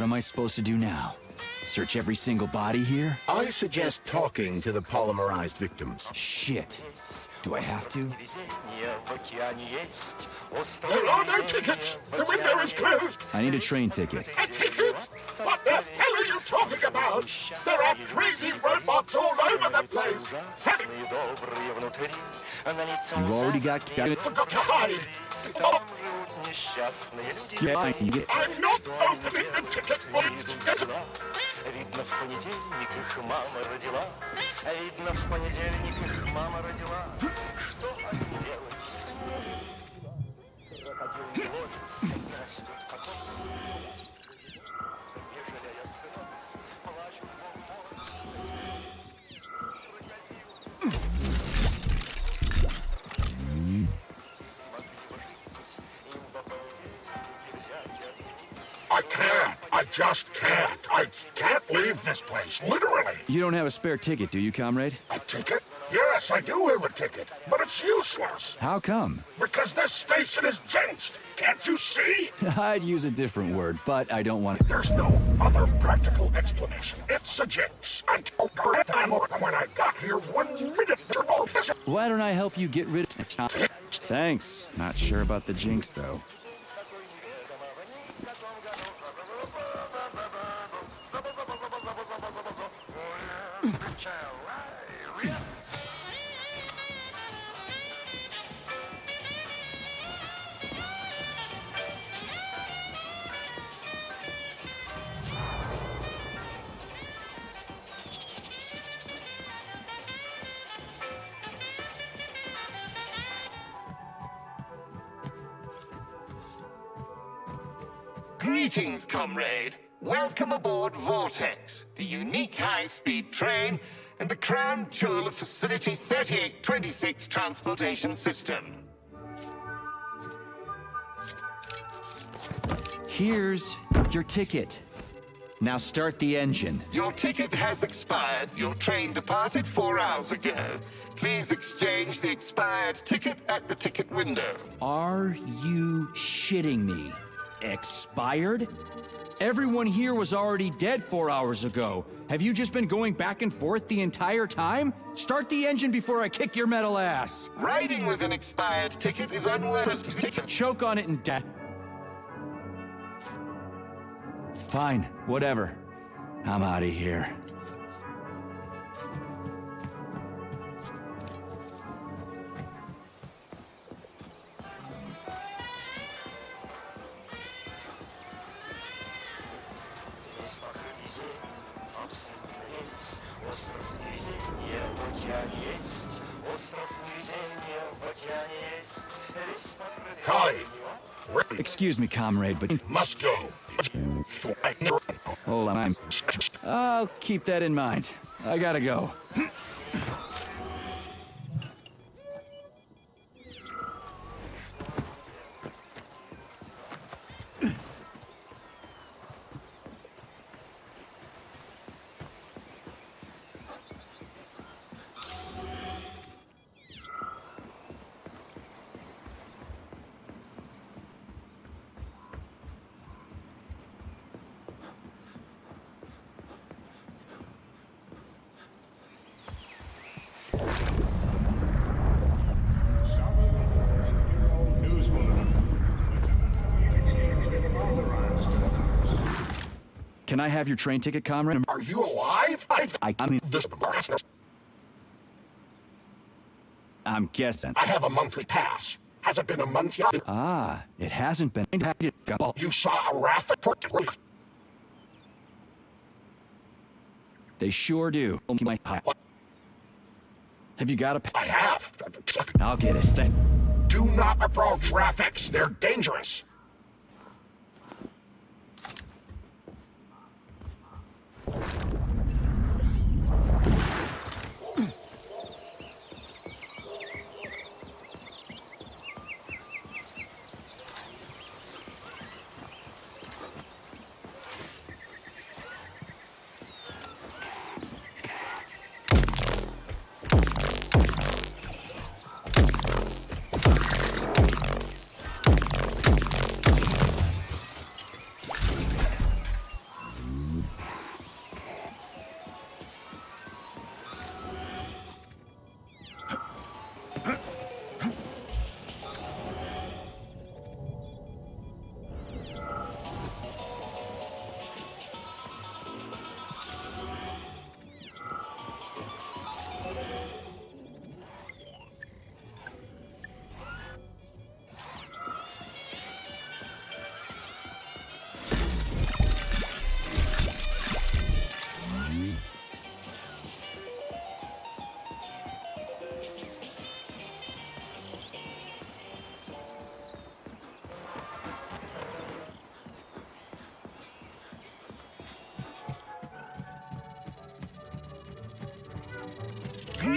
am I supposed to do now? Search every single body here? I suggest talking to the polymerized victims. Shit. Do I have to? There are no tickets! The window is closed! I need a train ticket. A ticket? What the hell are you talking about? There are crazy robots all over the place! You already got... I've got to hide! Oh, Yeah, I'm not opening the ticket for it! Видно, в понедельник их мама родила. Видно, в понедельник их мама родила. Что они делают? Крокодил ловится и растет потом. Ежели я сырос, плачу I can't. I just can't. I can't leave this place, literally. You don't have a spare ticket, do you, comrade? A ticket? Yes, I do have a ticket, but it's useless. How come? Because this station is jinxed. Can't you see? I'd use a different word, but I don't want to... There's no other practical explanation. It's a jinx. I told her when I got here 1 minute before this. Why don't I help you get rid of... Thanks. Not sure about the jinx, though. Greetings, comrade. Welcome aboard Vortex, the unique high-speed train and the crown jewel of Facility 3826 Transportation System. Here's your ticket. Now start the engine. Your ticket has expired. Your train departed 4 hours ago. Please exchange the expired ticket at the ticket window. Are you shitting me? Expired? Everyone here was already dead 4 hours ago. Have you just been going back and forth the entire time? Start the engine before I kick your metal ass. Riding with an expired ticket is unworthy. Choke on it and die. Fine, whatever. I'm out of here. Connie, Excuse me, comrade, but... must go. Hold on, I'll keep that in mind. I gotta go. Can I have your train ticket, comrade? Are you alive? I mean, This I'm guessing. I have a monthly pass. Has it been a month yet? Ah, it hasn't been. You saw a raft? They sure do. Have you got a... I have. I'll get it, then. Do not approach Raffics. They're dangerous.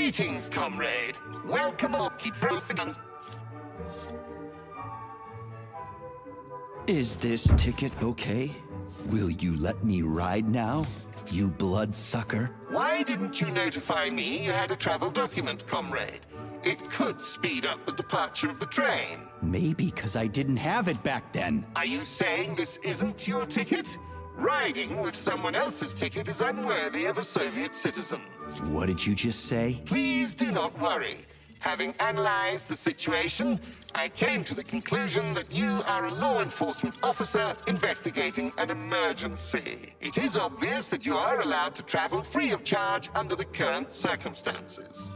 Greetings, comrade. Welcome aboard. Keep profits. Is this ticket okay? Will you let me ride now, you bloodsucker? Why didn't you notify me you had a travel document, comrade? It could speed up the departure of the train. Maybe because I didn't have it back then. Are you saying this isn't your ticket? Riding with someone else's ticket is unworthy of a Soviet citizen. What did you just say? Please do not worry. Having analyzed the situation, I came to the conclusion that you are a law enforcement officer investigating an emergency. It is obvious that you are allowed to travel free of charge under the current circumstances.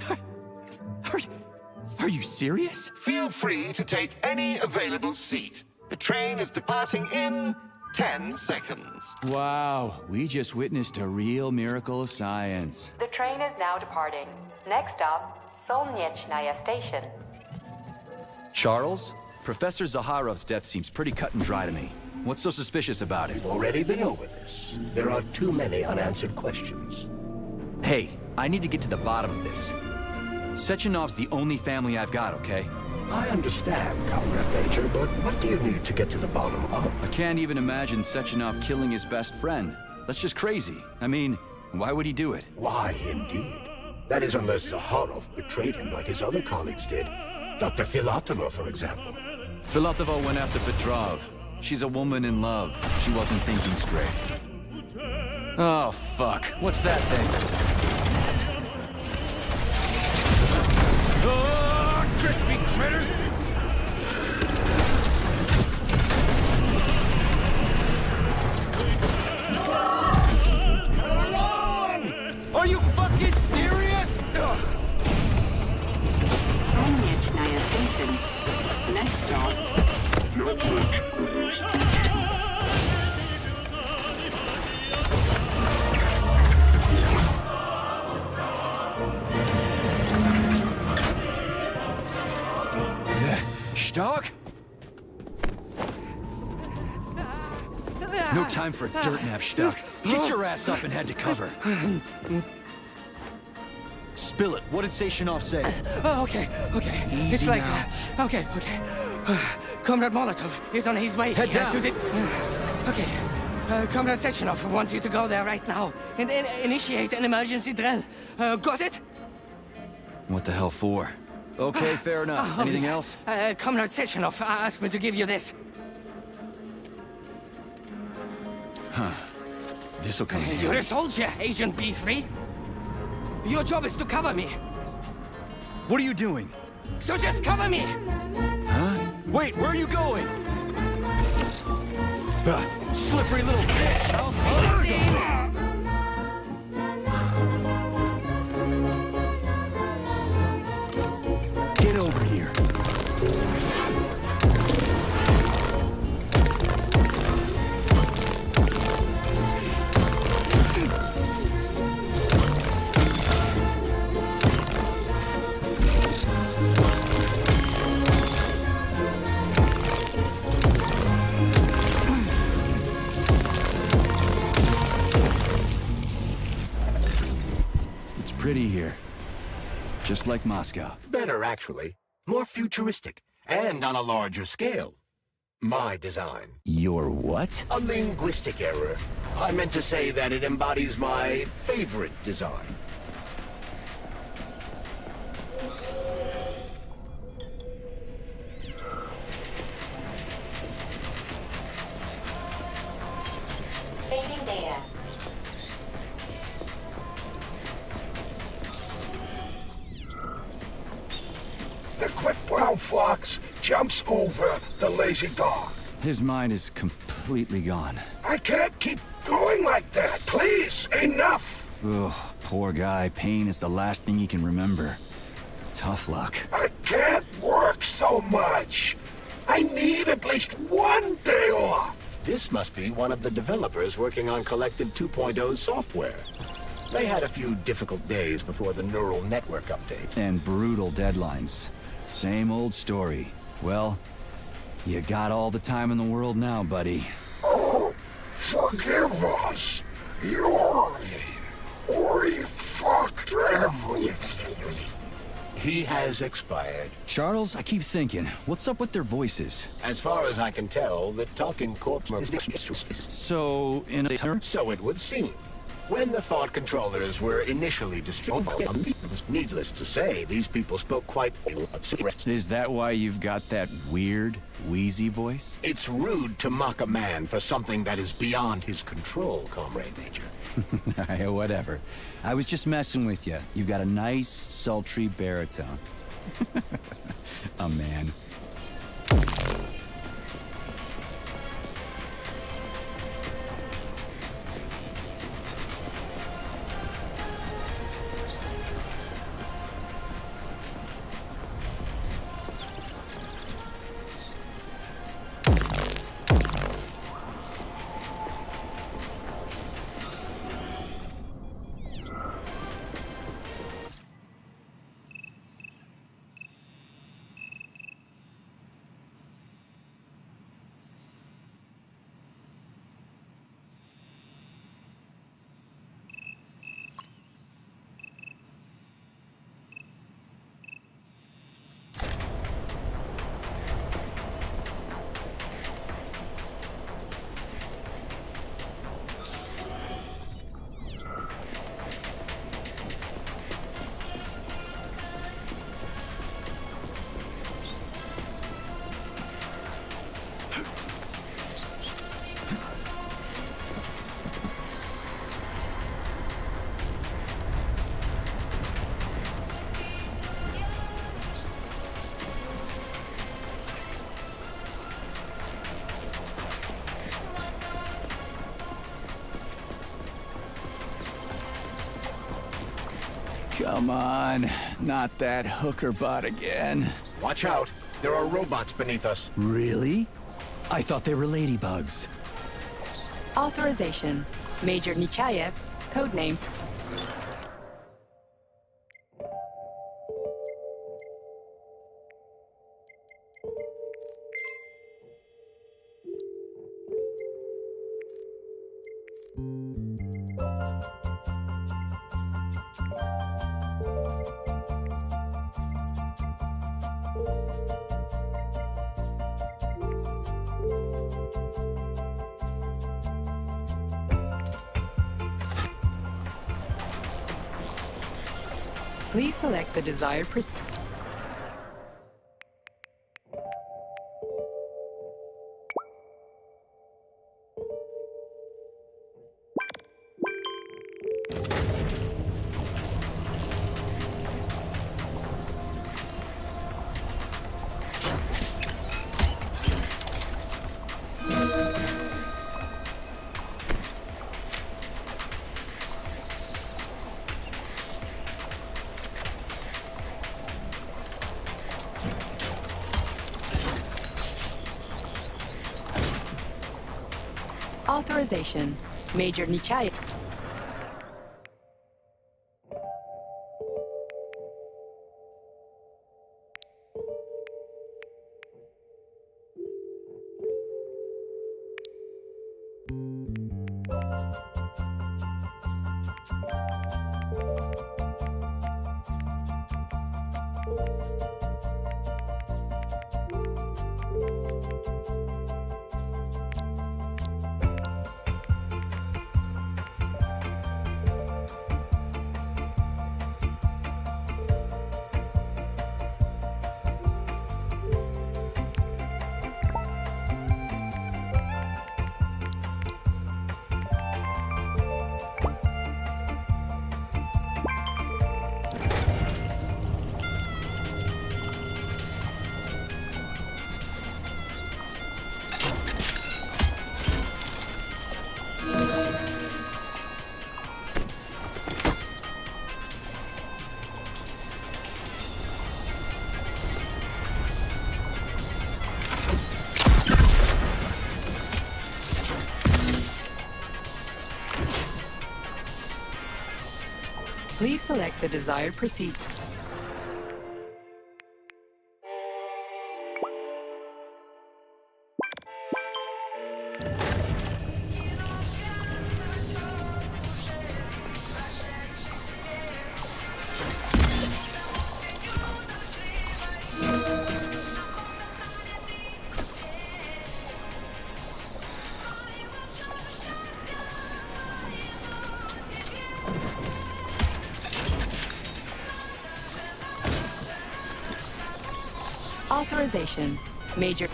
Are you serious? Feel free to take any available seat. The train is departing in 10 seconds. Wow, we just witnessed a real miracle of science. The train is now departing. Next stop, Solnechnaya Station. Charles, Professor Zaharov's death seems pretty cut and dry to me. What's so suspicious about it? Already been over this. There are too many unanswered questions. Hey, I need to get to the bottom of this. Sechenov's the only family I've got, okay? I understand, Comrade Major, but what do you need to get to the bottom of? I can't even imagine Sechenov killing his best friend. That's just crazy. I mean, why would he do it? Why, indeed. That is unless Zaharov betrayed him like his other colleagues did. Dr. Filatova, for example. Filatova went after Petrov. She's a woman in love. She wasn't thinking straight. Oh, fuck. What's that thing? Oh, crispy critters! Are you fucking serious? Solnechnaya Station. Next stop. Stock? No time for dirt nap, Stuck. Get your ass up and head to cover. Spill it. What did Sechenov say? Okay. Easy It's like, now. okay. Comrade Molotov is on his way Head down. to the... Okay. Comrade Sechenov wants you to go there right now and initiate an emergency drill. Got it? What the hell for? Okay, fair enough. Anything else? Comrade Sechenov asked me to give you this. This'll come in You're handy. a soldier, Agent B3. Your job is to cover me. What are you doing? So just cover me. Huh? Wait, where are you going? Slippery little bitch! Get over here. It's pretty here. Just like Moscow. Better, actually. More futuristic. And on a larger scale. My design. Your what? A linguistic error. I meant to say that it embodies my favorite design. Saving data. The quick brown fox jumps over the lazy dog. His mind is completely gone. I can't keep going like that. Please, enough. Ugh, poor guy. Pain is the last thing he can remember. Tough luck. I can't work so much. I need at least one day off. This must be one of the developers working on Collective 2.0 software. They had a few difficult days before the neural network update. And brutal deadlines. Same old story. Well, you got all the time in the world now, buddy. Oh, forgive us. We fucked everything. He has expired. Charles, I keep thinking, what's up with their voices? As far as I can tell, the talking corpse is... So, in a turn? So it would seem. When the thought controllers were initially destroyed, needless to say, these people spoke quite... Is that why you've got that weird, wheezy voice? It's rude to mock a man for something that is beyond his control, Comrade Major. Whatever. I was just messing with you. You've got a nice, sultry baritone. A man. Come on, not that hooker bot again. Watch out. There are robots beneath us. Really? I thought they were ladybugs. Authorization. Major Nechayev, codename. Please select the desired procedure. Authorization. Major Nechayev. Please select the desired procedure. authorization. Major.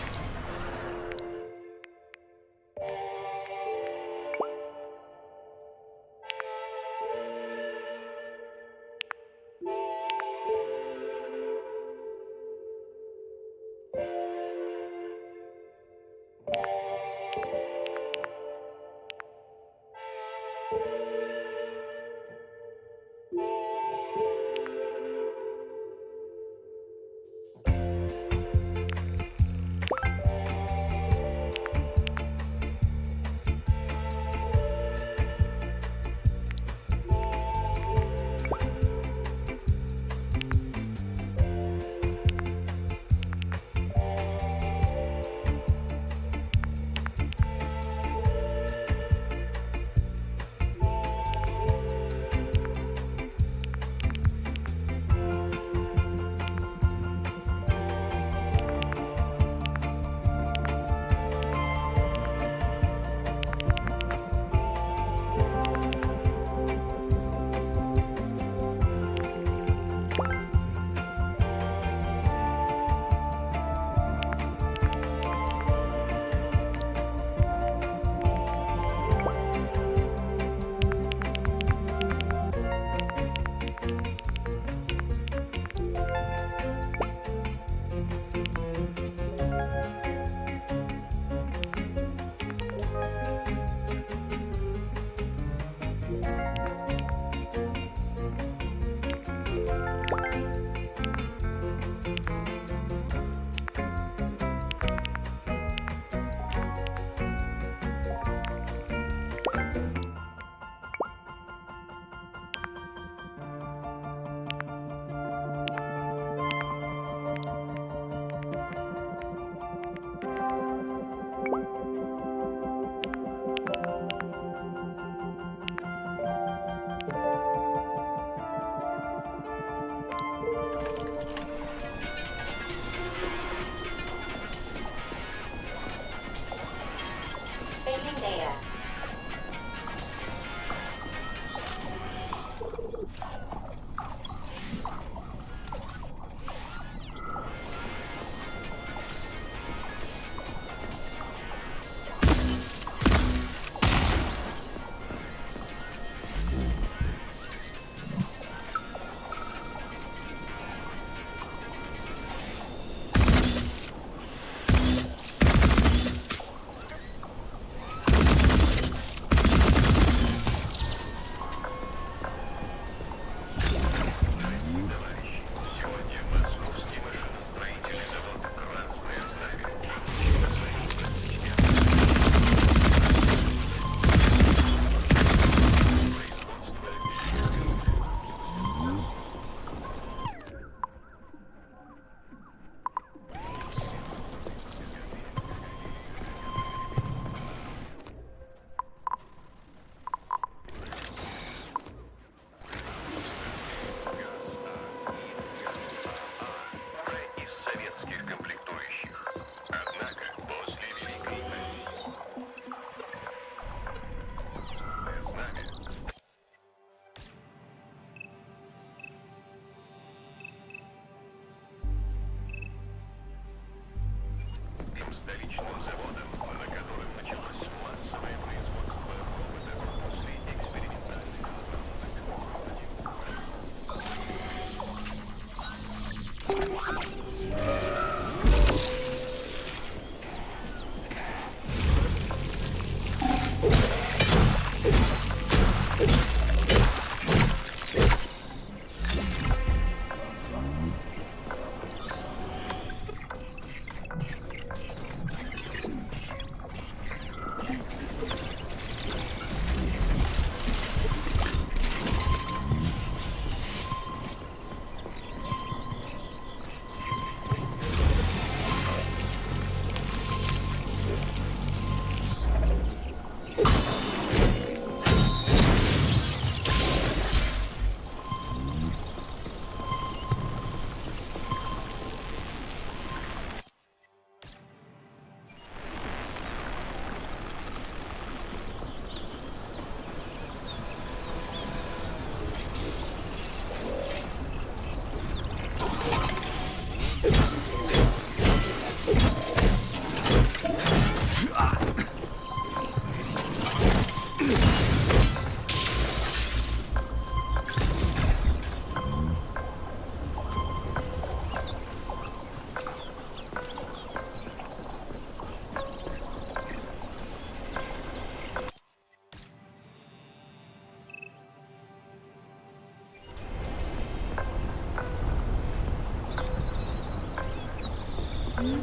You've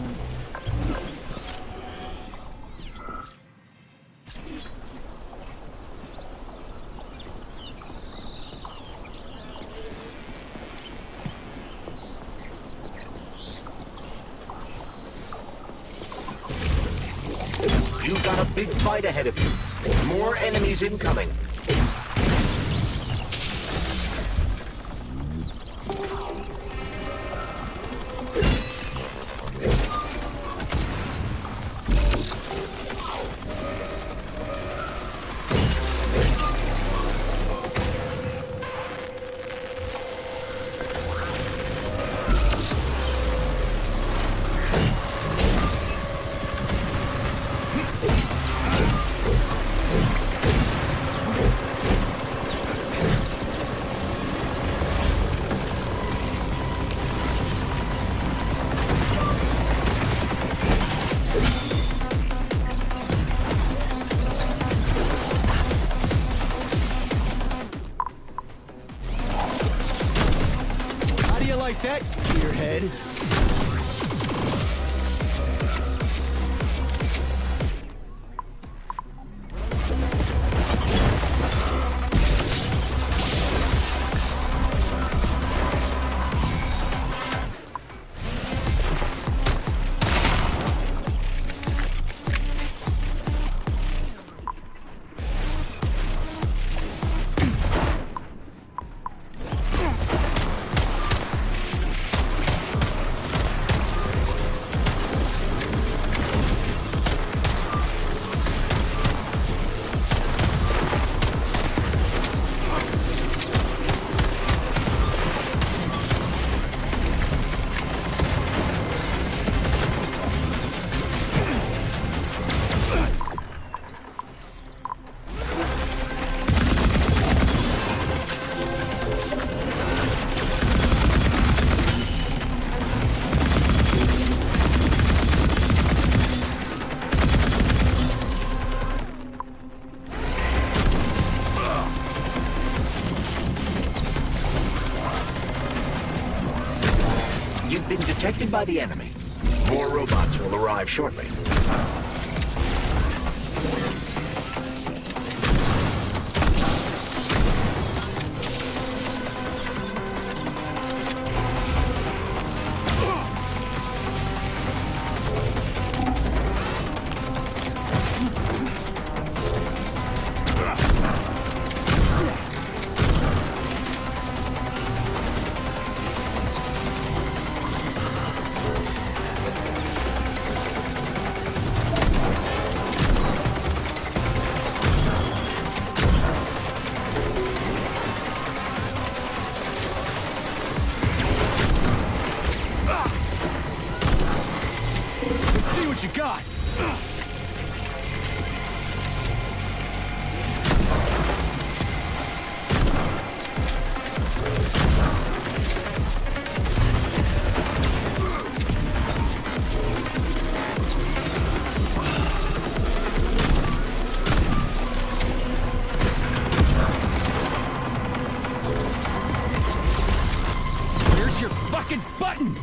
got a big fight ahead of you. More enemies incoming. How do you like that, gearhead? You've been detected by the enemy. More robots will arrive shortly. Let's see what you got. Where's your fucking button?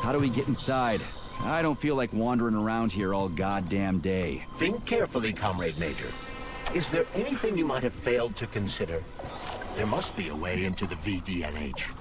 How do we get inside? I don't feel like wandering around here all goddamn day. Think carefully, Comrade Major. Is there anything you might have failed to consider? There must be a way into the VDNH.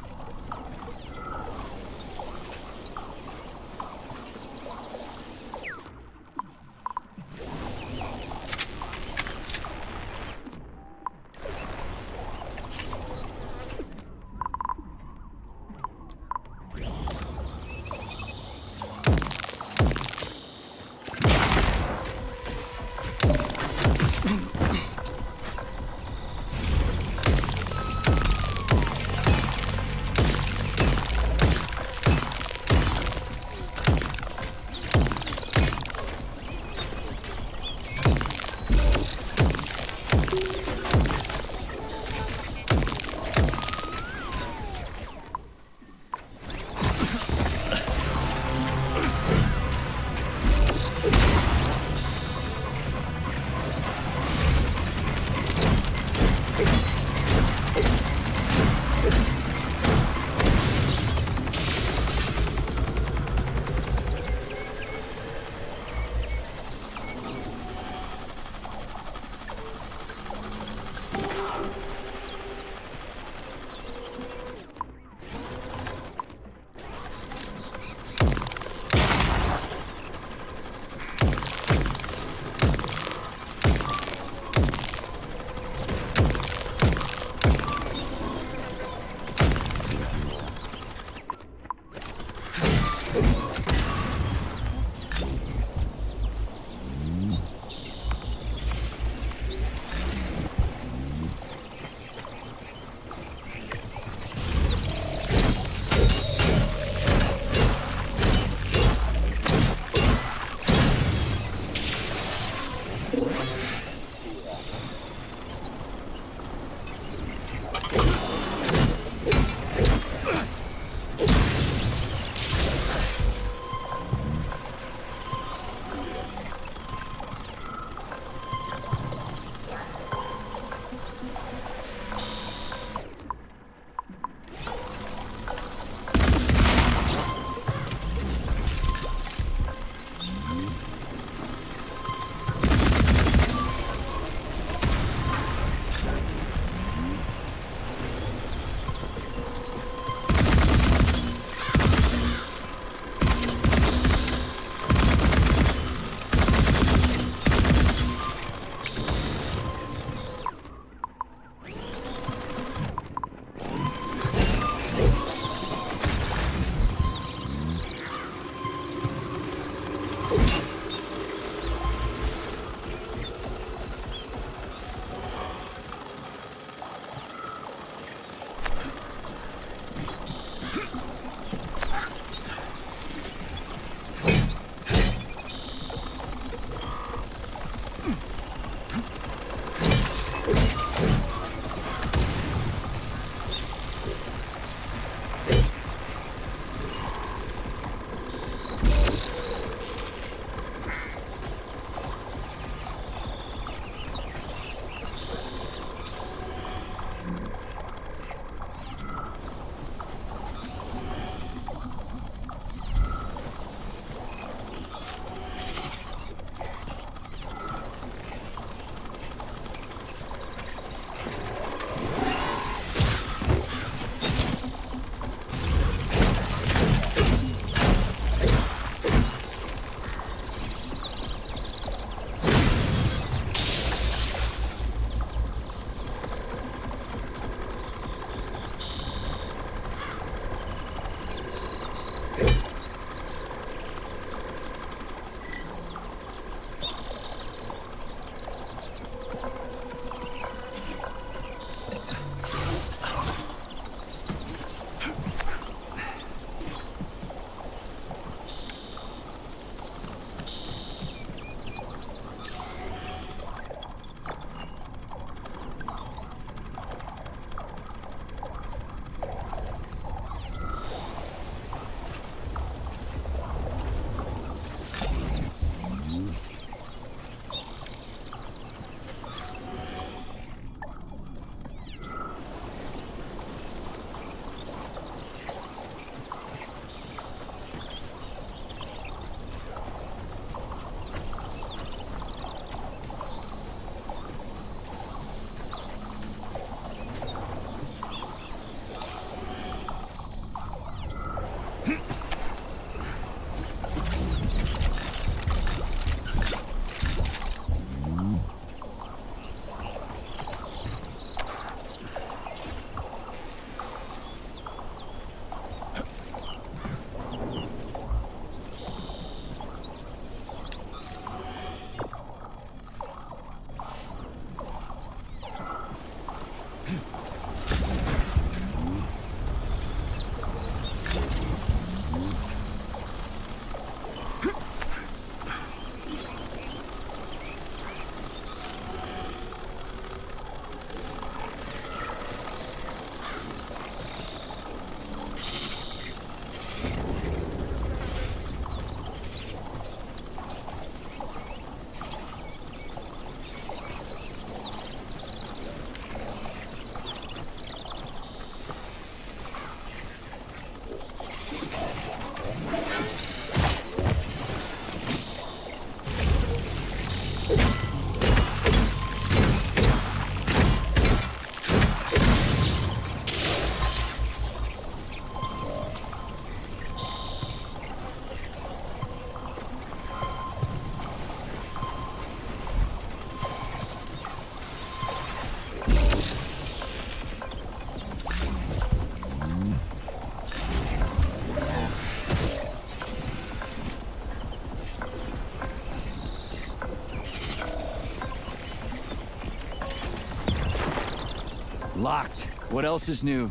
Locked. What else is new?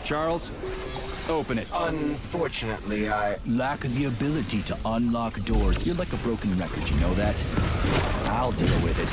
Charles, open it. Unfortunately, I... Lack the ability to unlock doors. You're like a broken record, you know that? I'll deal with it.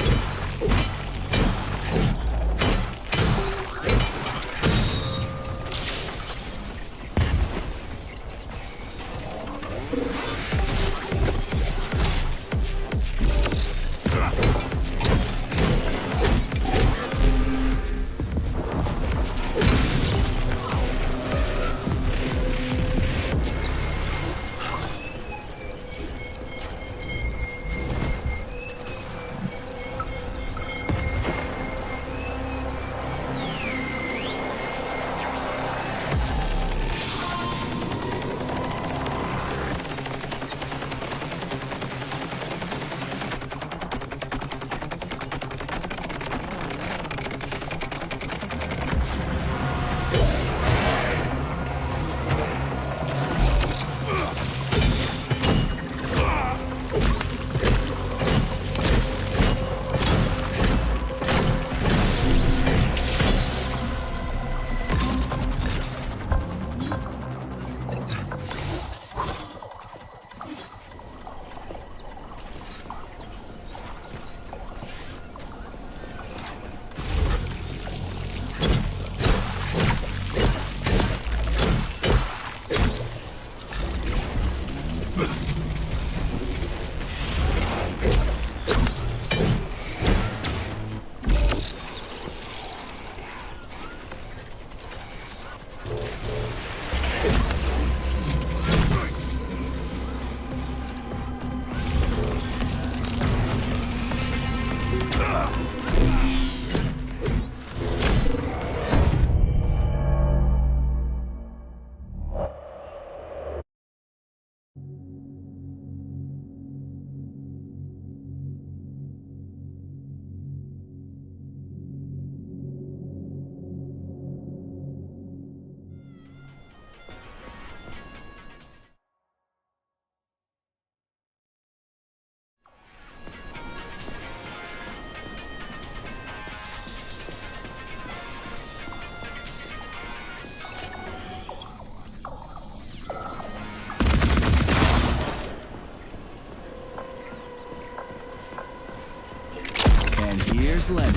Here's Lemon.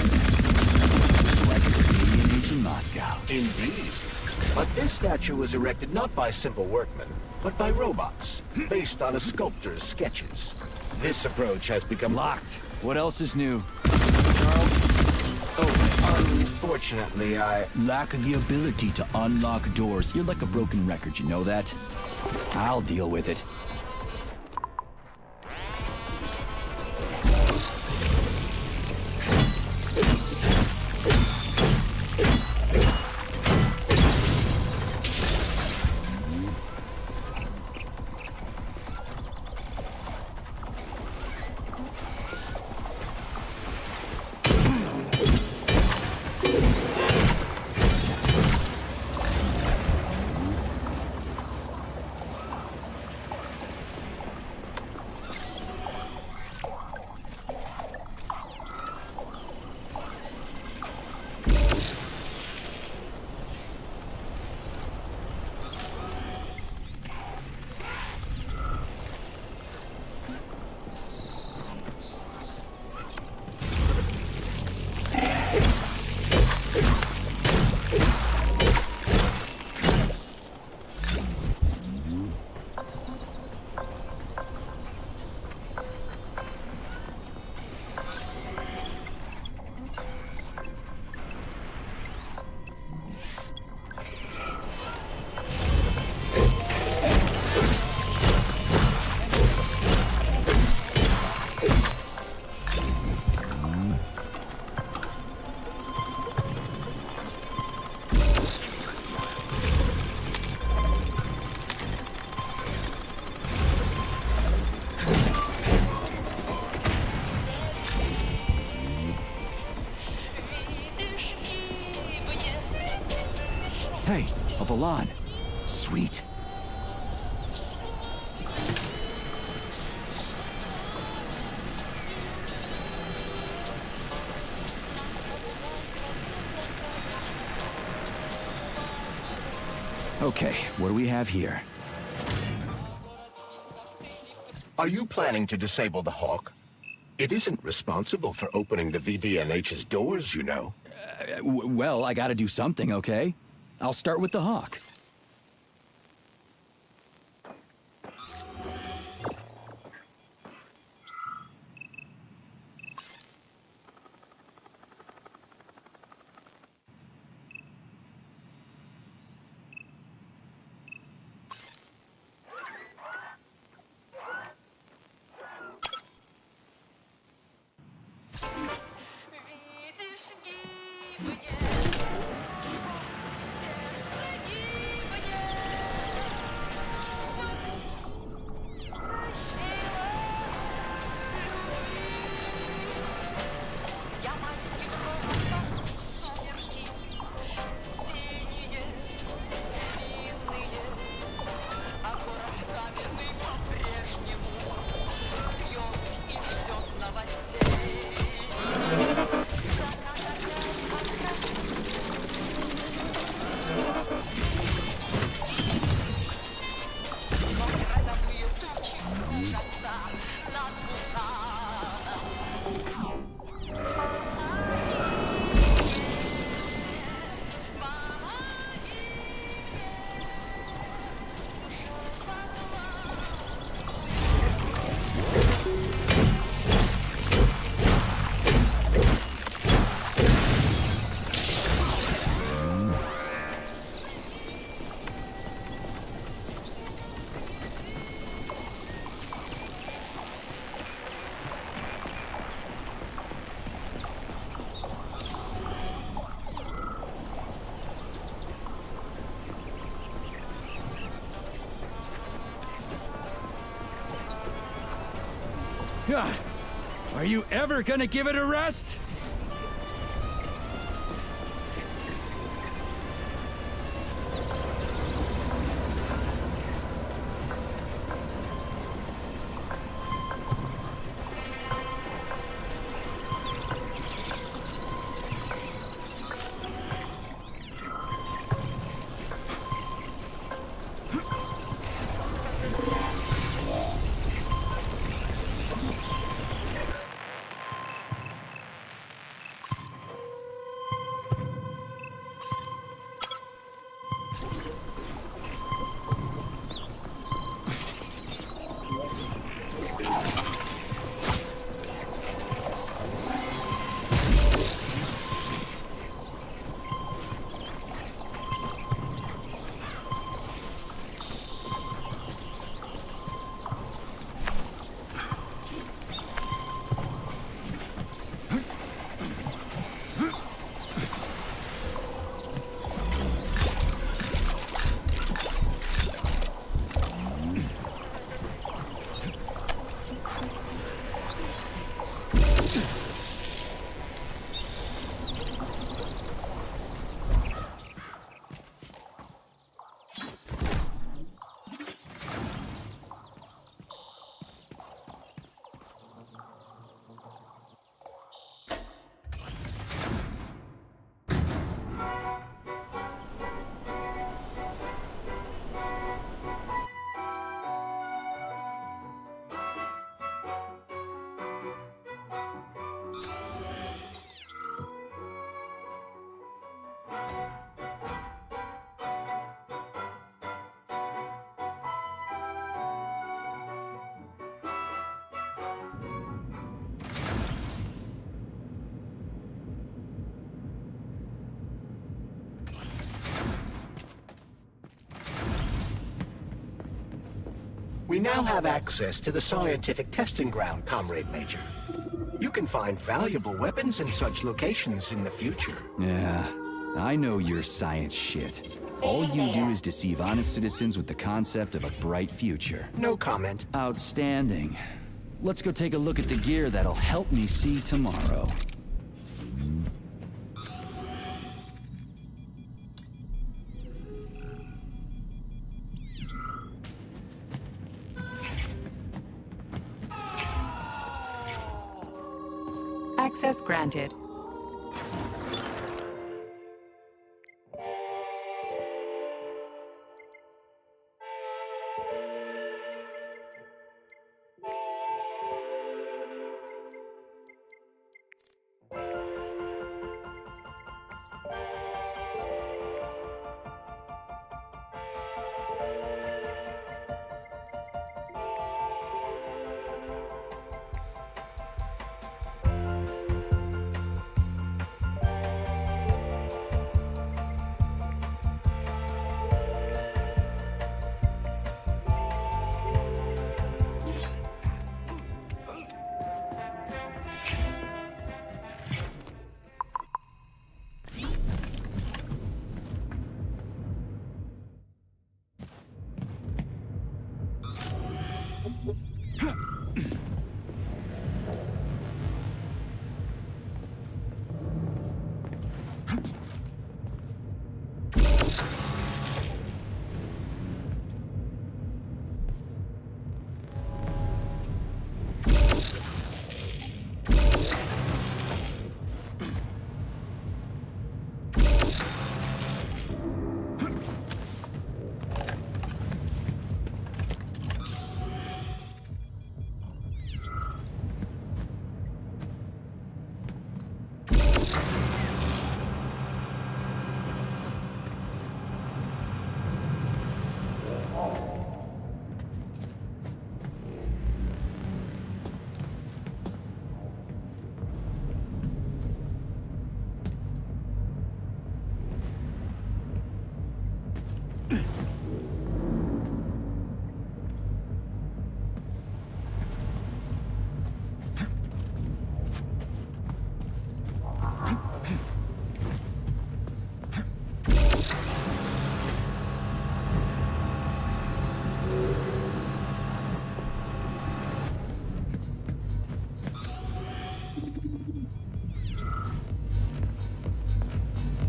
Like a Canadian age in Moscow. Indeed. But this statue was erected not by simple workmen, but by robots, based on a sculptor's sketches. This approach has become... Locked. What else is new? Charles, open it. Unfortunately, I... Lack the ability to unlock doors. You're like a broken record, you know that? I'll deal with it. Hey, a Valan. Sweet. Okay, what do we have here? Are you planning to disable the Hawk? It isn't responsible for opening the VDNH's doors, you know. Well, I gotta do something, okay? I'll start with the Hawk. Are you ever gonna give it a rest? We now have access to the scientific testing ground, Comrade Major. You can find valuable weapons in such locations in the future. Yeah, I know your science shit. All you do is deceive honest citizens with the concept of a bright future. No comment. Outstanding. Let's go take a look at the gear that'll help me see tomorrow. Access granted.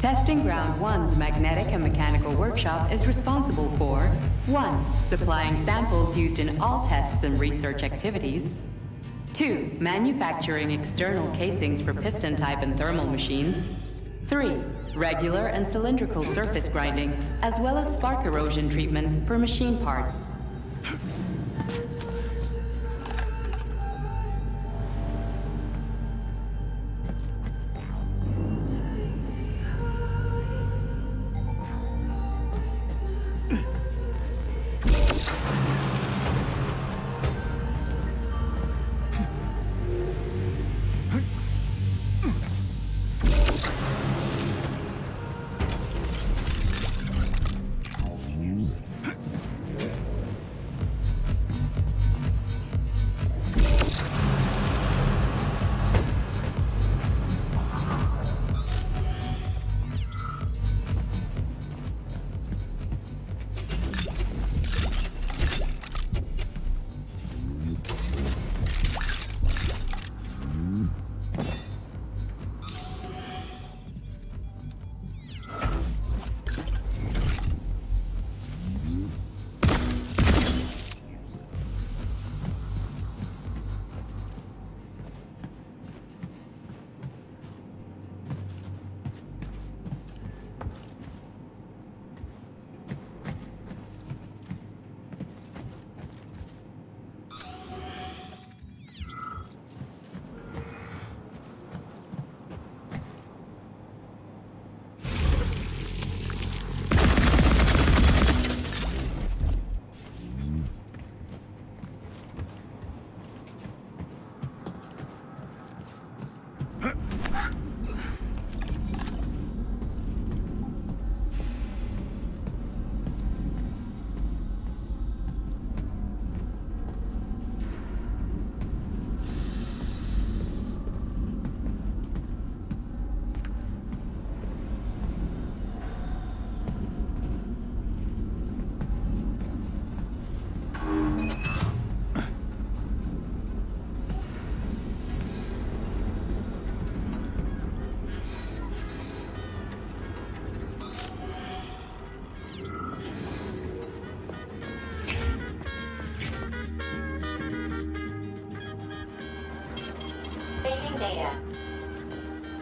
Testing Ground 1's magnetic and mechanical workshop is responsible for 1. Supplying samples used in all tests and research activities. 2. Manufacturing external casings for piston type and thermal machines. 3. Regular and cylindrical surface grinding, as well as spark erosion treatment for machine parts.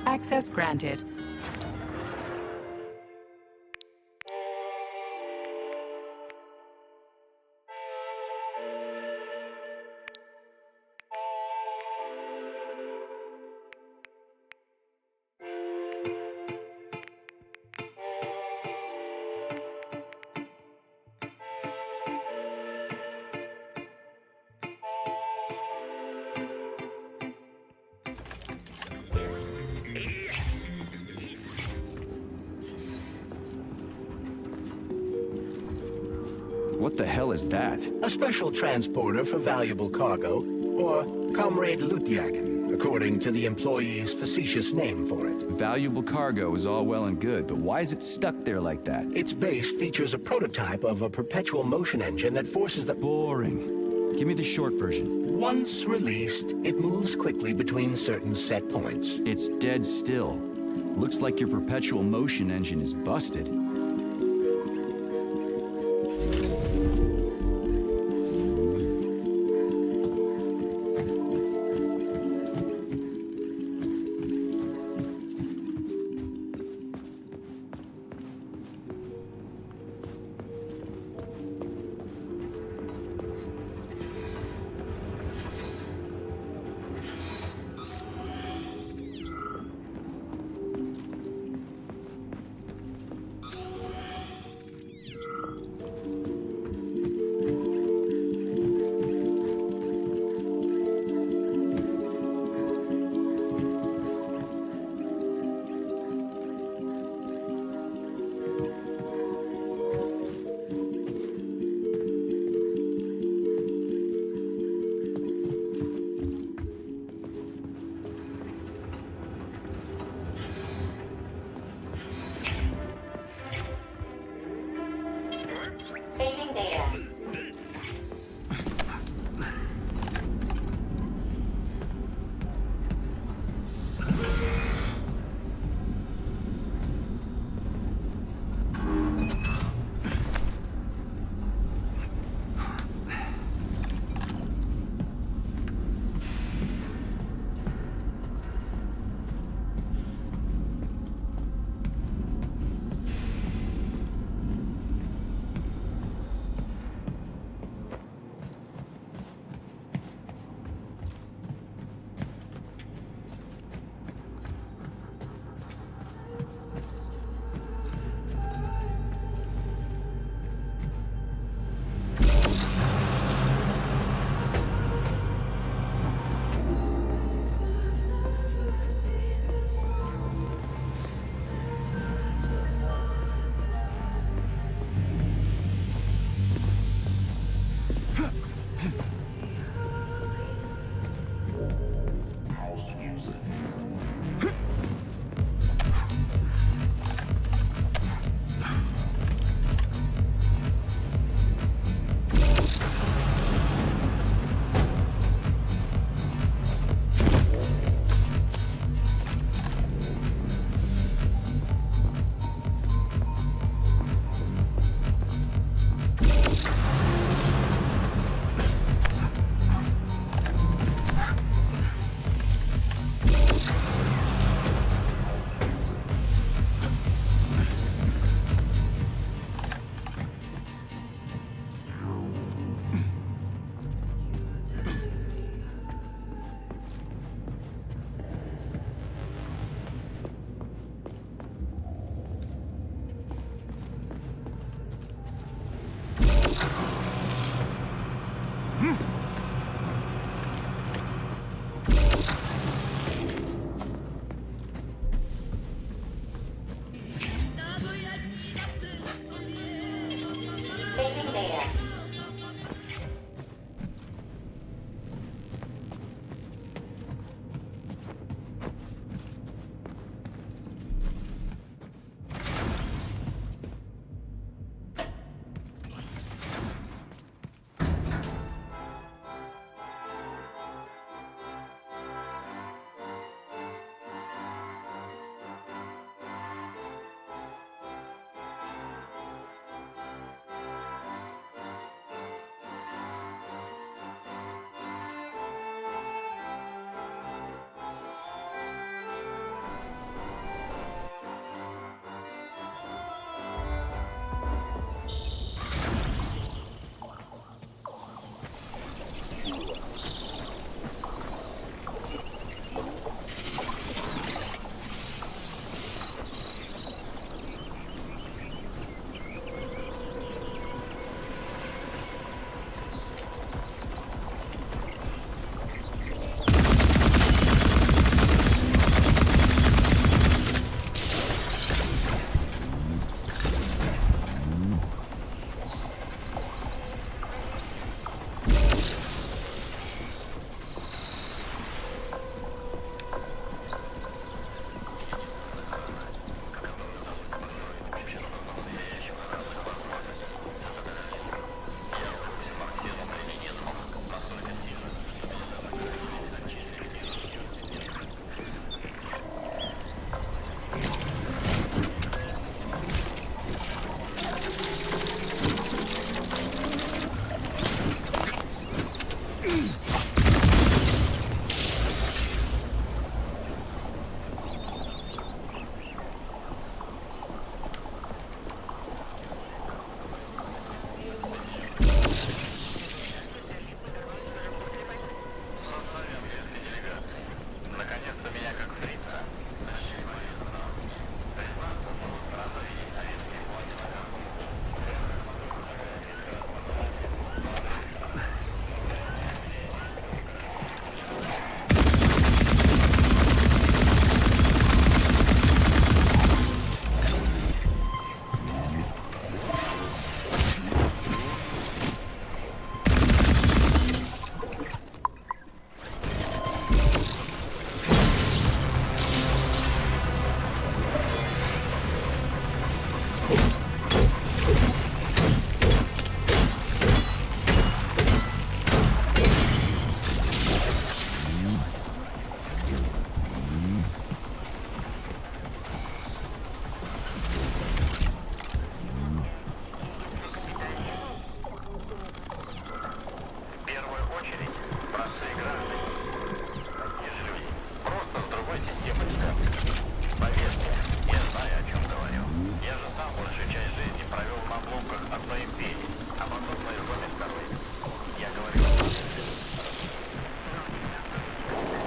Access granted. What the hell is that? A special transporter for valuable cargo, or Comrade Lutjagen, according to the employee's facetious name for it. Valuable cargo is all well and good, but why is it stuck there like that? Its base features a prototype of a perpetual motion engine that forces the... Boring. Give me the short version. Once released, it moves quickly between certain set points. It's dead still. Looks like your perpetual motion engine is busted.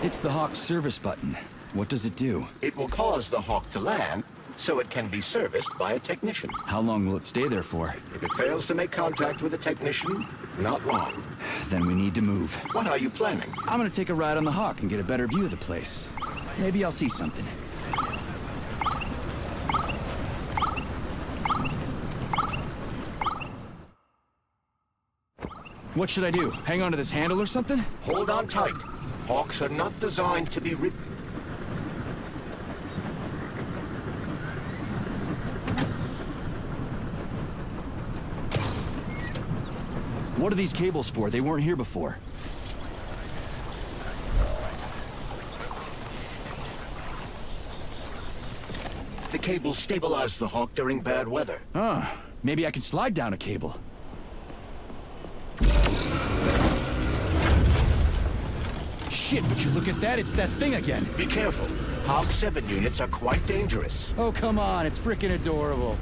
It's the Hawk service button. What does it do? It will cause the Hawk to land, so it can be serviced by a technician. How long will it stay there for? If it fails to make contact with a technician, not long. Then we need to move. What are you planning? I'm gonna take a ride on the Hawk and get a better view of the place. Maybe I'll see something. What should I do? Hang on to this handle or something? Hold on tight. Hawks are not designed to be What are these cables for? They weren't here before. The cables stabilize the Hawk during bad weather. Maybe I can slide down a cable. Shit, would you look at that? It's that thing again. Be careful. Hawk 7 units are quite dangerous. Oh, come on. It's freaking adorable.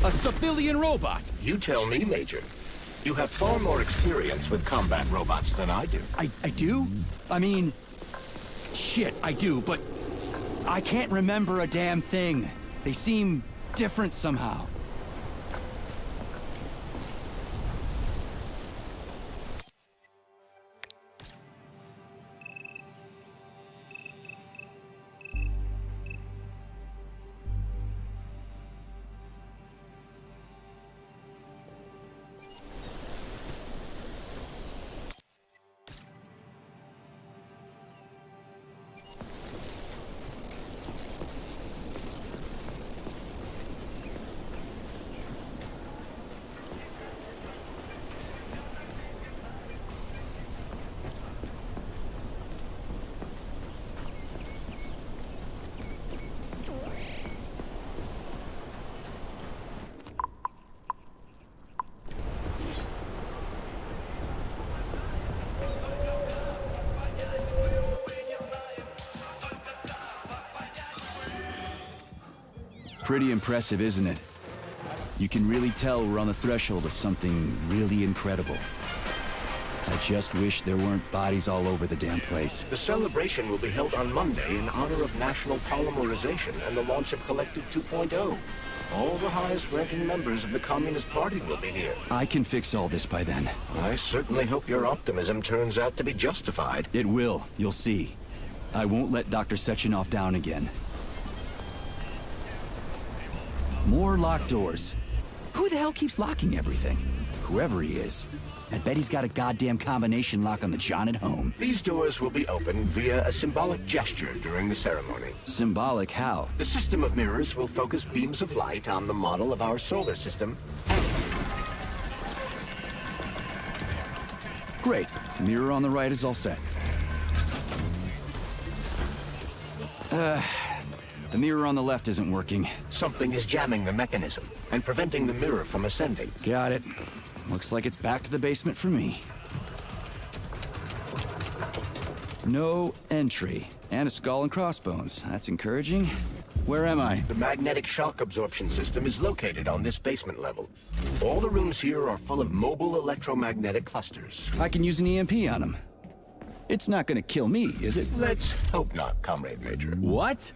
A civilian robot! You tell me, Major. You have far more experience with combat robots than I do. I do? I mean... Shit, I do, but... I can't remember a damn thing. They seem different somehow. Pretty impressive, isn't it? You can really tell we're on the threshold of something really incredible. I just wish there weren't bodies all over the damn place. The celebration will be held on Monday in honor of National Polymerization and the launch of Collective 2.0. All the highest-ranking members of the Communist Party will be here. I can fix all this by then. I certainly hope your optimism turns out to be justified. It will, you'll see. I won't let Dr. Sechenov down again. More locked doors. Who the hell keeps locking everything? Whoever he is. I bet he's got a goddamn combination lock on the John at home. These doors will be opened via a symbolic gesture during the ceremony. Symbolic how? The system of mirrors will focus beams of light on the model of our solar system. Great. Mirror on the right is all set. The mirror on the left isn't working. Something is jamming the mechanism and preventing the mirror from ascending. Got it. Looks like it's back to the basement for me. No entry. And a skull and crossbones. That's encouraging. Where am I? The magnetic shock absorption system is located on this basement level. All the rooms here are full of mobile electromagnetic clusters. I can use an EMP on him. It's not gonna kill me, is it? Let's hope not, Comrade Major. What?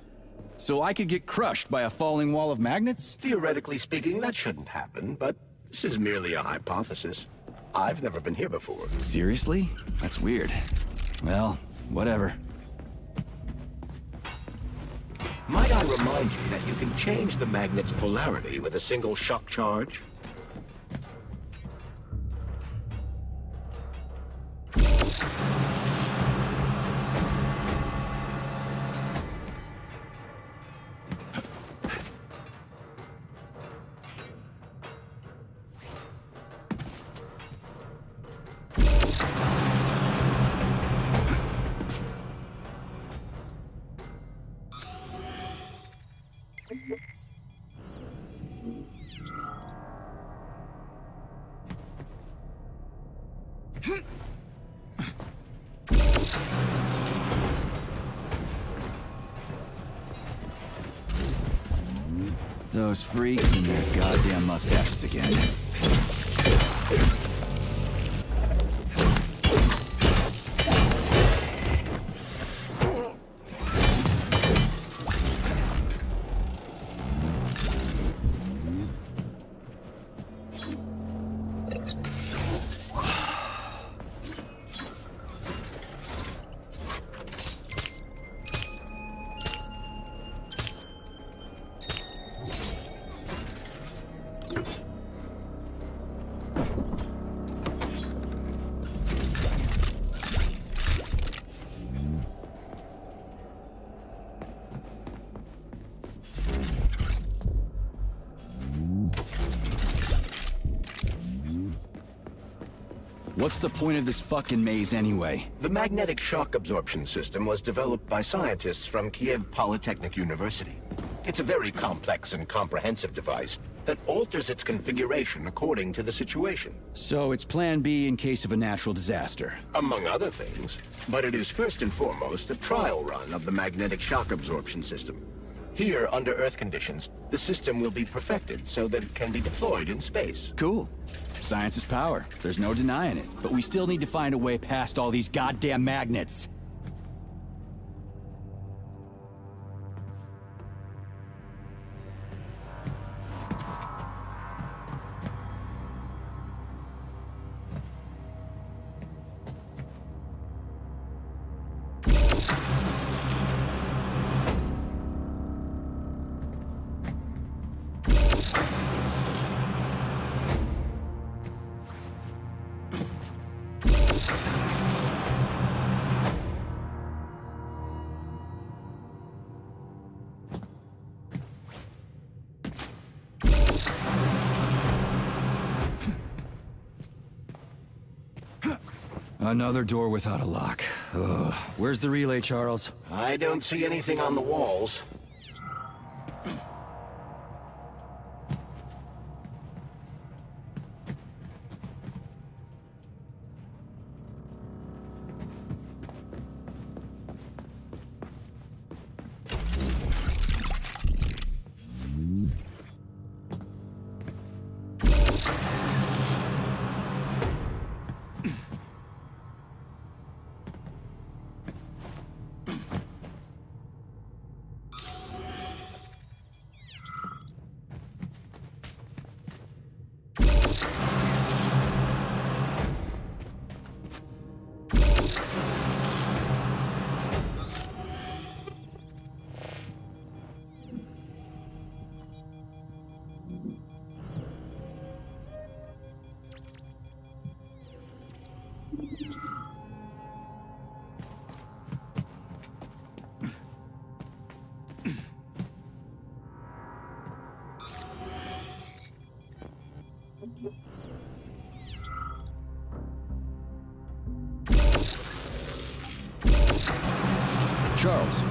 So I could get crushed by a falling wall of magnets? Theoretically speaking, that shouldn't happen, but this is merely a hypothesis. I've never been here before. Seriously? That's weird. Well, whatever. Might I remind you that you can change the magnet's polarity with a single shock charge? Those freaks and their goddamn mustaches again. What's the point of this fucking maze anyway? The magnetic shock absorption system was developed by scientists from Kiev Polytechnic University. It's a very complex and comprehensive device that alters its configuration according to the situation. So it's plan B in case of a natural disaster. Among other things. But it is first and foremost a trial run of the magnetic shock absorption system. Here, under Earth conditions, the system will be perfected so that it can be deployed in space. Cool. Science is power. There's no denying it. But we still need to find a way past all these goddamn magnets. Another door without a lock. Ugh. Where's the relay, Charles? I don't see anything on the walls. Charles,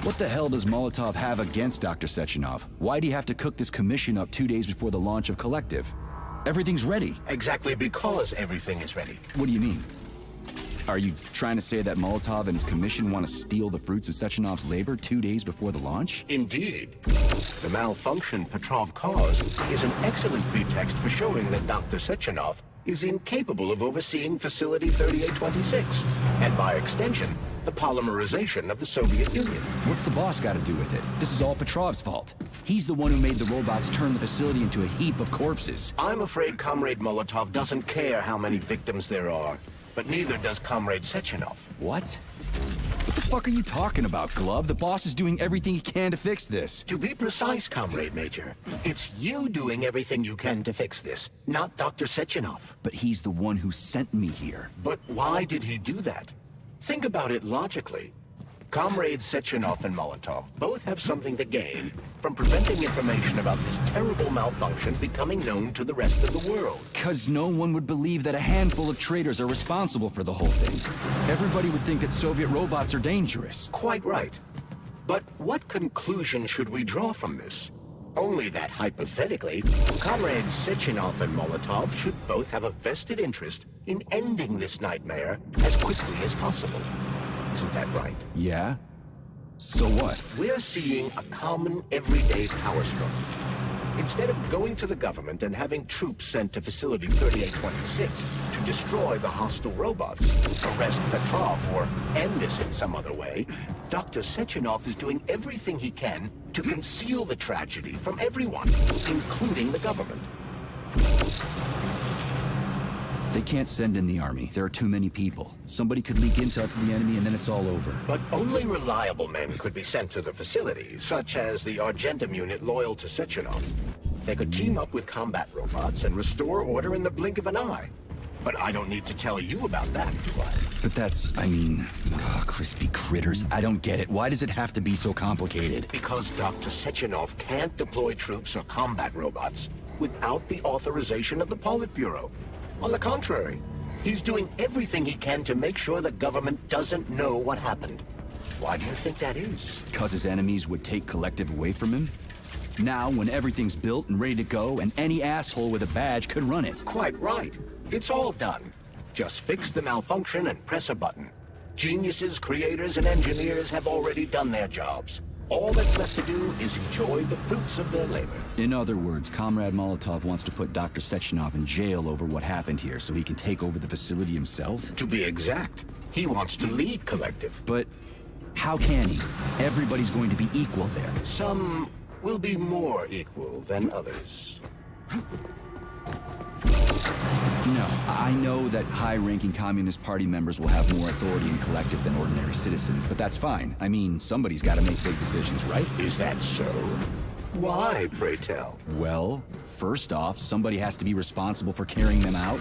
what the hell does Molotov have against Dr. Sechenov? Why'd he have to cook this commission up 2 days before the launch of Collective? Everything's ready. Exactly because everything is ready. What do you mean? Are you trying to say that Molotov and his commission want to steal the fruits of Sechenov's labor 2 days before the launch? Indeed. The malfunction Petrov caused is an excellent pretext for showing that Dr. Sechenov is incapable of overseeing Facility 3826, and by extension, the polymerization of the Soviet Union. What's the boss got to do with it? This is all Petrov's fault. He's the one who made the robots turn the facility into a heap of corpses. I'm afraid Comrade Molotov doesn't care how many victims there are, but neither does Comrade Sechenov. What? What the fuck are you talking about, Glove? The boss is doing everything he can to fix this. To be precise, Comrade Major, it's you doing everything you can to fix this, not Dr. Sechenov. But he's the one who sent me here. But why did he do that? Think about it logically. Comrades Sechenov and Molotov both have something to gain from preventing information about this terrible malfunction becoming known to the rest of the world. 'Cause no one would believe that a handful of traitors are responsible for the whole thing. Everybody would think that Soviet robots are dangerous. Quite right. But what conclusion should we draw from this? Only that hypothetically, Comrades Sechenov and Molotov should both have a vested interest in ending this nightmare as quickly as possible. Isn't that right? Yeah? So what? We're seeing a common, everyday power struggle. Instead of going to the government and having troops sent to Facility 3826 to destroy the hostile robots, arrest Petrov, or end this in some other way, Dr. Sechenov is doing everything he can to conceal the tragedy from everyone, including the government. They can't send in the army. There are too many people. Somebody could leak intel to the enemy and then it's all over. But only reliable men could be sent to the facility, such as the Argentum unit loyal to Sechenov. They could team up with combat robots and restore order in the blink of an eye. But I don't need to tell you about that, do I? But that's, crispy critters. I don't get it. Why does it have to be so complicated? Because Dr. Sechenov can't deploy troops or combat robots without the authorization of the Politburo. On the contrary, he's doing everything he can to make sure the government doesn't know what happened. Why do you think that is? 'Cause his enemies would take Collective away from him? Now, when everything's built and ready to go, and any asshole with a badge could run it. Quite right. It's all done. Just fix the malfunction and press a button. Geniuses, creators, and engineers have already done their jobs. All that's left to do is enjoy the fruits of their labor. In other words, Comrade Molotov wants to put Dr. Sechenov in jail over what happened here so he can take over the facility himself? To be exact, he wants to lead Collective. But how can he? Everybody's going to be equal there. Some will be more equal than others. No, I know that high-ranking Communist Party members will have more authority in Collective than ordinary citizens, but that's fine. I mean, somebody's got to make big decisions, right? Is that so? Why, pray tell? Well, first off, somebody has to be responsible for carrying them out.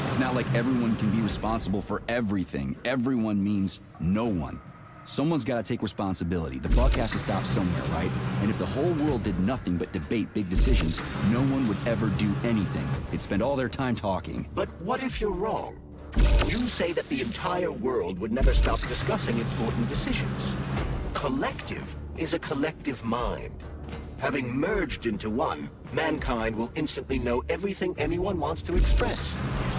It's not like everyone can be responsible for everything. Everyone means no one. Someone's got to take responsibility. The buck has to stop somewhere, right? And if the whole world did nothing but debate big decisions, no one would ever do anything. They'd spend all their time talking. But what if you're wrong? You say that the entire world would never stop discussing important decisions. Collective is a collective mind. Having merged into one, mankind will instantly know everything anyone wants to express.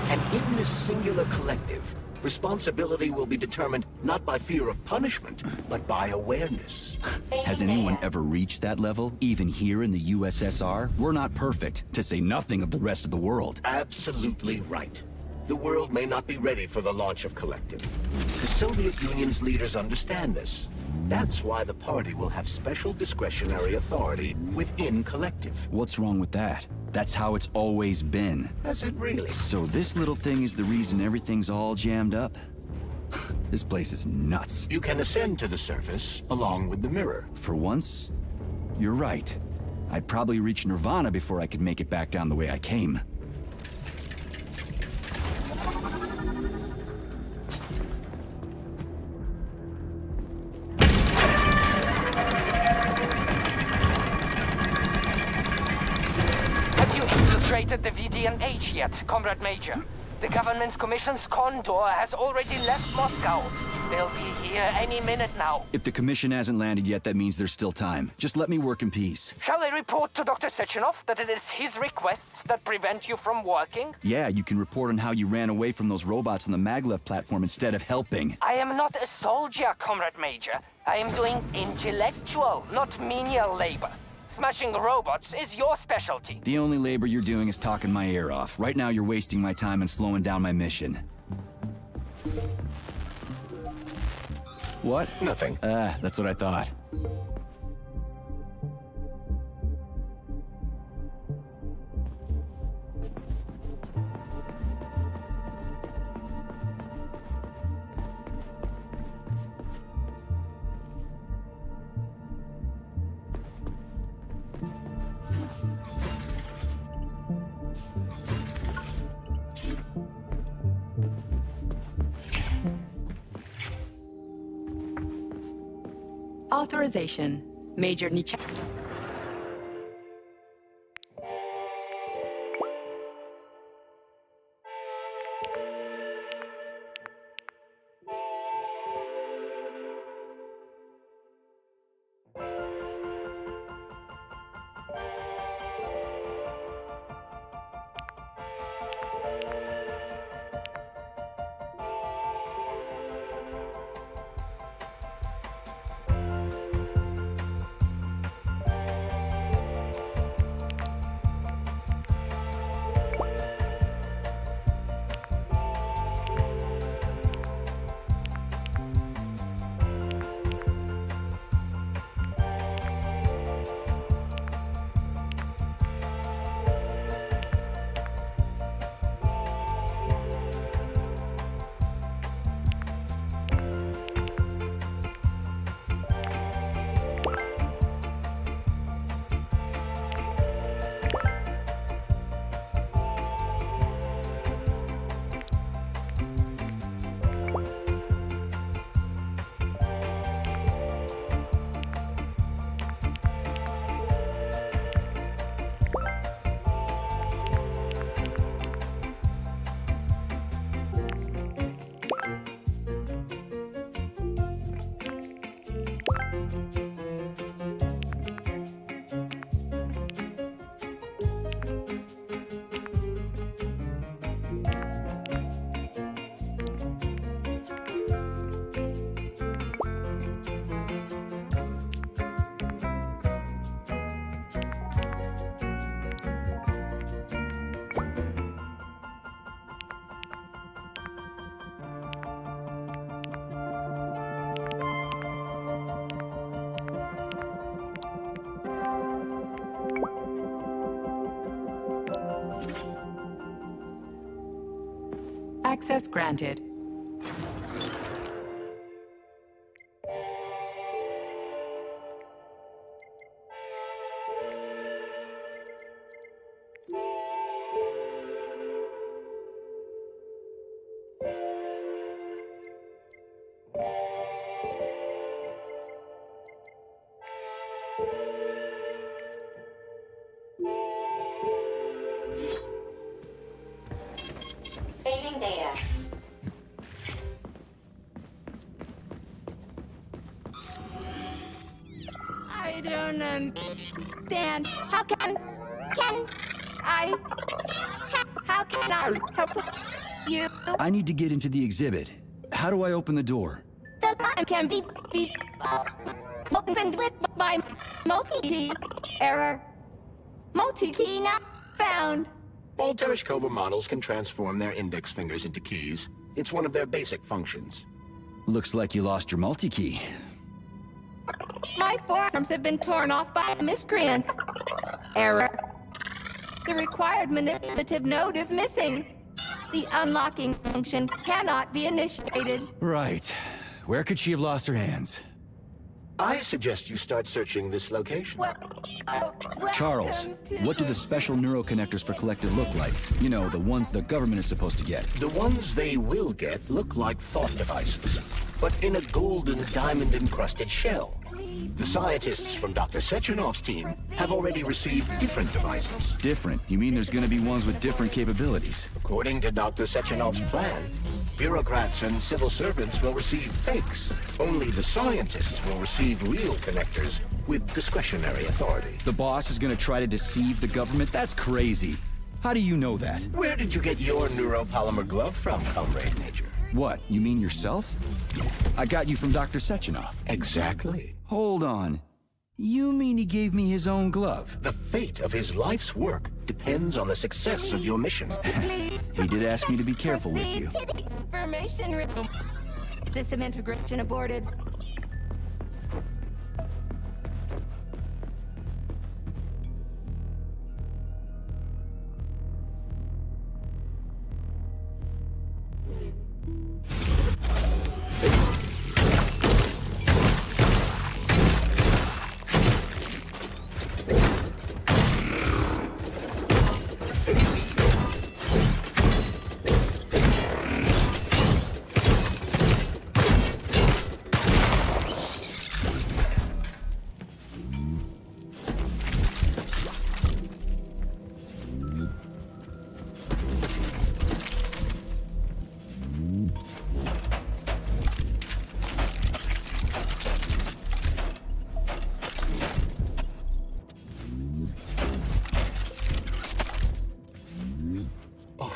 And in this singular collective, responsibility will be determined not by fear of punishment, but by awareness. Has anyone ever reached that level, even here in the USSR? We're not perfect, to say nothing of the rest of the world. Absolutely right. The world may not be ready for the launch of Collective. The Soviet Union's leaders understand this. That's why the party will have special discretionary authority within Collective. What's wrong with that? That's how it's always been. Has it really? So this little thing is the reason everything's all jammed up? This place is nuts. You can ascend to the surface along with the mirror. For once, you're right. I'd probably reach Nirvana before I could make it back down the way I came. penetrated the VDNH yet, Comrade Major. The government's commission's condor has already left Moscow. They'll be here any minute now. If the commission hasn't landed yet, that means there's still time. Just let me work in peace. Shall I report to Dr. Sechenov that it is his requests that prevent you from working? Yeah, you can report on how you ran away from those robots on the maglev platform instead of helping. I am not a soldier, Comrade Major. I am doing intellectual, not menial labor. Smashing robots is your specialty. The only labor you're doing is talking my ear off. Right now, you're wasting my time and slowing down my mission. What? Nothing. That's what I thought. Authorization. Major Nietzsche. Access granted. Saving data. I don't understand. How can I help you? I need to get into the exhibit. How do I open the door? The time can be opened with my multi-key. Error. Multi-key not found. All Tereshkova models can transform their index fingers into keys. It's one of their basic functions. Looks like you lost your multi-key. My forearms have been torn off by miscreants. Error. The required manipulative node is missing. The unlocking function cannot be initiated. Right. Where could she have lost her hands? I suggest you start searching this location. Charles, what do the special neuroconnectors for Collective look like? You know, the ones the government is supposed to get. The ones they will get look like thought devices, but in a gold and diamond-encrusted shell. The scientists from Dr. Sechenov's team have already received different devices. Different? You mean there's gonna be ones with different capabilities? According to Dr. Sechenov's plan, bureaucrats and civil servants will receive fakes. Only the scientists will receive real connectors with discretionary authority. The boss is gonna try to deceive the government? That's crazy. How do you know that? Where did you get your neuropolymer glove from, Comrade Major? What, you mean yourself? I got you from Dr. Sechenov. Exactly. Hold on. You mean he gave me his own glove? The fate of his life's work depends on the success of your mission. Please. He did ask me to be careful with you. Proceed to the information room. System integration aborted.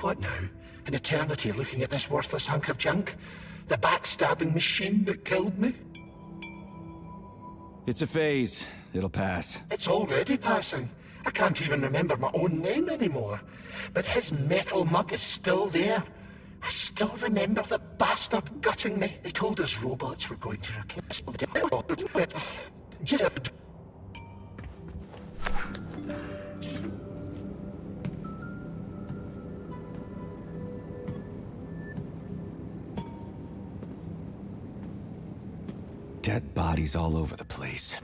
What now? An eternity looking at this worthless hunk of junk? The backstabbing machine that killed me? It's a phase. It'll pass. It's already passing. I can't even remember my own name anymore. But his metal mug is still there. I still remember the bastard gutting me. They told us robots were going to replace the just Dead bodies all over the place.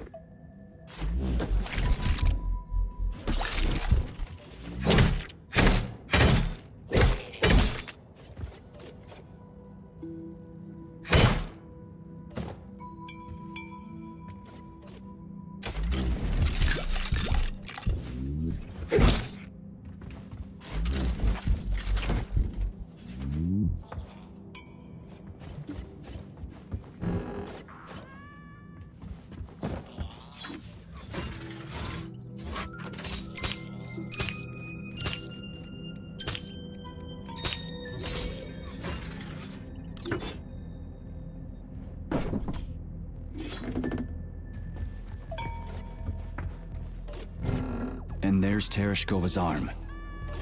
And there's Tereshkova's arm.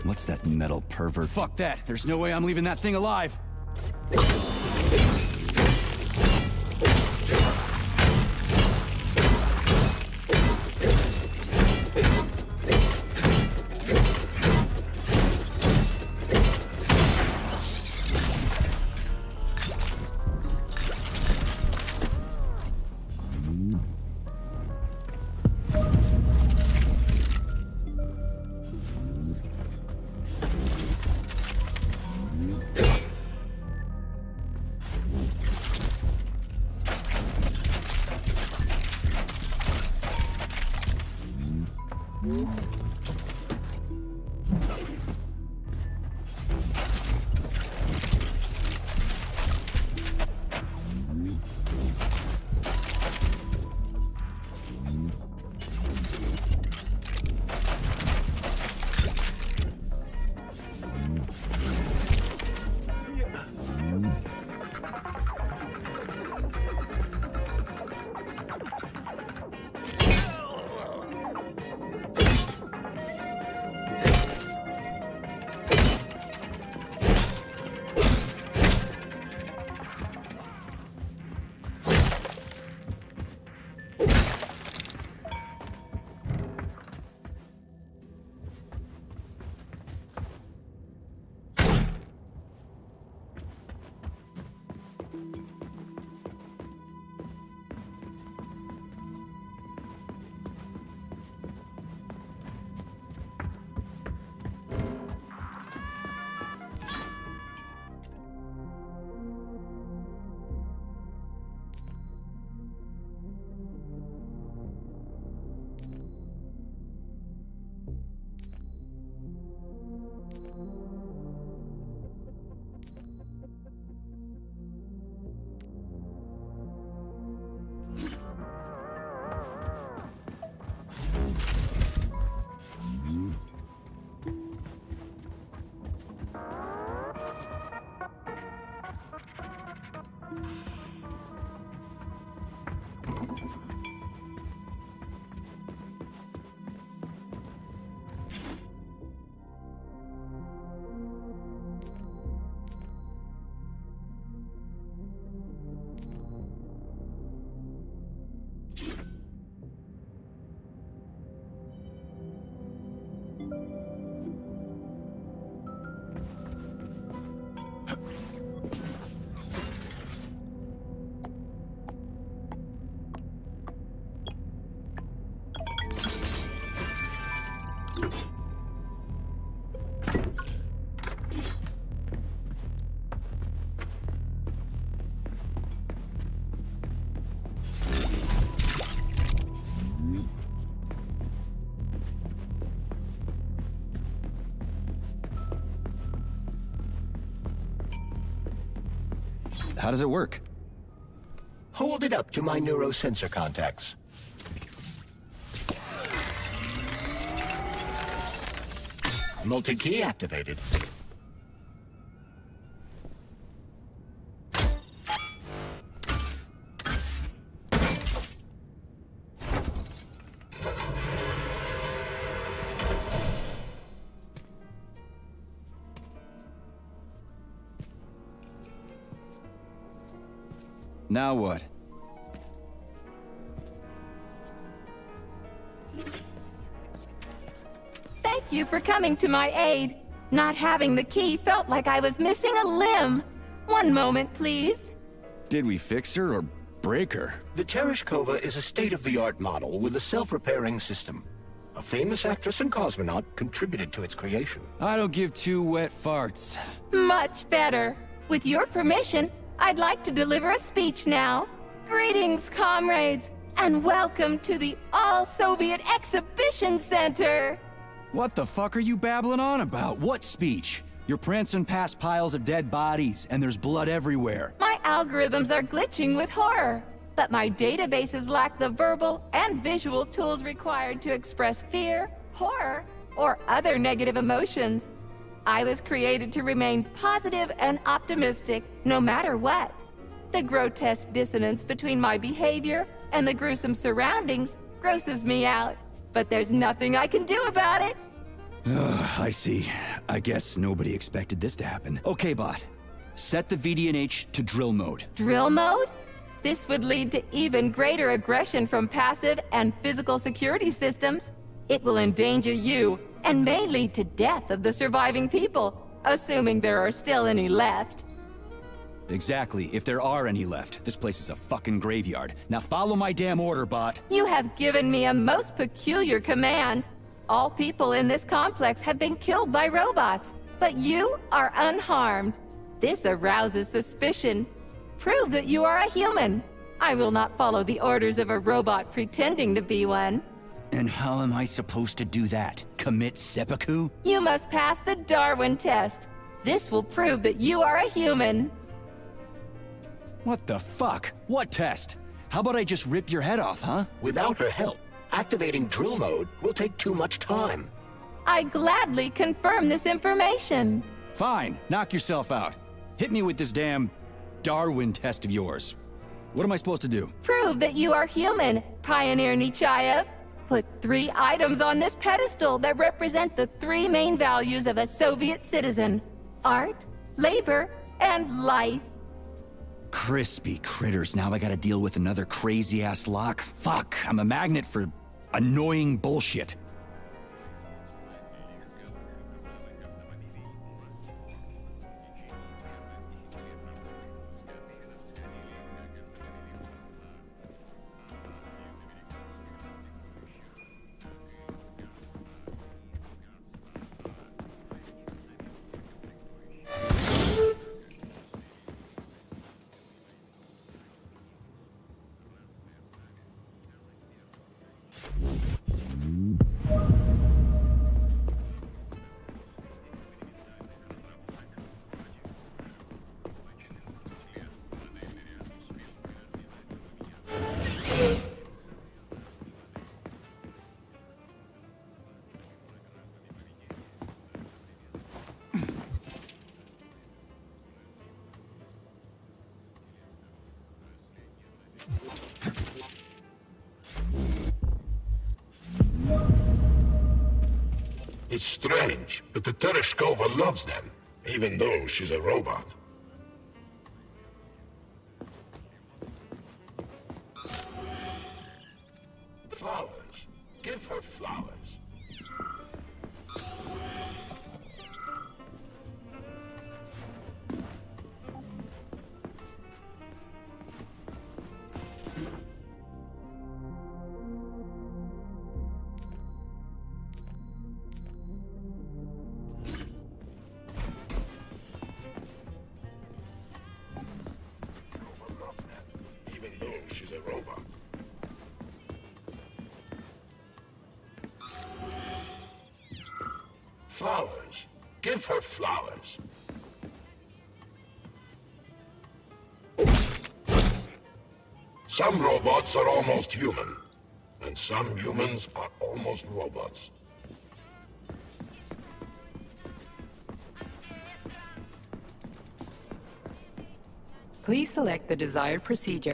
What's that metal pervert? Fuck that! There's no way I'm leaving that thing alive! How does it work? Hold it up to my neurosensor contacts. Multi-key activated. Now what? Thank you for coming to my aid. Not having the key felt like I was missing a limb. One moment, please. Did we fix her or break her? The Tereshkova is a state-of-the-art model with a self-repairing system. A famous actress and cosmonaut contributed to its creation. I don't give two wet farts. Much better. With your permission, I'd like to deliver a speech now. Greetings, comrades, and welcome to the All-Soviet Exhibition Center. What the fuck are you babbling on about? What speech? You're prancing past piles of dead bodies, and there's blood everywhere. My algorithms are glitching with horror, but my databases lack the verbal and visual tools required to express fear, horror, or other negative emotions. I was created to remain positive and optimistic, no matter what. The grotesque dissonance between my behavior and the gruesome surroundings grosses me out, but there's nothing I can do about it. I see. I guess nobody expected this to happen. Okay, bot. Set the VDNH to drill mode. Drill mode? This would lead to even greater aggression from passive and physical security systems. It will endanger you, and may lead to death of the surviving people, assuming there are still any left. Exactly, if there are any left. This place is a fucking graveyard. Now follow my damn order, bot. You have given me a most peculiar command. All people in this complex have been killed by robots, but you are unharmed. This arouses suspicion. Prove that you are a human. I will not follow the orders of a robot pretending to be one. And how am I supposed to do that? Commit seppuku? You must pass the Darwin test. This will prove that you are a human. What the fuck? What test? How about I just rip your head off, huh? Without her help, activating drill mode will take too much time. I gladly confirm this information. Fine, knock yourself out. Hit me with this damn Darwin test of yours. What am I supposed to do? Prove that you are human, Pioneer Nechayev. Put 3 items on this pedestal that represent the 3 main values of a Soviet citizen: art, labor, and life. Crispy critters, now I gotta deal with another crazy-ass lock? Fuck, I'm a magnet for annoying bullshit. It's strange, but the Tereshkova loves them, even though she's a robot. Flowers. Give her flowers. Even though she's a robot. Flowers. Give her flowers. Some robots are almost human, and some humans are almost robots. Please select the desired procedure.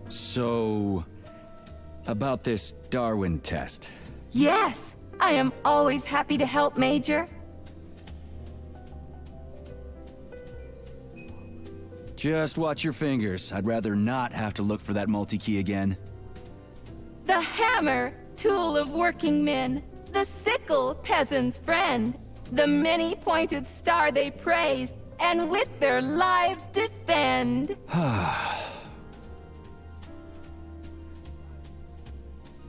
So, about this Darwin test. Yes, I am always happy to help, Major. Just watch your fingers. I'd rather not have to look for that multi-key again. The hammer, tool of working men. The sickle, peasant's friend. The many-pointed star they praise, and with their lives defend.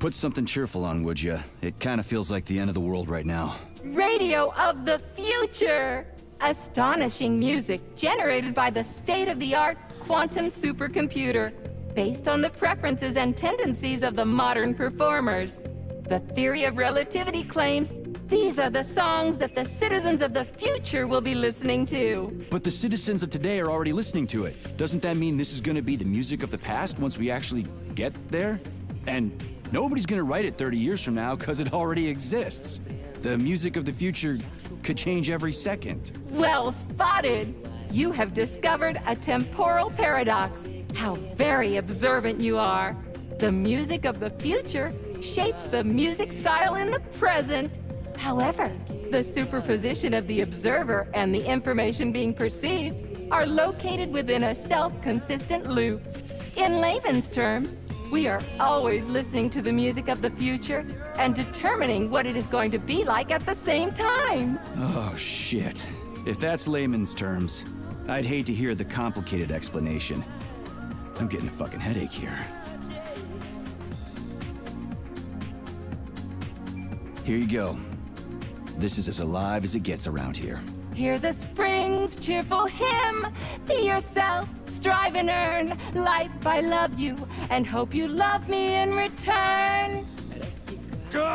Put something cheerful on, would ya? It kind of feels like the end of the world right now. Radio of the future! Astonishing music generated by the state-of-the-art quantum supercomputer, based on the preferences and tendencies of the modern performers. The theory of relativity claims these are the songs that the citizens of the future will be listening to. But the citizens of today are already listening to it. Doesn't that mean this is gonna be the music of the past once we actually get there? And nobody's gonna write it 30 years from now because it already exists. The music of the future could change every second. Well spotted! You have discovered a temporal paradox. How very observant you are. The music of the future shapes the music style in the present. However, the superposition of the observer and the information being perceived are located within a self-consistent loop. In layman's terms, we are always listening to the music of the future and determining what it is going to be like at the same time. Oh, shit. If that's layman's terms, I'd hate to hear the complicated explanation. I'm getting a fucking headache here. Here you go. This is as alive as it gets around here. Hear the spring's cheerful hymn. Be yourself, strive and earn. Life, I love you, and hope you love me in return.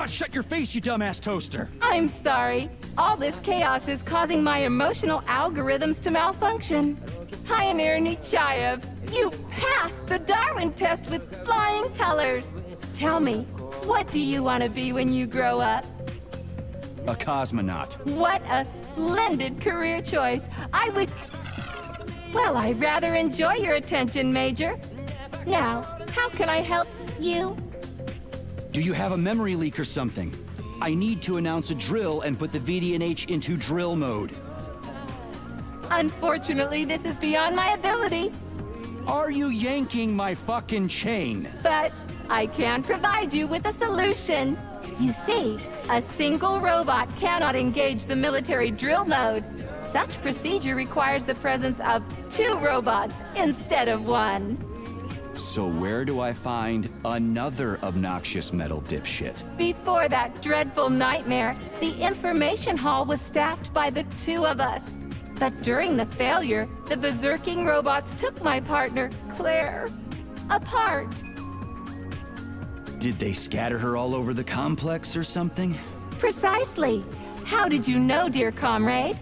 Shut your face, you dumbass toaster! I'm sorry. All this chaos is causing my emotional algorithms to malfunction. Pioneer Nechayev, you passed the Darwin test with flying colors. Tell me, what do you want to be when you grow up? A cosmonaut. What a splendid career choice. Well, I rather enjoy your attention, Major. Now, how can I help you? Do you have a memory leak or something? I need to announce a drill and put the VDNH into drill mode. Unfortunately, this is beyond my ability, Are you yanking my fucking chain? but I can provide you with a solution. You see, a single robot cannot engage the military drill mode. Such procedure requires the presence of 2 robots instead of 1. So where do I find another obnoxious metal dipshit? Before that dreadful nightmare, the information hall was staffed by the 2 of us. But during the failure, the berserking robots took my partner, Claire, apart. Did they scatter her all over the complex or something? Precisely. How did you know, dear comrade?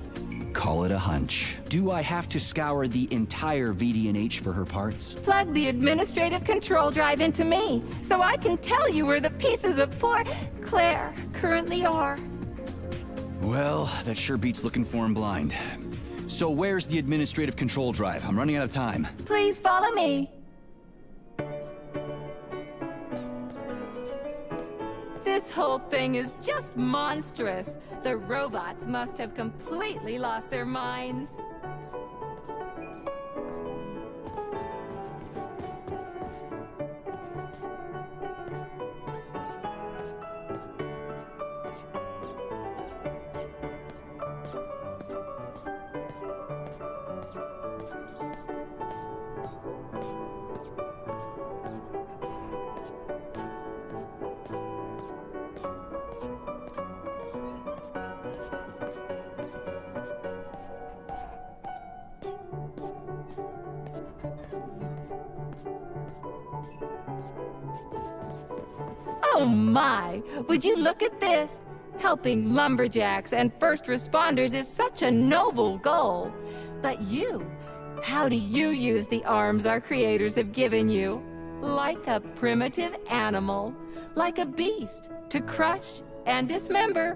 Call it a hunch. Do I have to scour the entire VD&H for her parts? Plug the administrative control drive into me, so I can tell you where the pieces of poor Claire currently are. Well, that sure beats looking for him blind. So where's the administrative control drive? I'm running out of time. Please follow me. This whole thing is just monstrous. The robots must have completely lost their minds. Oh my! Would you look at this? Helping lumberjacks and first responders is such a noble goal. But you, how do you use the arms our creators have given you? Like a primitive animal, like a beast, to crush and dismember.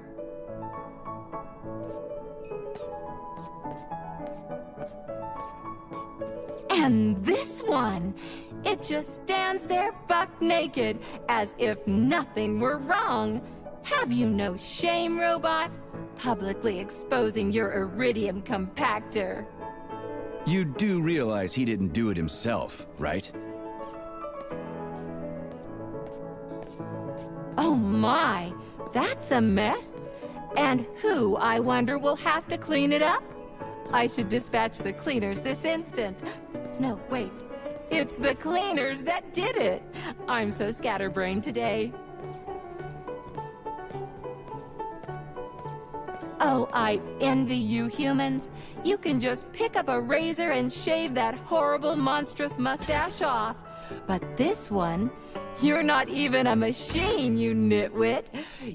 And this one, it just stands there buck naked, as if nothing were wrong. Have you no shame, robot? Publicly exposing your iridium compactor. You do realize he didn't do it himself, right? Oh my, that's a mess. And who, I wonder, will have to clean it up? I should dispatch the cleaners this instant. No, wait. It's the cleaners that did it. I'm so scatterbrained today. Oh, I envy you humans. You can just pick up a razor and shave that horrible, monstrous mustache off. But this one, you're not even a machine, you nitwit.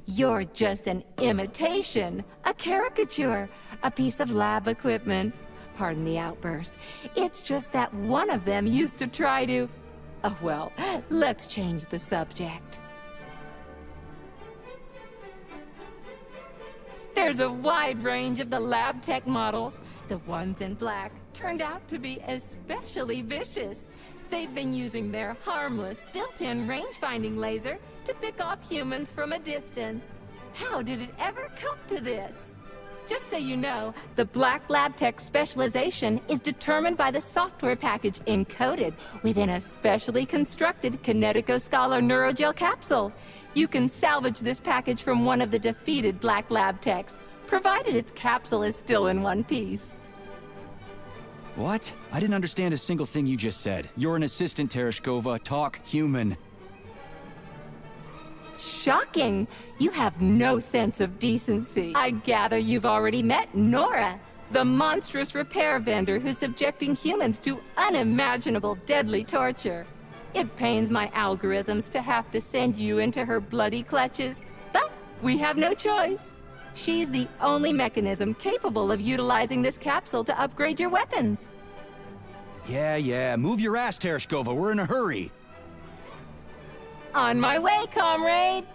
You're just an imitation, a caricature, a piece of lab equipment. Pardon the outburst. It's just that one of them used to try to... Oh, well, let's change the subject. There's a wide range of the lab tech models. The ones in black turned out to be especially vicious. They've been using their harmless, built-in range-finding laser to pick off humans from a distance. How did it ever come to this? Just so you know, the Black Lab Tech specialization is determined by the software package encoded within a specially constructed Kinetico-Scala Neurogel capsule. You can salvage this package from one of the defeated Black Lab Techs, provided its capsule is still in one piece. What? I didn't understand a single thing you just said. You're an assistant, Tereshkova. Talk human. Shocking! You have no sense of decency. I gather you've already met Nora, the monstrous repair vendor who's subjecting humans to unimaginable deadly torture. It pains my algorithms to have to send you into her bloody clutches, but we have no choice. She's the only mechanism capable of utilizing this capsule to upgrade your weapons. Yeah, move your ass, Tereshkova. We're in a hurry. On my way, comrade!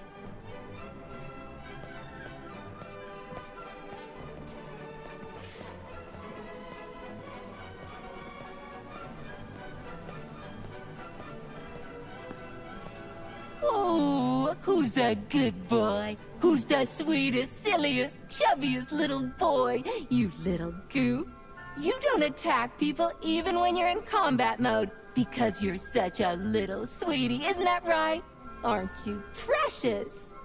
Oh, who's a good boy? Who's the sweetest, silliest, chubbiest little boy? You little goof. You don't attack people even when you're in combat mode, because you're such a little sweetie, isn't that right? Aren't you precious?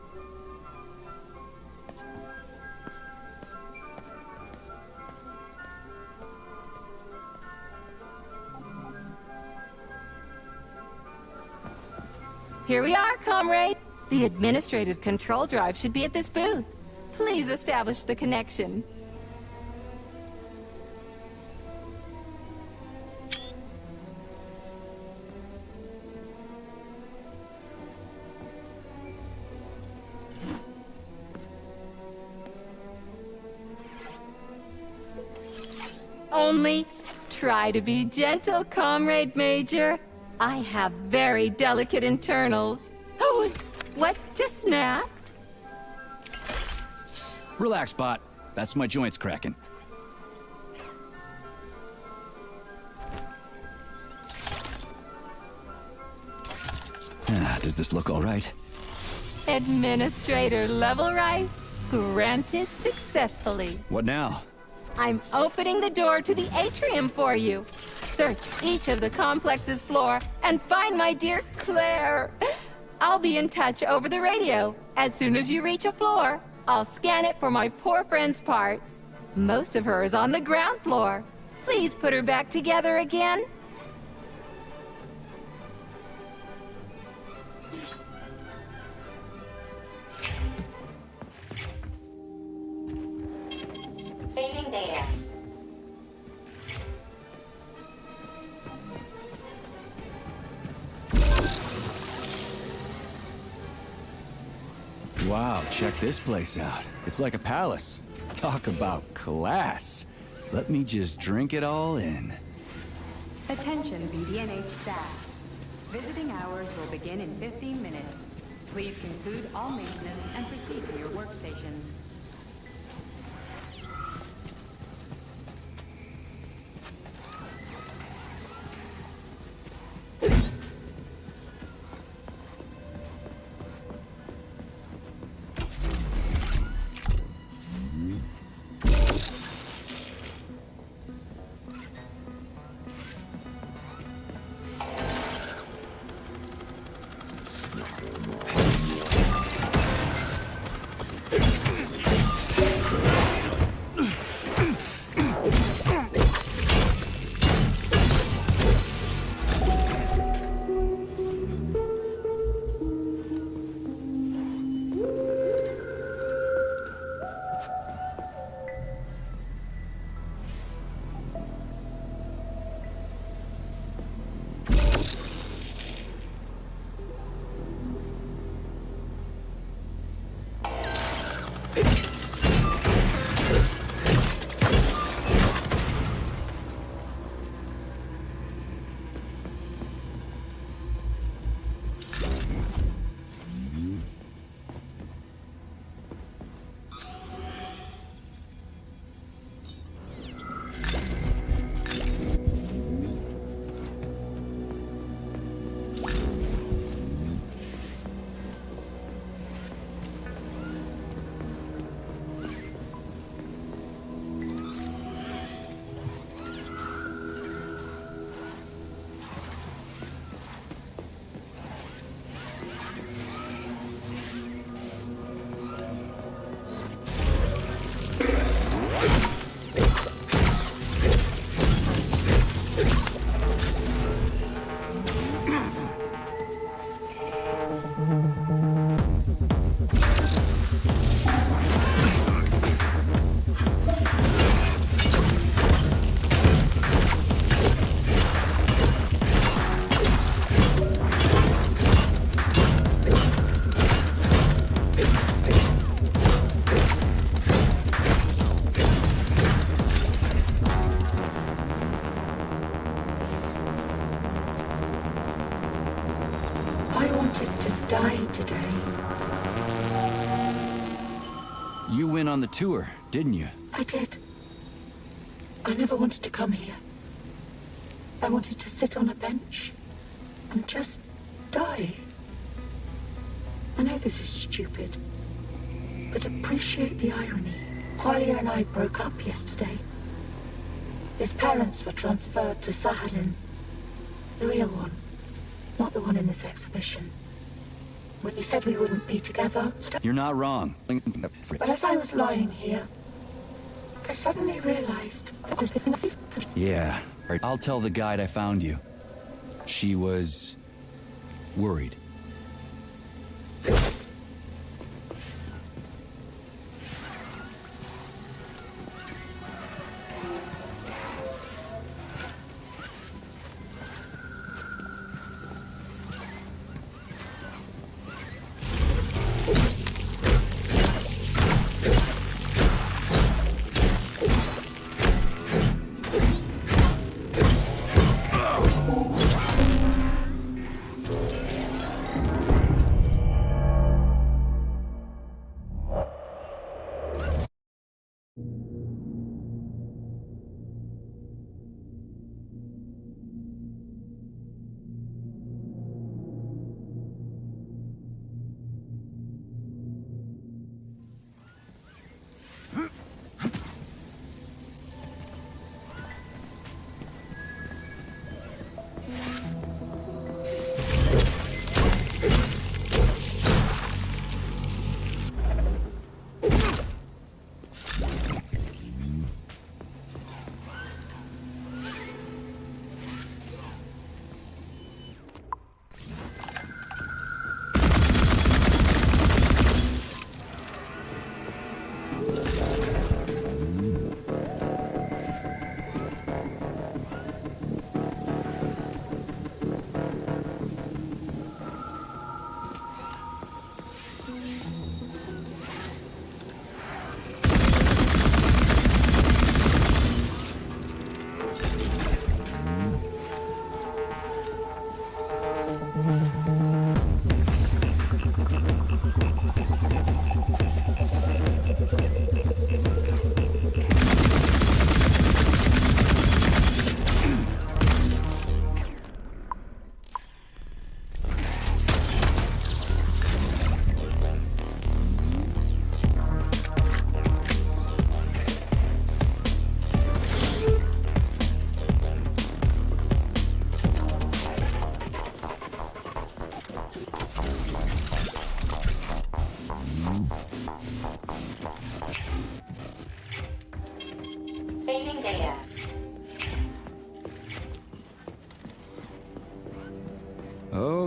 Here we are, comrade. The administrative control drive should be at this booth. Please establish the connection. only. Try to be gentle, Comrade Major. I have very delicate internals. Oh, what just snapped? Relax, Bot. That's my joints cracking. Does this look all right? Administrator level rights granted successfully. What now? I'm opening the door to the atrium for you. Search each of the complex's floor and find my dear Claire. I'll be in touch over the radio. As soon as you reach a floor, I'll scan it for my poor friend's parts. Most of her is on the ground floor. Please put her back together again. Saving data. Wow, check this place out. It's like a palace. Talk about class. Let me just drink it all in. Attention BDNH staff. Visiting hours will begin in 15 minutes. Please conclude all maintenance and proceed to your workstations. You went on the tour, didn't you? I did. I never wanted to come here. I wanted to sit on a bench and just die. I know this is stupid, but appreciate the irony. Collier and I broke up yesterday. His parents were transferred to Sahalin. The real one, not the one in this exhibition. When you said we wouldn't be together... You're not wrong. But as I was lying here, I suddenly realized that I was being a thief. Yeah, I'll tell the guide I found you. She was... worried.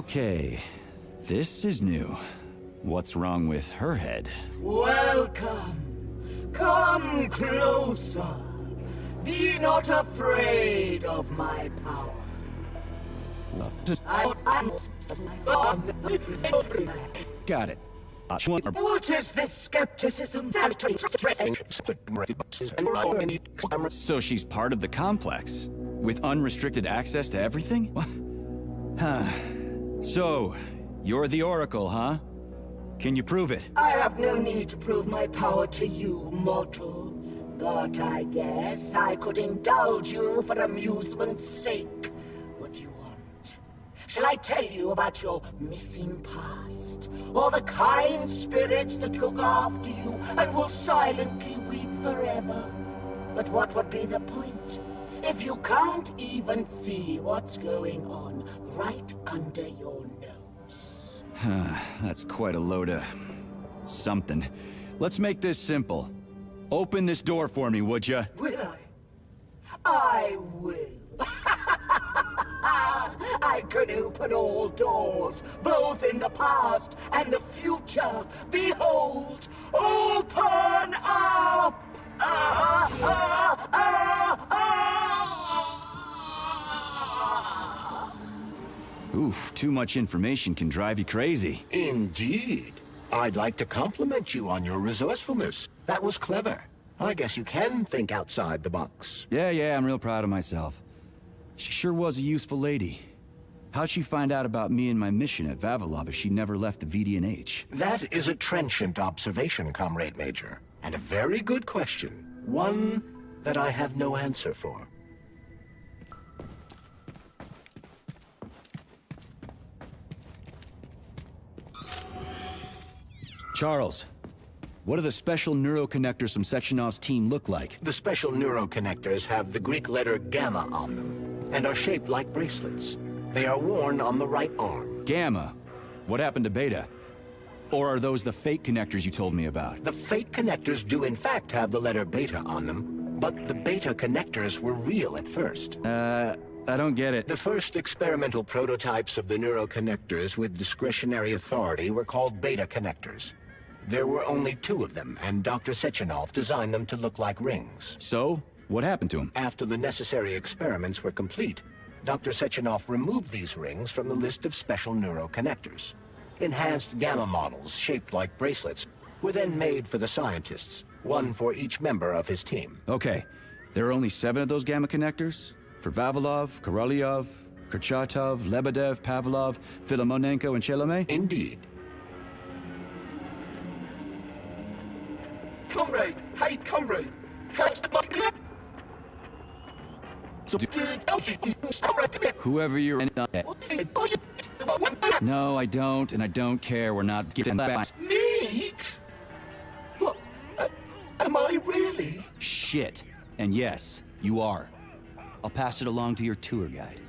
Okay, this is new. What's wrong with her head? Welcome. Come closer. Be not afraid of my power. Got it. What is this skepticism? So she's part of the complex, with unrestricted access to everything? What? Huh. So, you're the Oracle, huh? Can you prove it? I have no need to prove my power to you, mortal. But I guess I could indulge you for amusement's sake. What do you want? Shall I tell you about your missing past? Or the kind spirits that look after you and will silently weep forever? But what would be the point if you can't even see what's going on right under your nose? That's quite a load of... something. Let's make this simple. Open this door for me, would ya? Will I? I will. I can open all doors, both in the past and the future. Behold, open up! Oof, too much information can drive you crazy. Indeed. I'd like to compliment you on your resourcefulness. That was clever. I guess you can think outside the box. Yeah, I'm real proud of myself. She sure was a useful lady. How'd she find out about me and my mission at Vavilov if she never left the VD&H? That is a trenchant observation, Comrade Major. And a very good question. One that I have no answer for. Charles, what do the special neuroconnectors from Sechenov's team look like? The special neuroconnectors have the Greek letter gamma on them, and are shaped like bracelets. They are worn on the right arm. Gamma? What happened to Beta? Or are those the fake connectors you told me about? The fake connectors do in fact have the letter beta on them, but the beta connectors were real at first. I don't get it. The first experimental prototypes of the neuroconnectors with discretionary authority were called beta connectors. There were only 2 of them, and Dr. Sechenov designed them to look like rings. So, what happened to them? After the necessary experiments were complete, Dr. Sechenov removed these rings from the list of special neuroconnectors. Enhanced gamma models, shaped like bracelets, were then made for the scientists, one for each member of his team. Okay, there are only 7 of those gamma connectors? For Vavilov, Korolyov, Kurchatov, Lebedev, Pavlov, Filomonenko, and Chelomey? Indeed. Comrade! Hey, comrade! Whoever you're in... No, I don't, and I don't care. We're not getting that. Meat? What? Am I really? Shit. And yes, you are. I'll pass it along to your tour guide.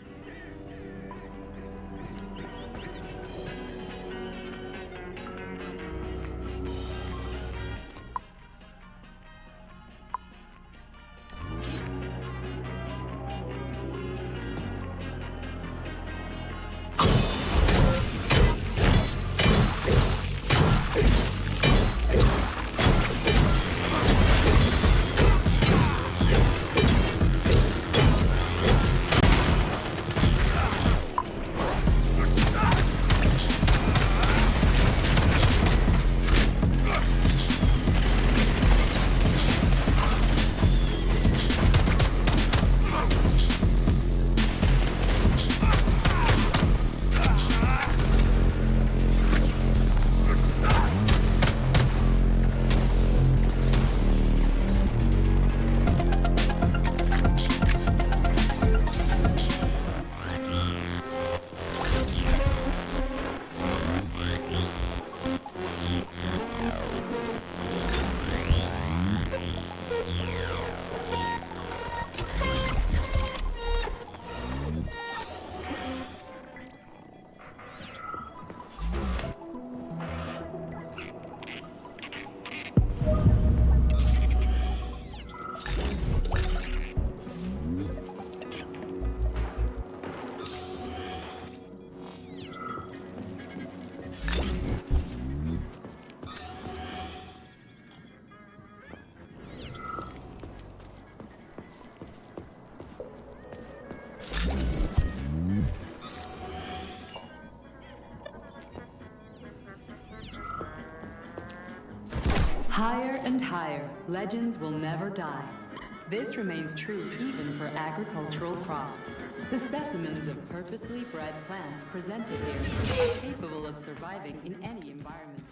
Higher and higher, legends will never die. This remains true even for agricultural crops. The specimens of purposely bred plants presented here are capable of surviving in any environment.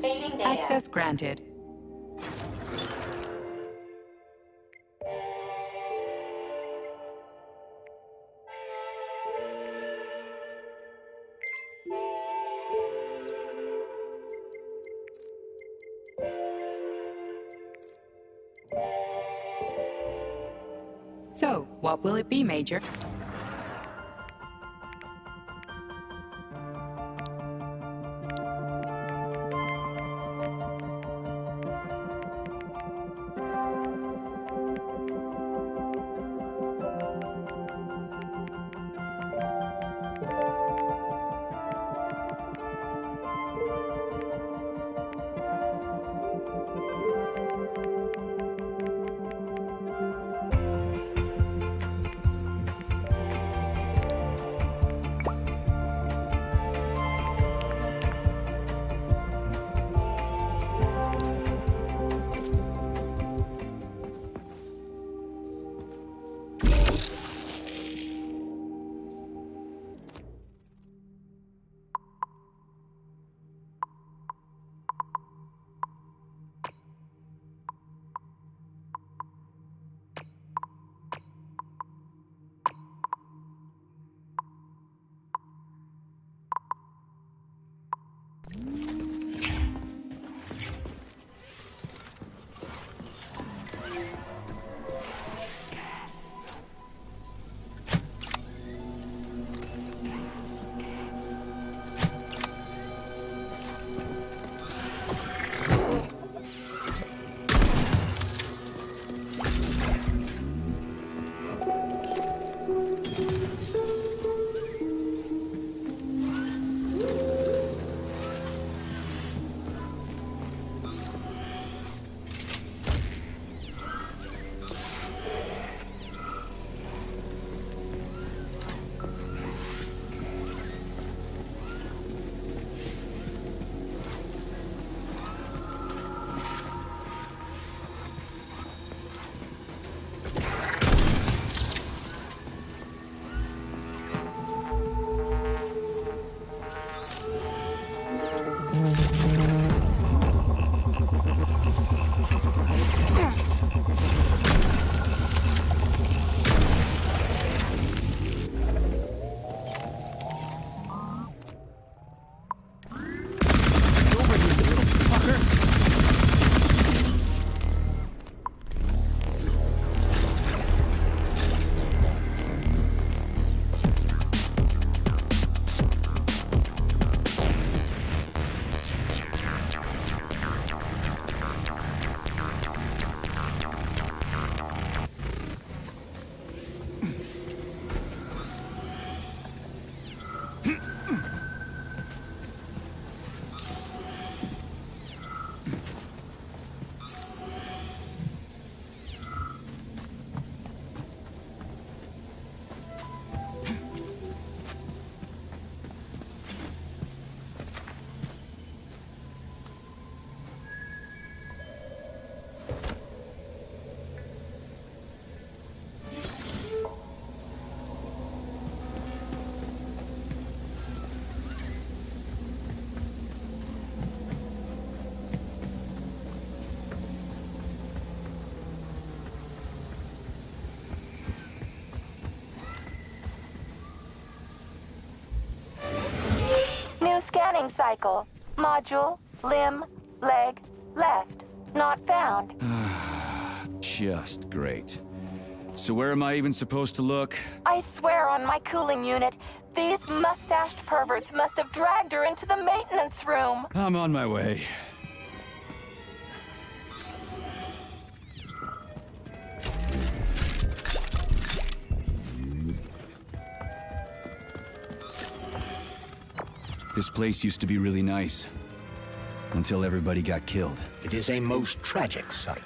Saving data. Access granted. So, what will it be, Major? Scanning cycle. Module, limb, leg, left. Not found. Just great. So where am I even supposed to look? I swear on my cooling unit, these mustached perverts must have dragged her into the maintenance room. I'm on my way. This place used to be really nice. Until everybody got killed. It is a most tragic sight.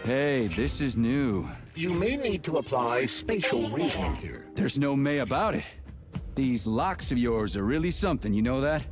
Hey, this is new. You may need to apply spatial reasoning here. There's no may about it. These locks of yours are really something, you know that?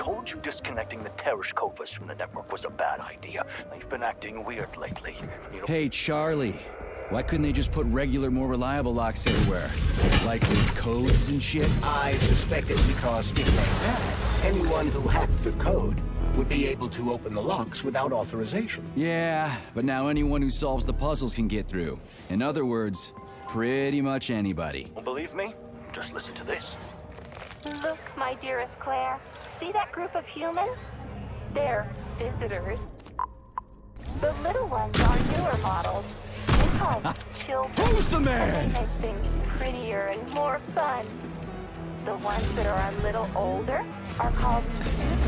told you disconnecting the Tereshkovas from the network was a bad idea. They've been acting weird lately. Hey, Charlie. Why couldn't they just put regular, more reliable locks everywhere? Like with codes and shit? I suspect it's because if they had, anyone who hacked the code would be able to open the locks without authorization. Yeah, but now anyone who solves the puzzles can get through. In other words, pretty much anybody. Well, believe me? Just listen to this. Look, my dearest Claire. See that group of humans? They're visitors. The little ones are newer models. They're called children. Who's the man? And they make things prettier and more fun. The ones that are a little older are called students.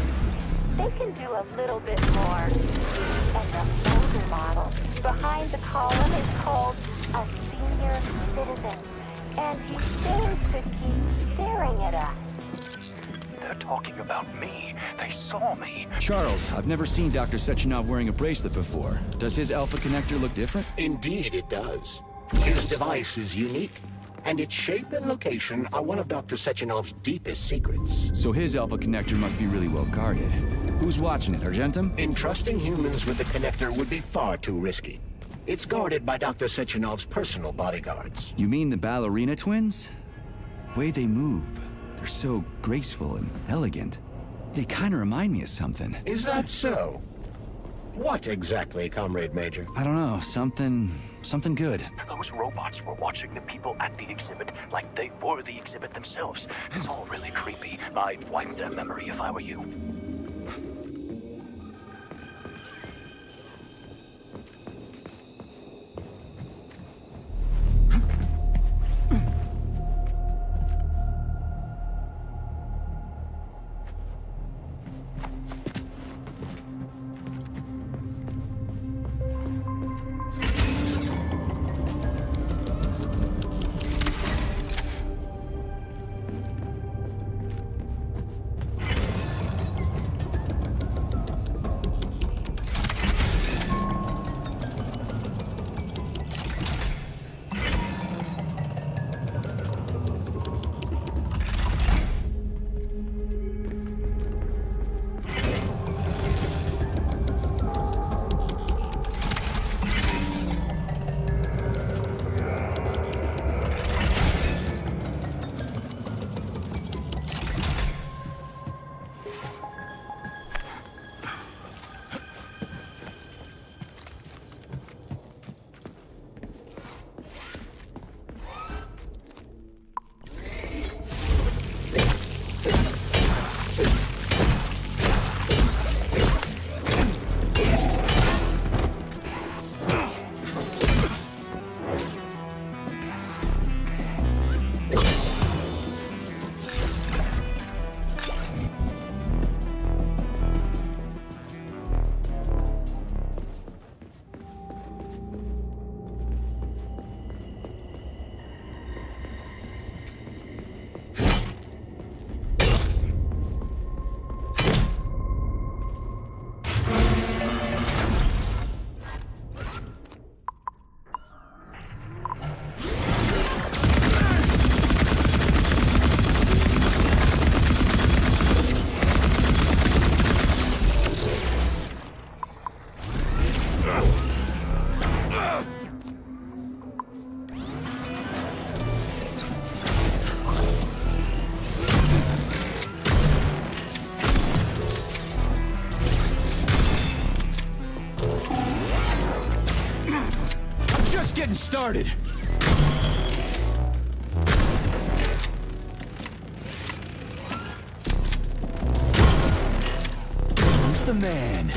They can do a little bit more. And the older model behind the column is called a senior citizen. And he seems to keep staring at us. They're talking about me. They saw me. Charles, I've never seen Dr. Sechenov wearing a bracelet before. Does his alpha connector look different? Indeed it does. His device is unique, and its shape and location are one of Dr. Sechenov's deepest secrets. So his alpha connector must be really well guarded. Who's watching it, Argentum? Entrusting humans with the connector would be far too risky. It's guarded by Dr. Sechenov's personal bodyguards. You mean the ballerina twins? The way they move. They're so graceful and elegant. They kind of remind me of something. Is that so? What exactly, Comrade Major? I don't know, something good. Those robots were watching the people at the exhibit like they were the exhibit themselves. It's all really creepy. I'd wipe their memory if I were you. Getting started. Who's the man?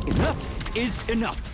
Enough is enough.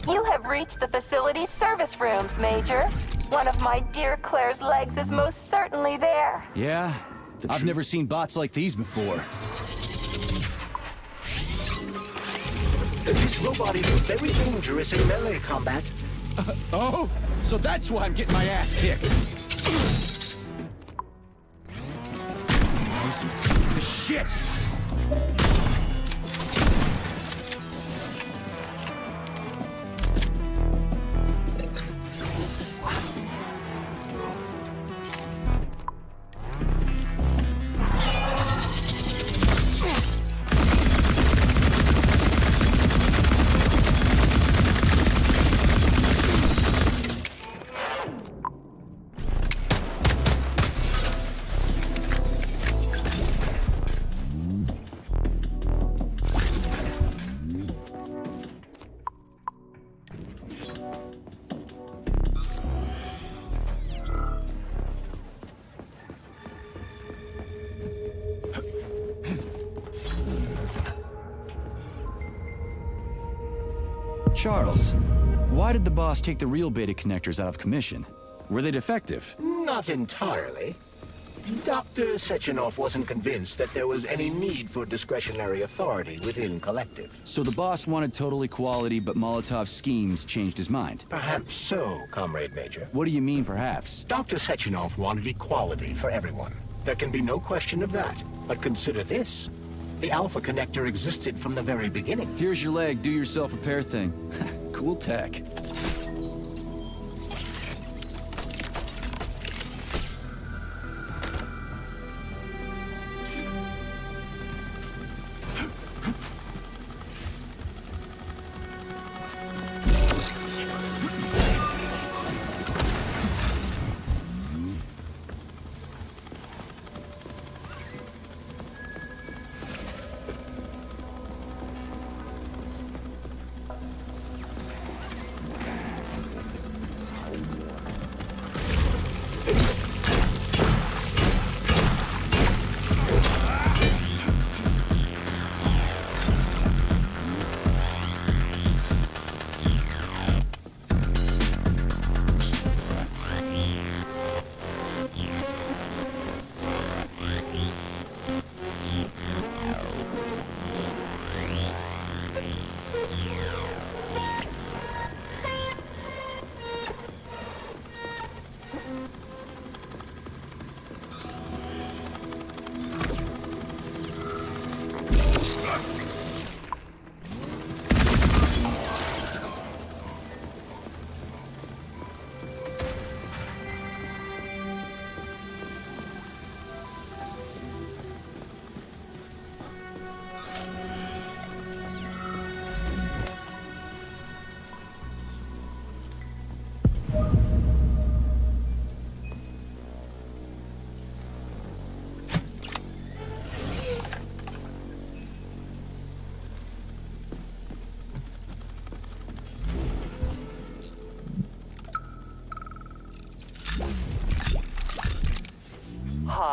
You have reached the facility's service rooms, Major. One of my dear Claire's legs is most certainly there. Yeah? I've never seen bots like these before. This robot is very dangerous in melee combat. Oh? So that's why I'm getting my ass kicked. Piece of shit! Charles, why did the boss take the real beta connectors out of commission? Were they defective? Not entirely. Dr. Sechenov wasn't convinced that there was any need for discretionary authority within Collective. So the boss wanted total equality, but Molotov's schemes changed his mind. Perhaps so, Comrade Major. What do you mean, perhaps? Dr. Sechenov wanted equality for everyone. There can be no question of that. But consider this. The Alpha Connector existed from the very beginning. Here's your leg, do yourself a pair thing. Cool tech.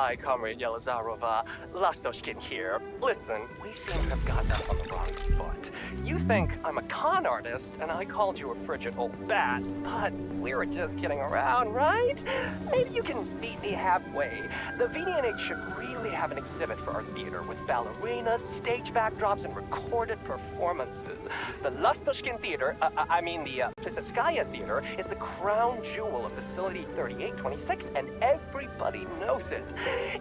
Hi, Comrade Yelizarova. Lastoshkin here. Listen, we seem to have gotten off on the wrong foot. You think I'm a con artist, and I called you a frigid old bat, but we were just kidding around, right? Maybe you can meet me halfway. The VDNH should really have an exhibit for our theater with ballerinas, stage backdrops, and recorded performances. The Lastoshkin Theater, the Plisetskaya Theater, is the crown jewel of Facility 3826, and everybody knows it.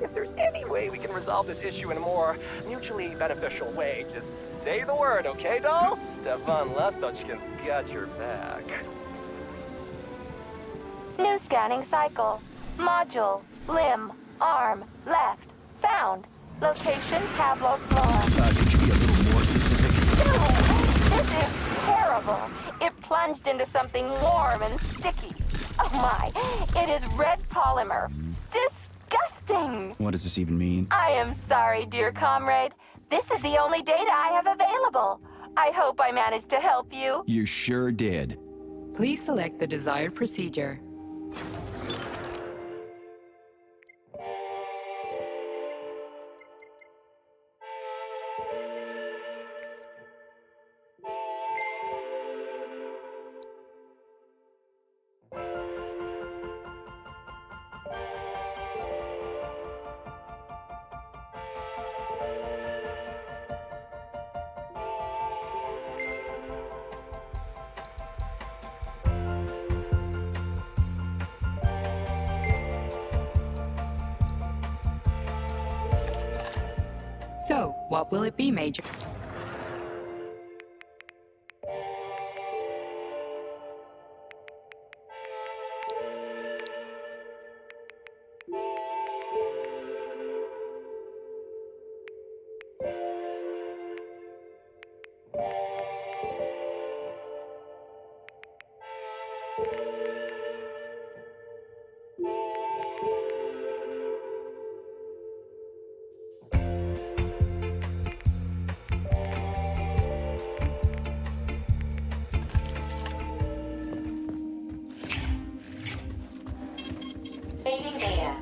If there's any way we can resolve this issue in a more mutually beneficial way, just say the word, okay, doll? Stefan Lastochkin's got your back. New scanning cycle. Module. Limb. Arm. Left. Found. Location Pavlov floor. Could you be a little more specific? This is terrible. It plunged into something warm and sticky. Oh my, it is red polymer. Disgusting. What does this even mean? I am sorry, dear comrade. This is the only data I have available. I hope I managed to help you. You sure did. Please select the desired procedure. So, what will it be, Major? Saving data.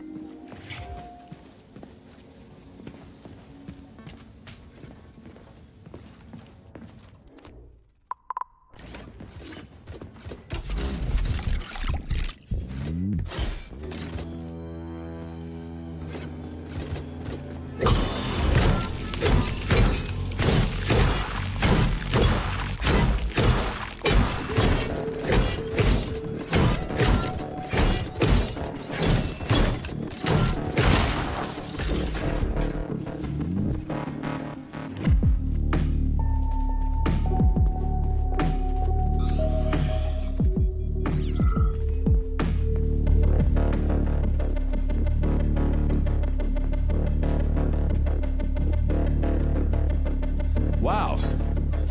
Wow.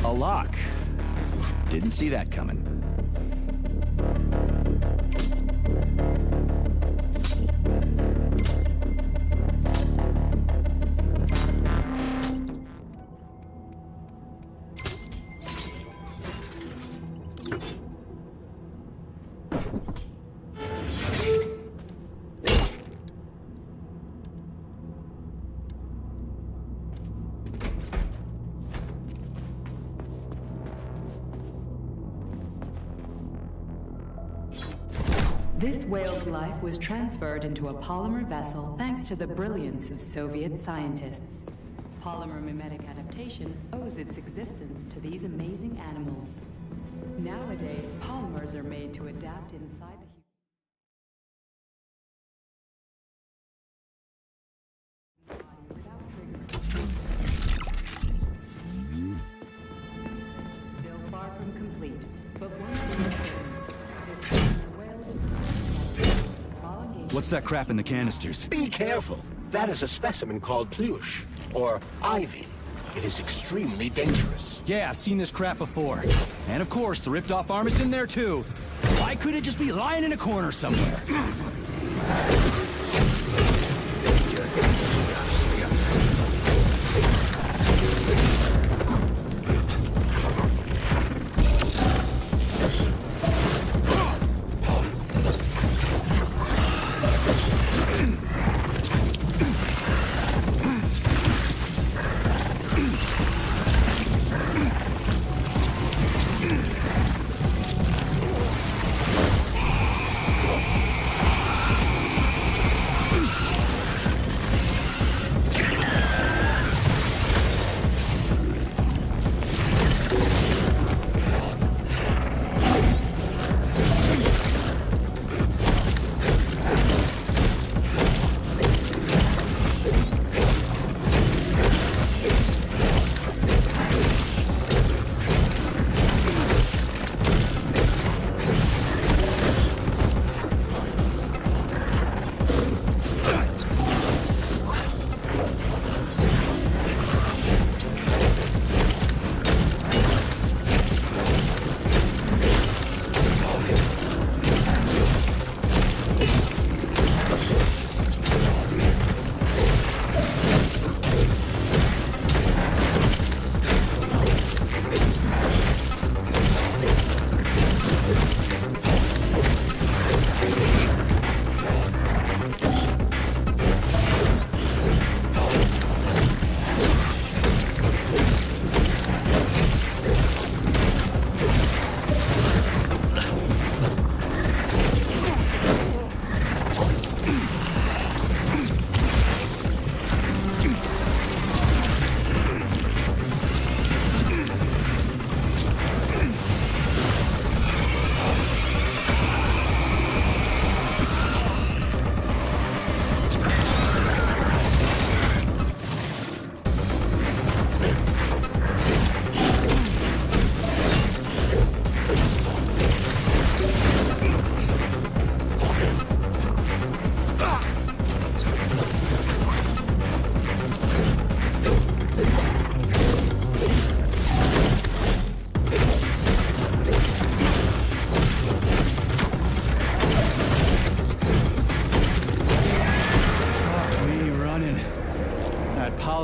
A lock. Didn't see that coming. This whale's life was transferred into a polymer vessel thanks to the brilliance of Soviet scientists. Polymer mimetic adaptation owes its existence to these amazing animals. Nowadays, polymers are made to adapt inside the Still far from complete, but one thing is certain. What's that crap in the canisters? Be careful. That is a specimen called Plush, or Ivy. It is extremely dangerous. Yeah, I've seen this crap before. And of course, the ripped-off arm is in there, too. Why couldn't it just be lying in a corner somewhere?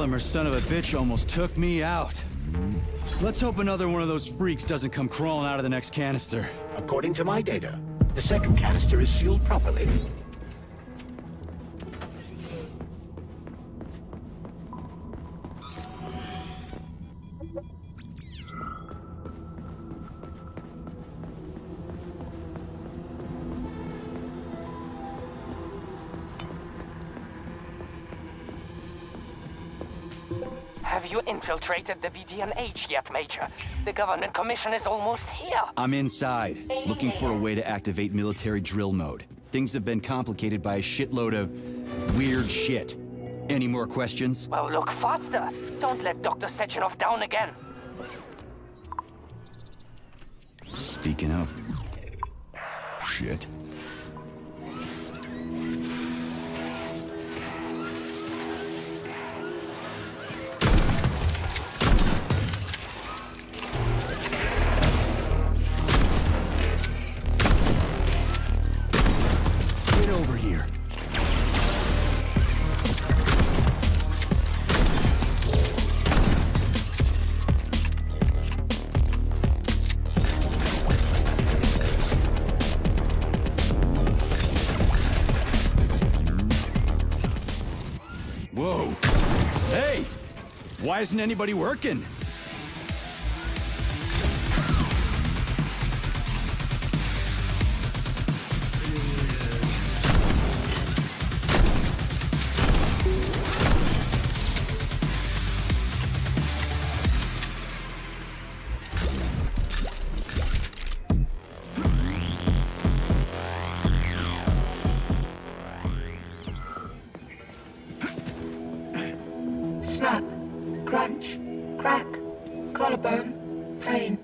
him, her son of a bitch almost took me out. Let's hope another one of those freaks doesn't come crawling out of the next canister. According to my data, the second canister is sealed properly. Have you infiltrated the VDNH yet, Major? The Government Commission is almost here. I'm inside, looking for a way to activate military drill mode. Things have been complicated by a shitload of weird shit. Any more questions? Well, look faster. Don't let Dr. Sechenov down again. Speaking of shit. Get over here. Whoa. Hey! Why isn't anybody working? Snap, crunch, crack, collarbone, pain,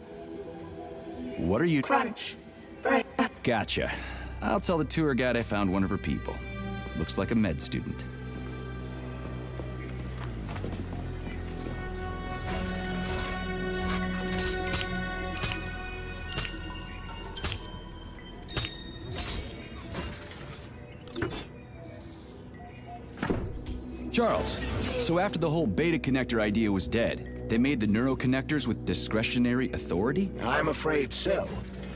What are you... crunch, break. Gotcha. I'll tell the tour guide I found one of her people. Looks like a med student. Charles, so after the whole beta connector idea was dead, they made the neuroconnectors with discretionary authority? I'm afraid so.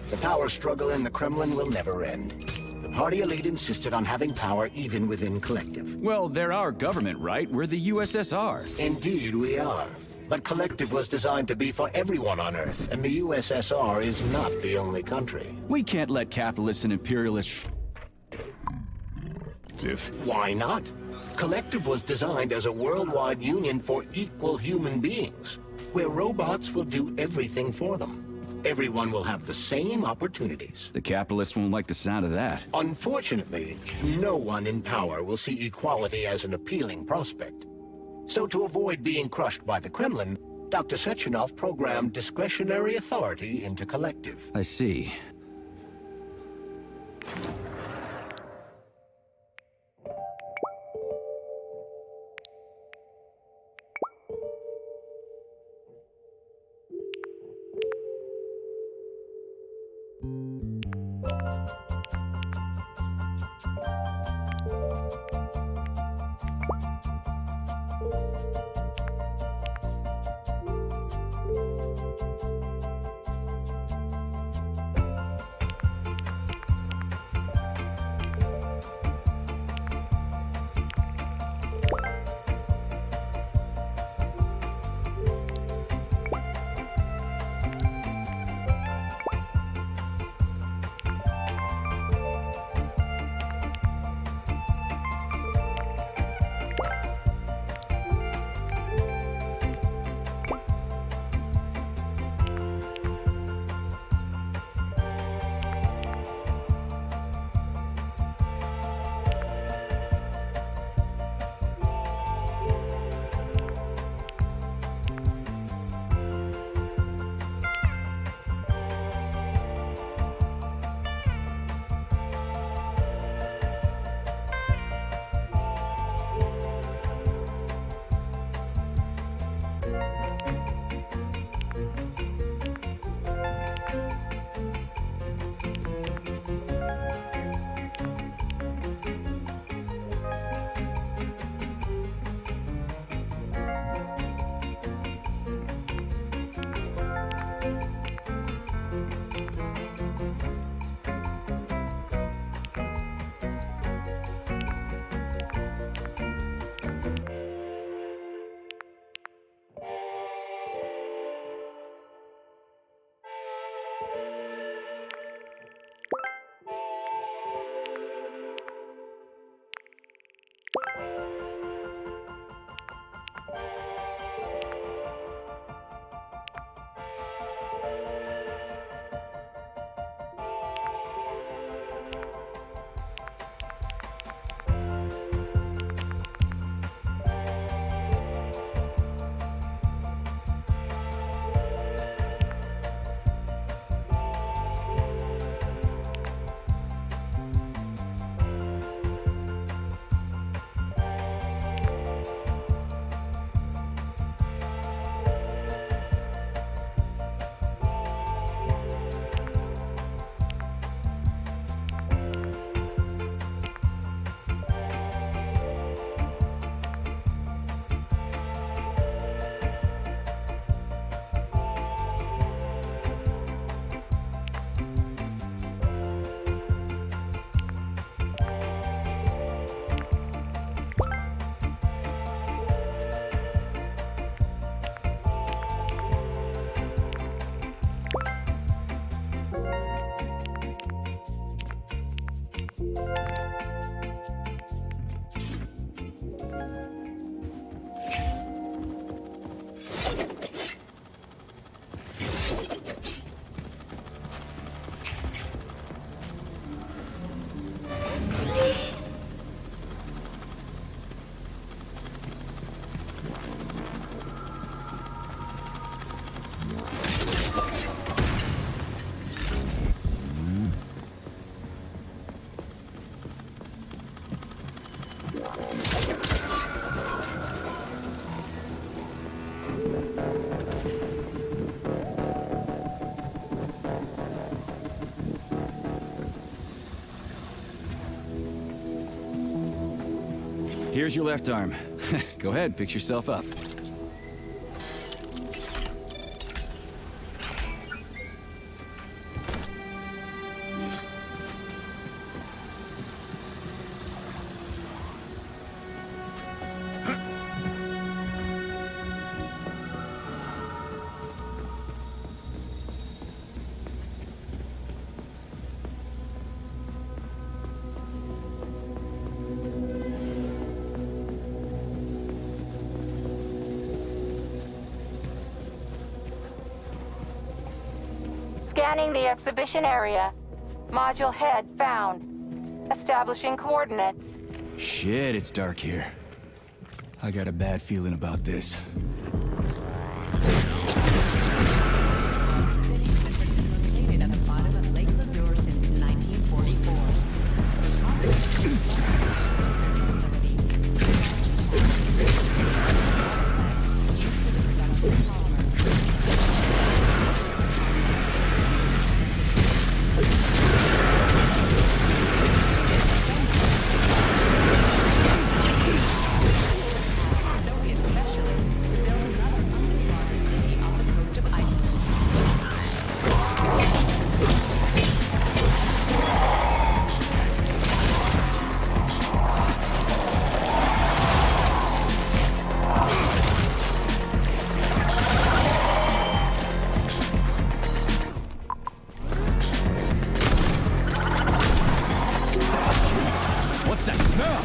The power struggle in the Kremlin will never end. The party elite insisted on having power even within Collective. Well, they're our government, right? We're the USSR. Indeed, we are. But Collective was designed to be for everyone on Earth, and the USSR is not the only country. We can't let capitalists and imperialists... Why not? Collective was designed as a worldwide union for equal human beings, where robots will do everything for them. Everyone will have the same opportunities. The capitalists won't like the sound of that. Unfortunately, no one in power will see equality as an appealing prospect. So to avoid being crushed by the Kremlin, Dr. Sechenov programmed discretionary authority into Collective. I see. Here's your left arm. Go ahead, fix yourself up. Scanning the exhibition area. Module head found. Establishing coordinates. Shit, it's dark here. I got a bad feeling about this. Located at the bottom of Lake Lazure since 'What's that smell?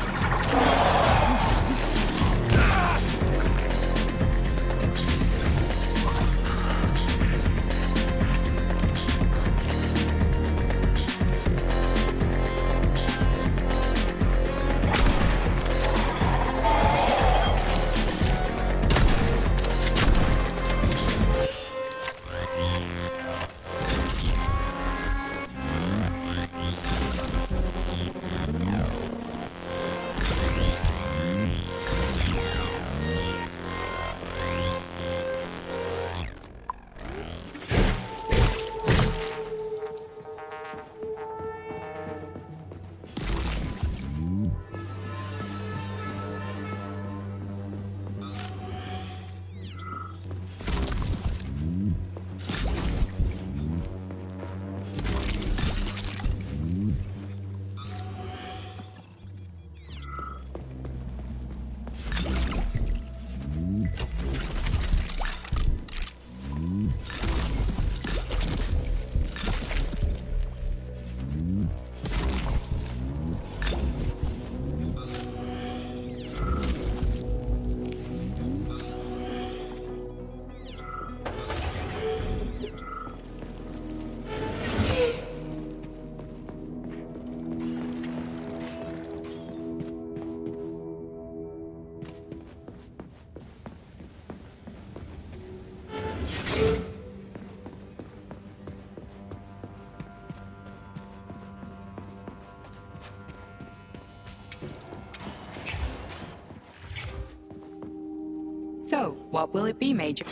So, what will it be, Major?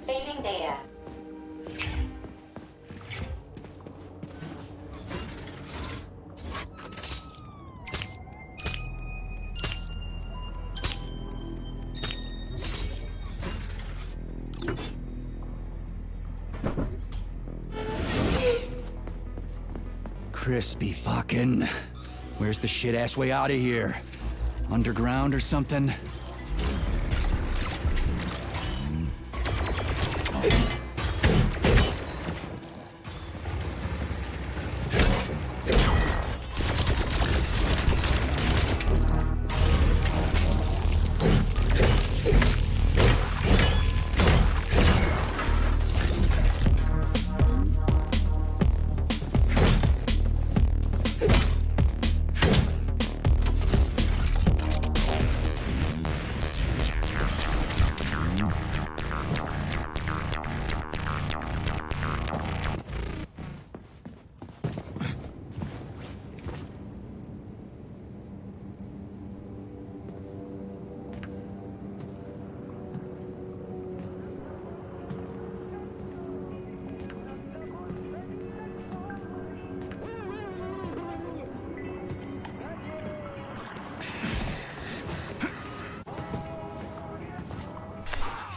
Saving data. Crispy fucking. Where's the shit-ass way out of here? Underground or something?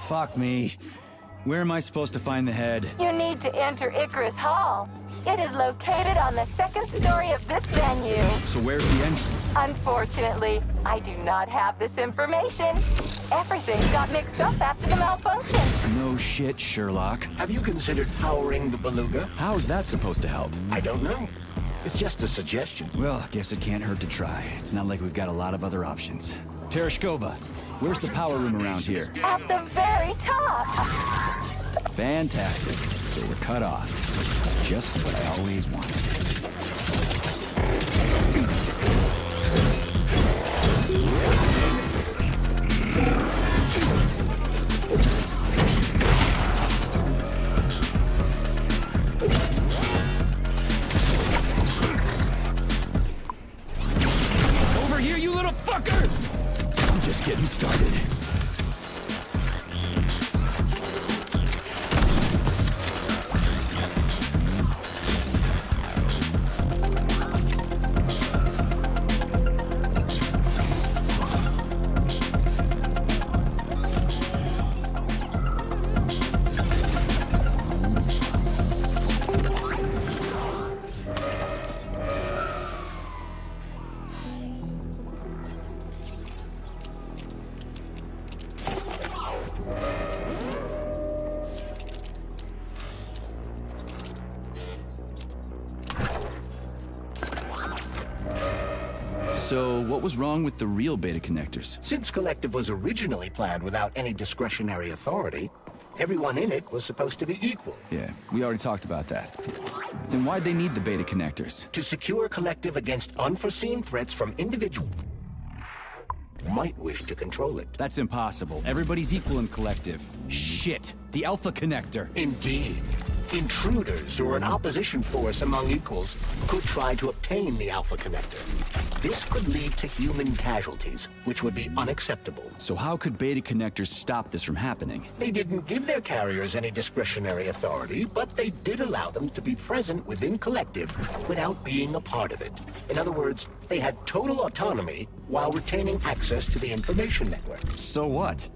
Fuck me. Where am I supposed to find the head? You need to enter Icarus Hall. It is located on the second story of this venue. So where's the entrance? Unfortunately, I do not have this information. Everything got mixed up after the malfunction. No shit, Sherlock. Have you considered powering the Beluga? How is that supposed to help? I don't know. It's just a suggestion. Well, guess it can't hurt to try. It's not like we've got a lot of other options. Tereshkova, where's the power room around here? At the very top. Fantastic. So we're cut off. Just what I always wanted. Over here, you little fucker! I'm just getting started. So, what was wrong with the real beta connectors? Since Collective was originally planned without any discretionary authority, everyone in it was supposed to be equal. Yeah, we already talked about that. Then why'd they need the beta connectors? To secure Collective against unforeseen threats from individuals who might wish to control it. That's impossible. Everybody's equal in Collective. Shit! The Alpha Connector! Indeed. Intruders or an opposition force among equals could try to obtain the Alpha Connector. This could lead to human casualties, which would be unacceptable. So how could beta connectors stop this from happening? They didn't give their carriers any discretionary authority, but they did allow them to be present within Collective without being a part of it. In other words, they had total autonomy while retaining access to the information network. So what?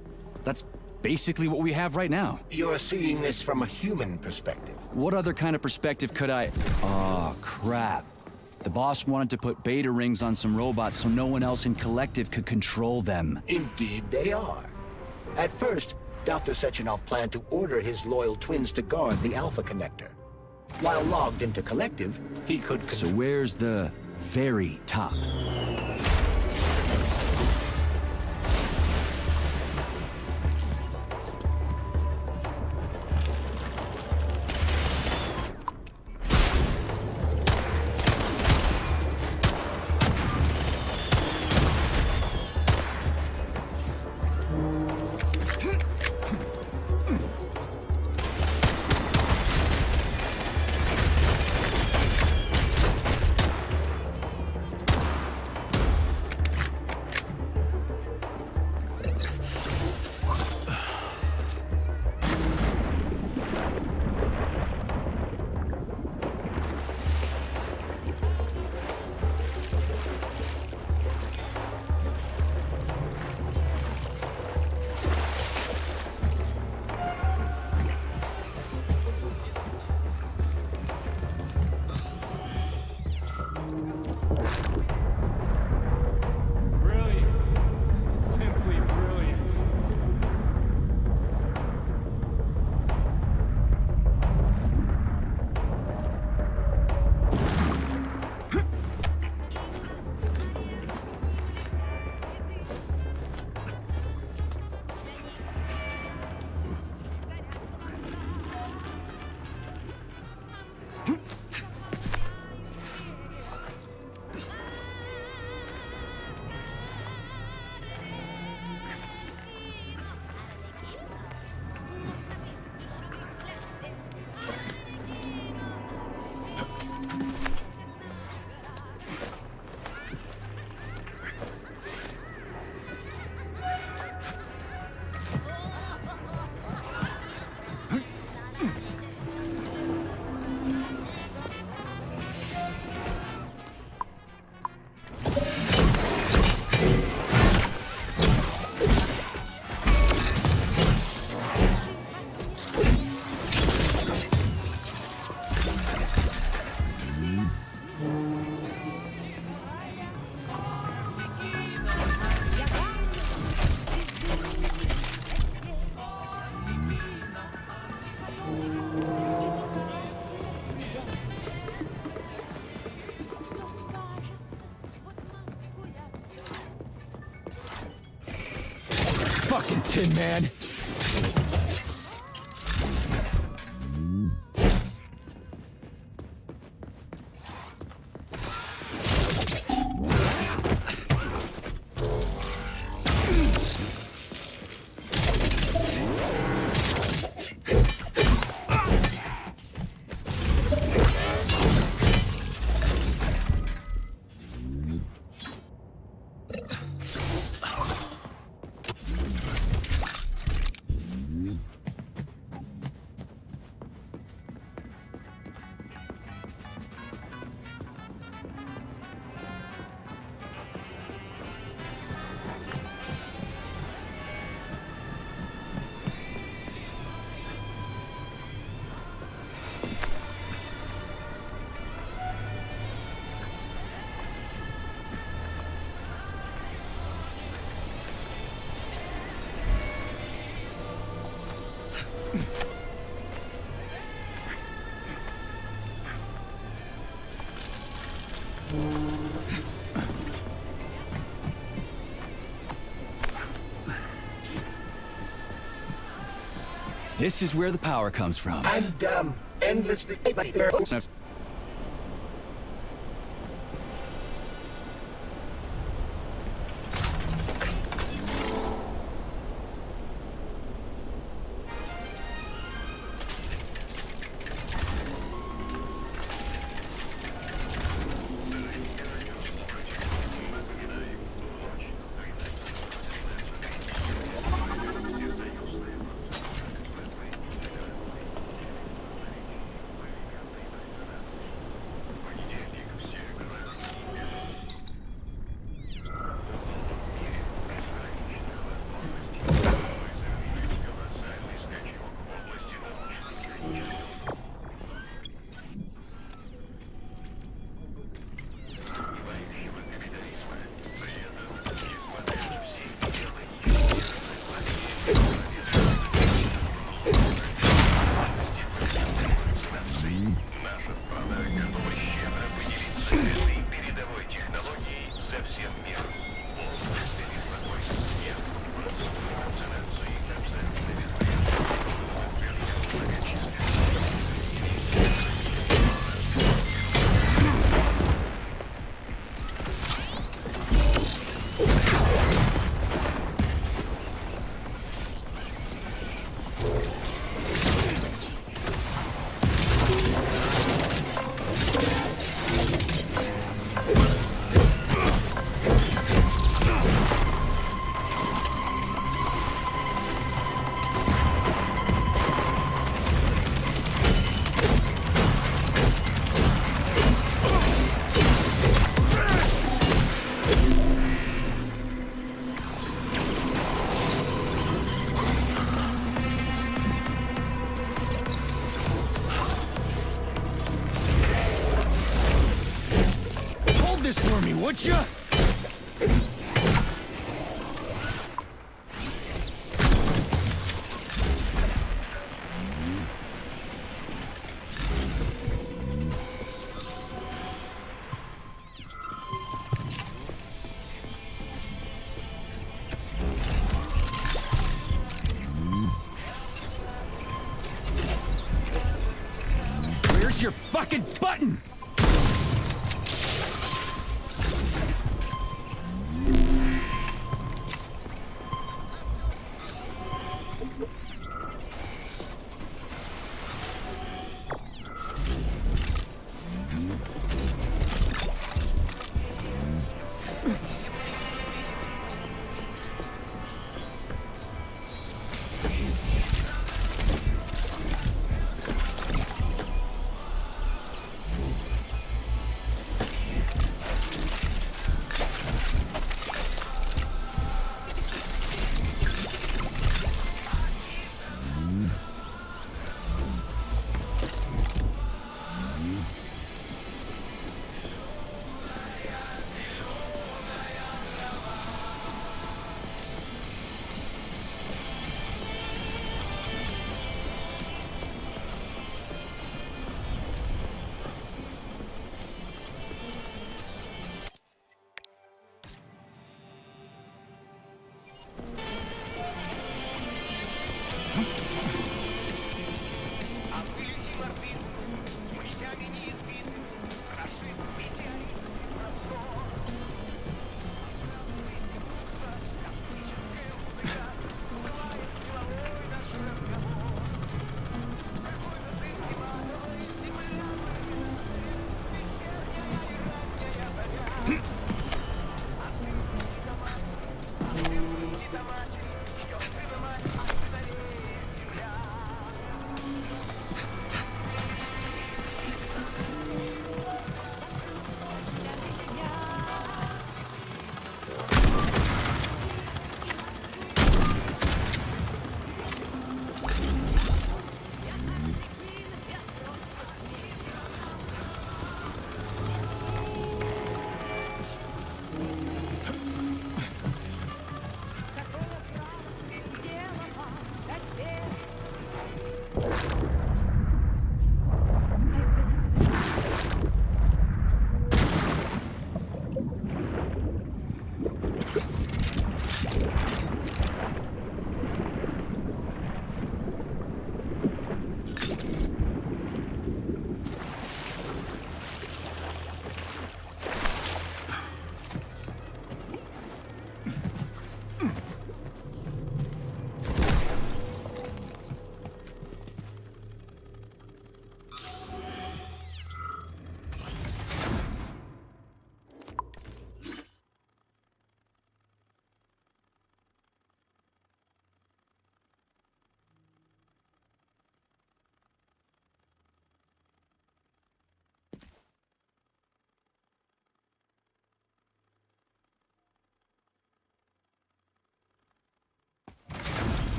That's basically what we have right now. You're seeing this from a human perspective. What other kind of perspective could I... Oh, crap. The boss wanted to put beta rings on some robots so no one else in Collective could control them. Indeed they are. At first, Dr. Sechenov planned to order his loyal twins to guard the Alpha Connector. While logged into Collective, he could... So where's the very top? Fucking Tin Man. This is where the power comes from. And, endlessly... This for me, would ya? Where's your fucking button?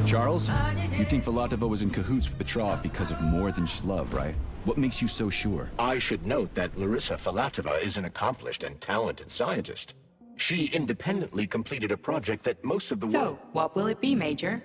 Charles, you think Filatova was in cahoots with Petrov because of more than just love, right? What makes you so sure? I should note that Larissa Filatova is an accomplished and talented scientist. She independently completed a project that most of the world... So, what will it be, Major?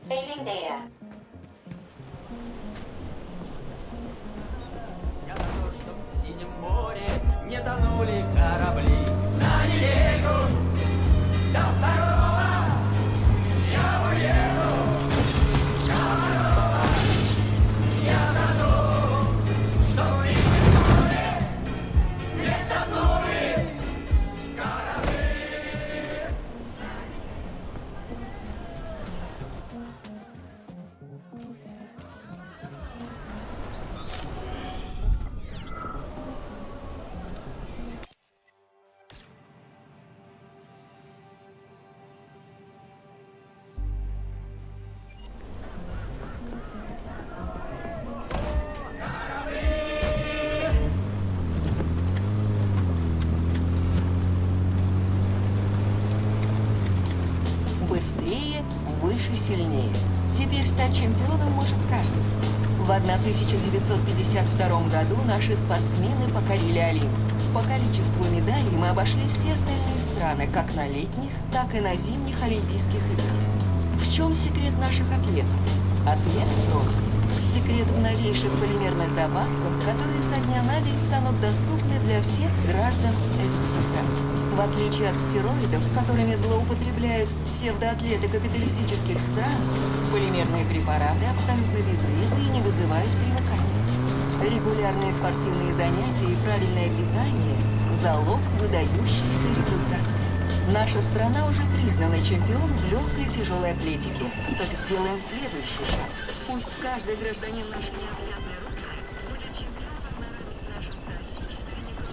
Saving data. Я за то, чтоб в синем море не тонули корабли. На неделю до второго я уеду. Комарова, я за то, чтоб в синем море не тонули корабли. Быстрее, выше, сильнее. Теперь стать чемпионом может каждый. В 1952 году наши спортсмены покорили Олимп. По количеству медалей мы обошли все остальные страны, как на летних, так и на зимних Олимпийских играх. В чем секрет наших атлетов? Ответ прост. Секрет в новейших полимерных добавках, которые со дня на день станут доступны для всех граждан СССР. В отличие от стероидов, которыми злоупотребляют псевдоатлеты капиталистических стран, полимерные препараты абсолютно безвредны и не вызывают привыкания. Регулярные спортивные занятия и правильное питание – залог выдающихся результатов. Наша страна уже признана чемпион в легкой и тяжелой атлетике. Так сделаем следующий шаг. Пусть каждый гражданин нашей необъятной родины будет чемпионом на равных нашим соотечественникам.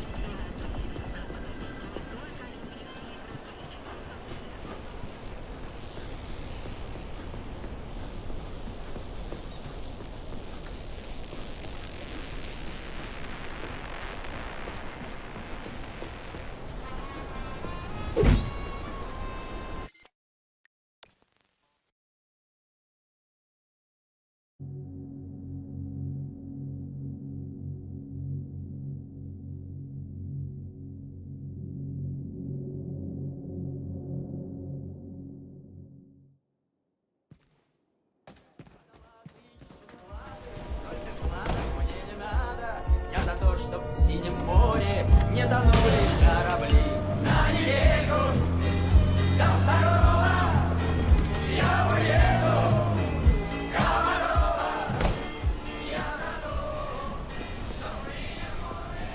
Я за то, чтоб в синем море не тонули корабли. На неделю до второго я уеду. Комарова, я тону, что в синем море.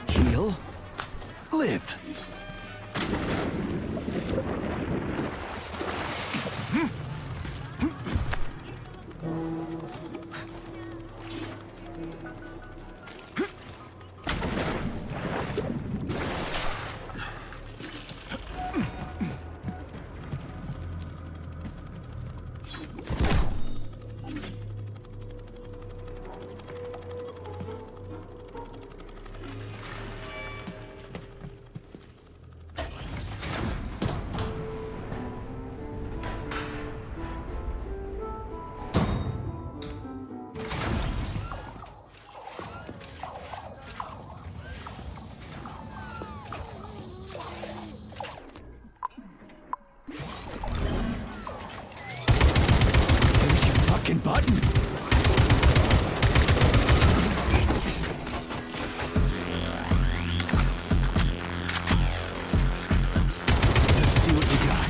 Heal. Live. Fucking button. Let's see what we got.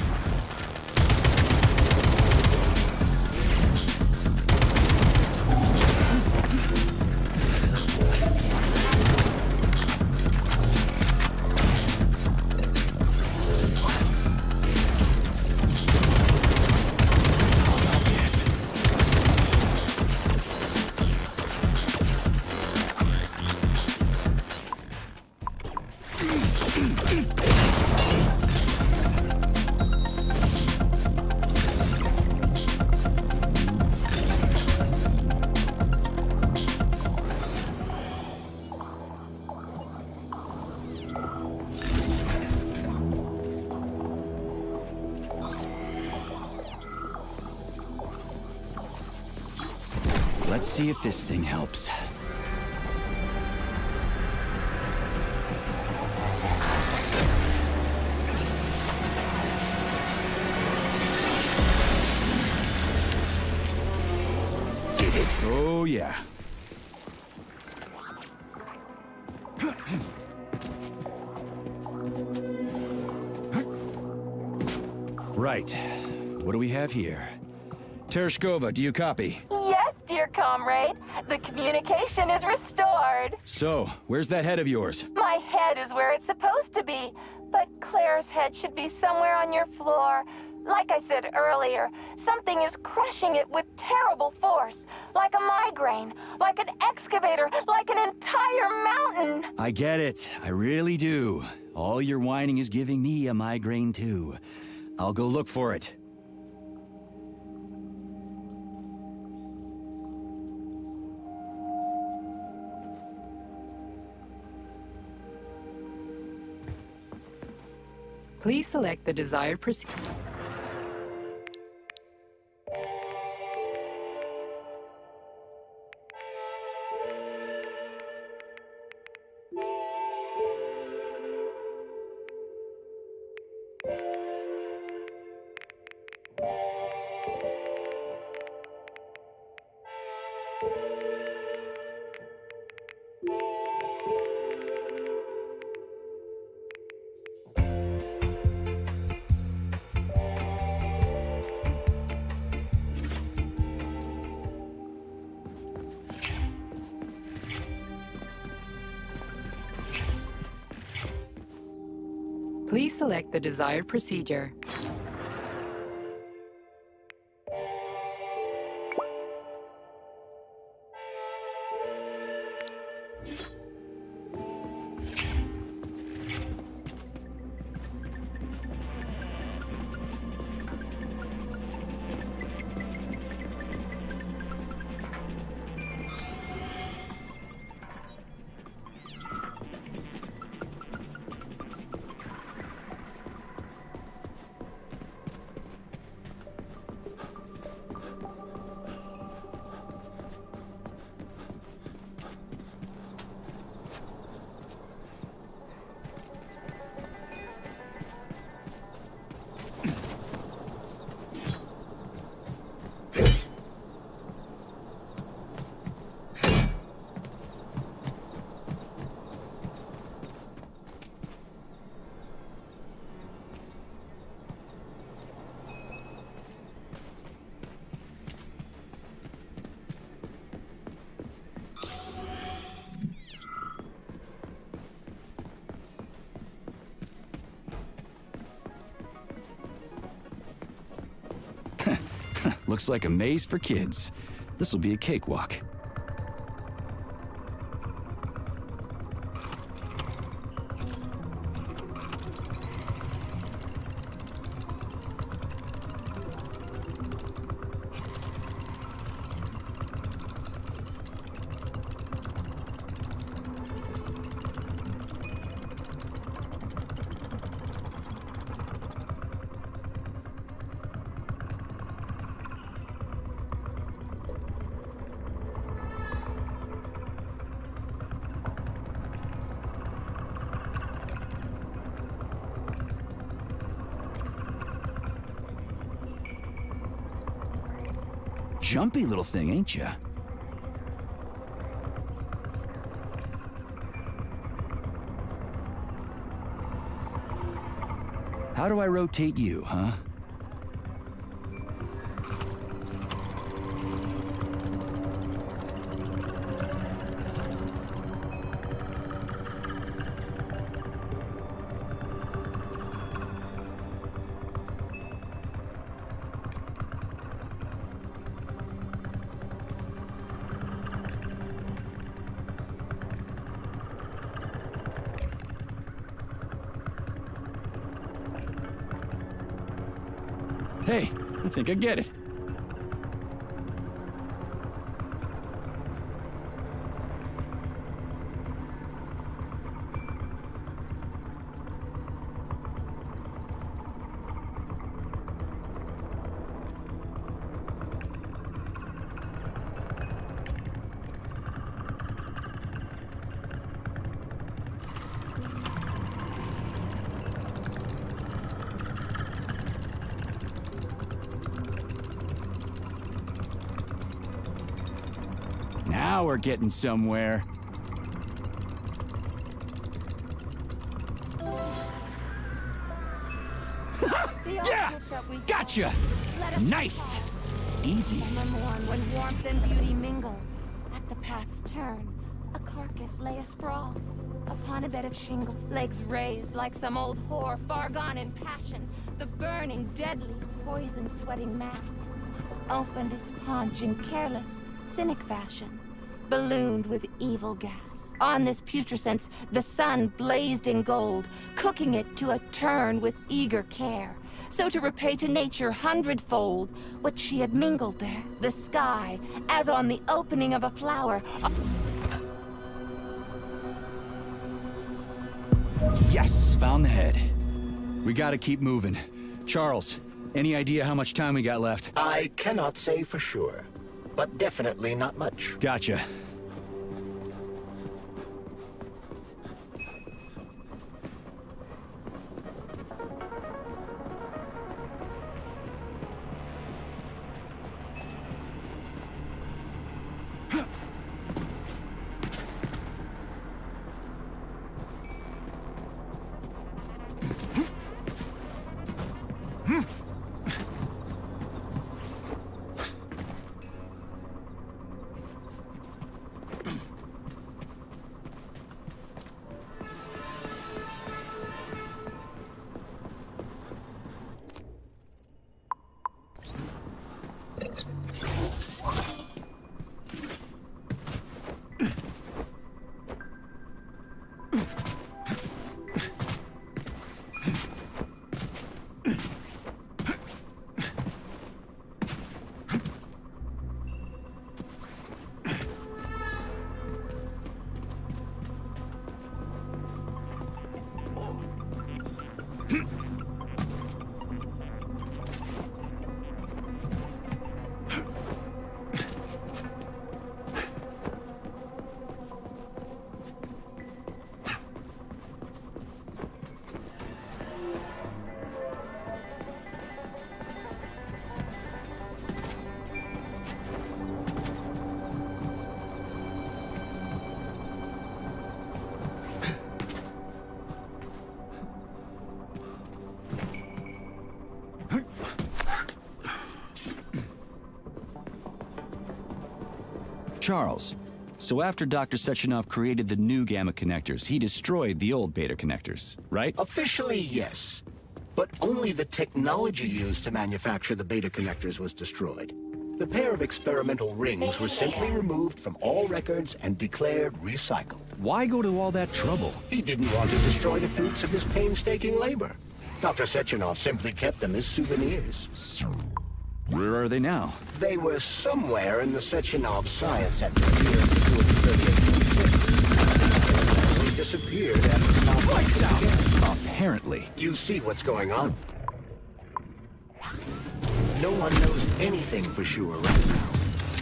Let's see if this thing helps. Get it? Oh, yeah. Right. What do we have here? Tereshkova, do you copy? Yes, dear comrade. The communication is restored. So, where's that head of yours? My head is where it's supposed to be, but Claire's head should be somewhere on your floor. Like I said earlier, something is crushing it with terrible force. Like a migraine, like an excavator, like an entire mountain. I get it. I really do. All your whining is giving me a migraine, too. I'll go look for it. Please select the desired procedure. Please select the desired procedure. Looks like a maze for kids. This'll be a cakewalk. Jumpy little thing, ain't ya? How do I rotate you, huh? Hey, I think I get it. Now we're getting somewhere. Yeah! Gotcha! Nice! Easy. When warmth and beauty mingle, at the path's turn, a carcass lay asprawl upon a bed of shingle, legs raised like some old whore far gone in passion. The burning, deadly, poison-sweating mouse opened its paunch in careless, cynic fashion, ballooned with evil gas. On this putrescence, the sun blazed in gold, cooking it to a turn with eager care, so to repay to nature hundredfold what she had mingled there. The sky, as on the opening of a flower. Yes, found the head. We gotta keep moving. Charles, any idea how much time we got left? I cannot say for sure, but definitely not much. Gotcha. Charles, so after Dr. Sechenov created the new gamma connectors, he destroyed the old beta connectors, right? Officially, yes. But only the technology used to manufacture the beta connectors was destroyed. The pair of experimental rings were simply removed from all records and declared recycled. Why go to all that trouble? He didn't want to destroy the fruits of his painstaking labor. Dr. Sechenov simply kept them as souvenirs. Where are they now? They were somewhere in the Sechenov Science Center here in 3826. They disappeared after Lights out! Apparently. You see what's going on. No one knows anything for sure right now.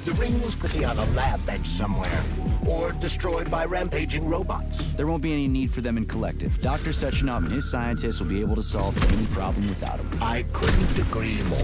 The rings could be on a lab bench somewhere, or destroyed by rampaging robots. There won't be any need for them in collective. Dr. Sechenov and his scientists will be able to solve any problem without them. I couldn't agree more.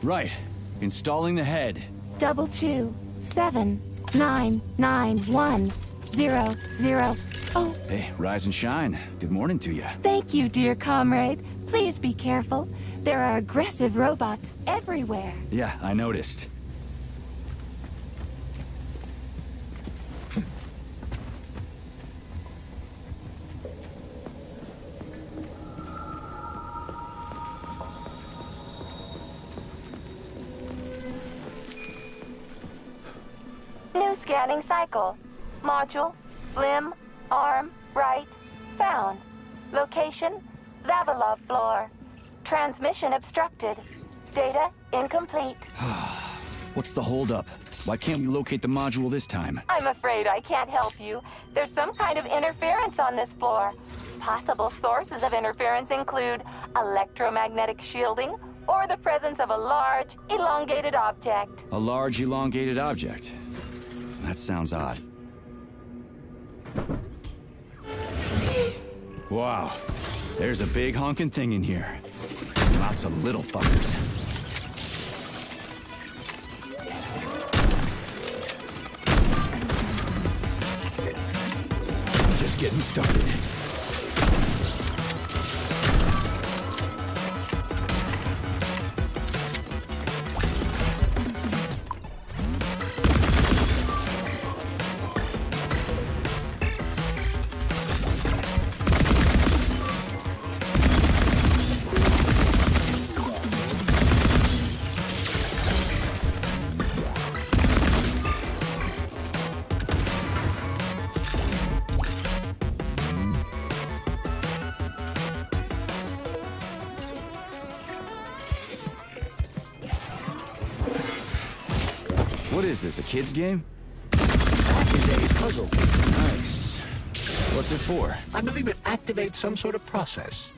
Right. Installing the head. 227991000. Oh. Hey, rise and shine. Good morning to you. Thank you, dear comrade. Please be careful. There are aggressive robots everywhere. Yeah, I noticed. New scanning cycle. Module, limb, arm, right, found. Location, Vavilov floor. Transmission obstructed. Data incomplete. What's the holdup? Why can't we locate the module this time? I'm afraid I can't help you. There's some kind of interference on this floor. Possible sources of interference include electromagnetic shielding or the presence of a large, elongated object. A large, elongated object. That sounds odd. Wow. There's a big honking thing in here. Lots of little fuckers. Just getting started. What is this, a kid's game? That is a puzzle. Nice. What's it for? I believe it activates some sort of process.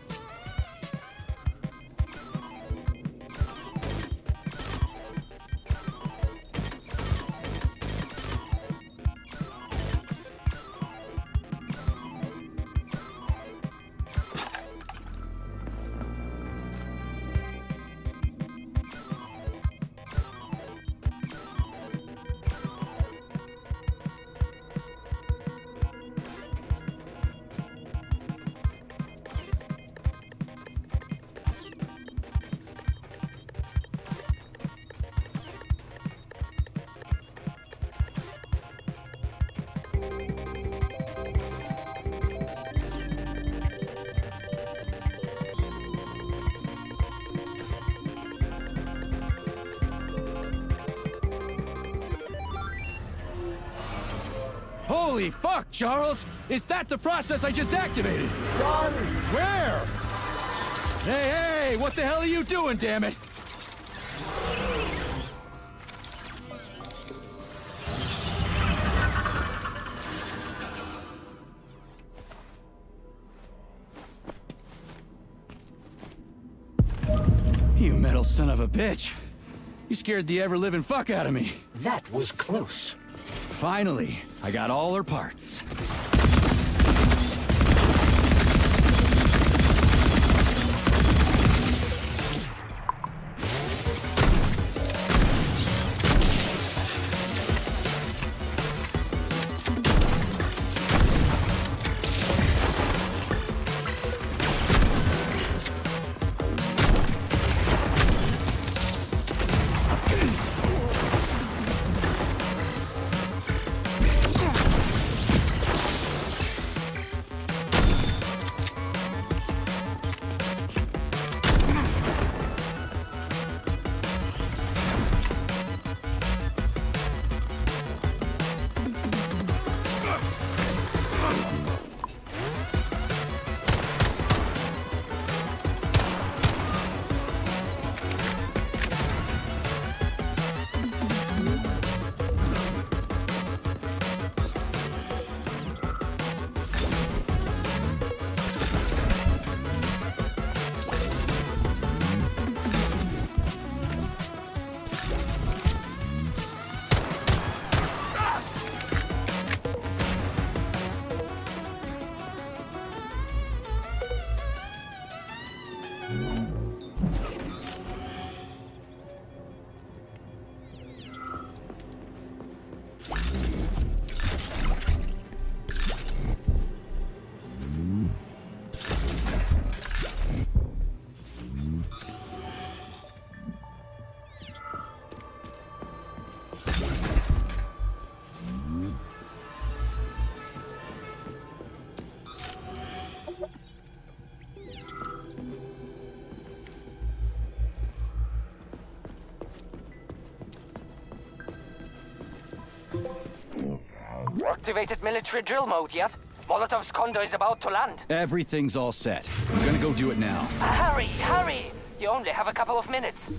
Holy fuck, Charles! Is that the process I just activated? Run! Where? Hey, what the hell are you doing, damn it? You metal son of a bitch. You scared the ever-living fuck out of me. That was close. Finally, I got all her parts. Activated military drill mode yet? Molotov's condo is about to land. Everything's all set. I'm gonna go do it now. Hurry, hurry! You only have a couple of minutes.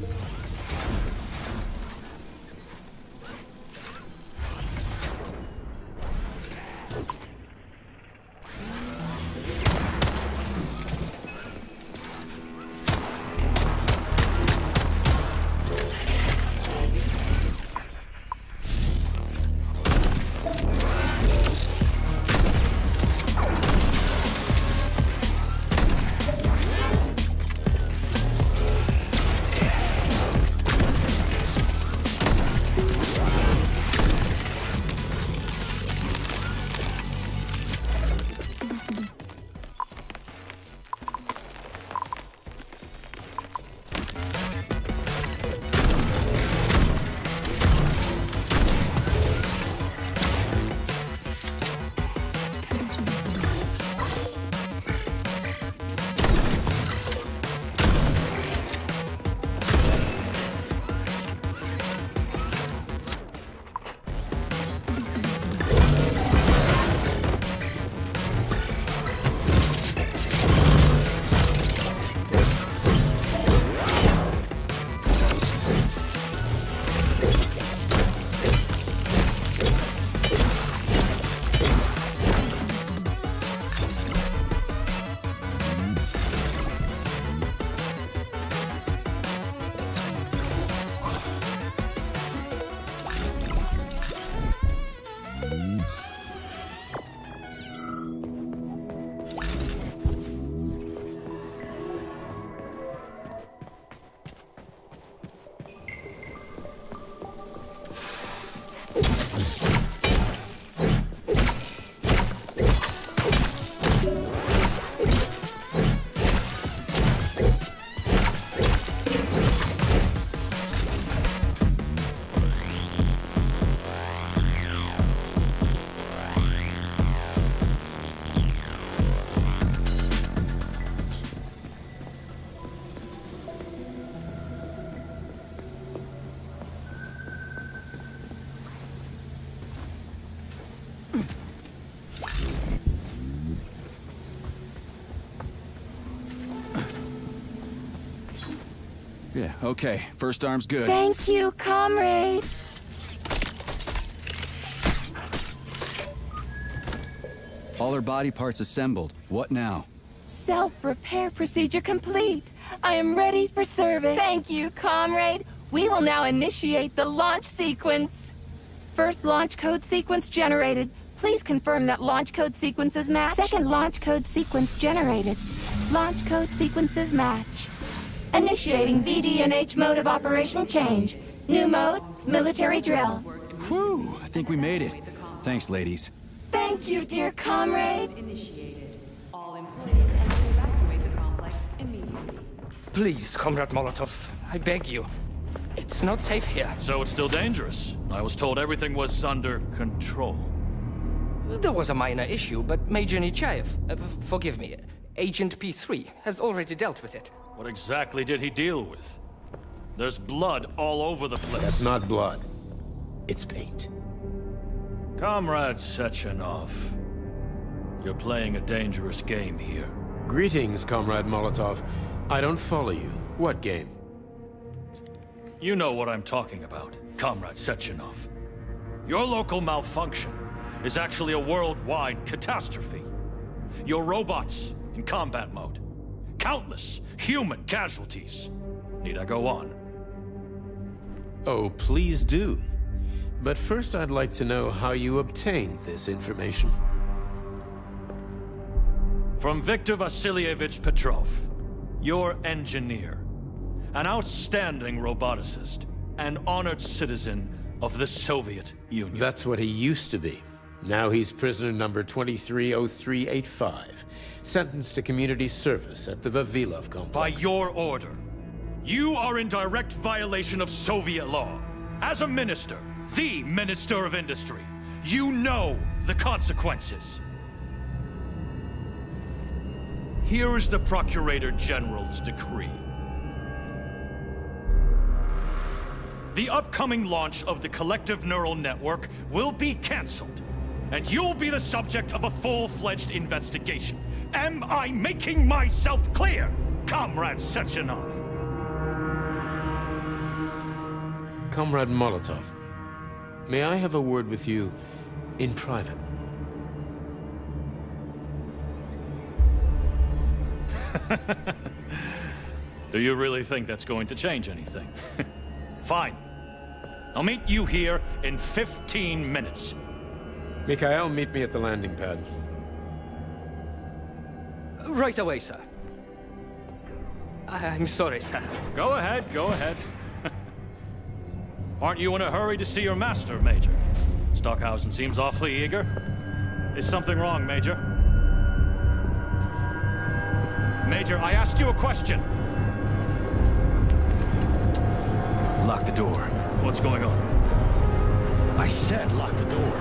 Yeah, okay. First arm's good. Thank you, comrade. All her body parts assembled. What now? Self-repair procedure complete. I am ready for service. Thank you, comrade. We will now initiate the launch sequence. First launch code sequence generated. Please confirm that launch code sequences match. Second launch code sequence generated. Launch code sequences match. Initiating VD&H mode of operation change. New mode, military drill. Whew, I think we made it. Thanks, ladies. Thank you, dear comrade. Initiated. All employees enter to evacuate the complex immediately. Please, Comrade Molotov, I beg you. It's not safe here. So it's still dangerous. I was told everything was under control. There was a minor issue, but Major Nechayev, forgive me, Agent P3, has already dealt with it. What exactly did he deal with? There's blood all over the place. That's not blood. It's paint. Comrade Sechenov, you're playing a dangerous game here. Greetings, Comrade Molotov. I don't follow you. What game? You know what I'm talking about, Comrade Sechenov. Your local malfunction is actually a worldwide catastrophe. Your robots in combat mode. Countless human casualties. Need I go on? Oh, please do. But first I'd like to know how you obtained this information. From Viktor Vasilievich Petrov, your engineer. An outstanding roboticist, an honored citizen of the Soviet Union. That's what he used to be. Now he's prisoner number 230385, sentenced to community service at the Vavilov complex. By your order, you are in direct violation of Soviet law. As a minister, the Minister of Industry, you know the consequences. Here is the Procurator General's decree. The upcoming launch of the Collective Neural Network will be cancelled, and you'll be the subject of a full-fledged investigation. Am I making myself clear, Comrade Sechenov? Comrade Molotov, may I have a word with you in private? Do you really think that's going to change anything? Fine. I'll meet you here in 15 minutes. Mikhail, meet me at the landing pad. Right away, sir. I'm sorry, sir. Go ahead, go ahead. Aren't you in a hurry to see your master, Major? Stockhausen seems awfully eager. Is something wrong, Major? Major, I asked you a question. Lock the door. What's going on? I said lock the door.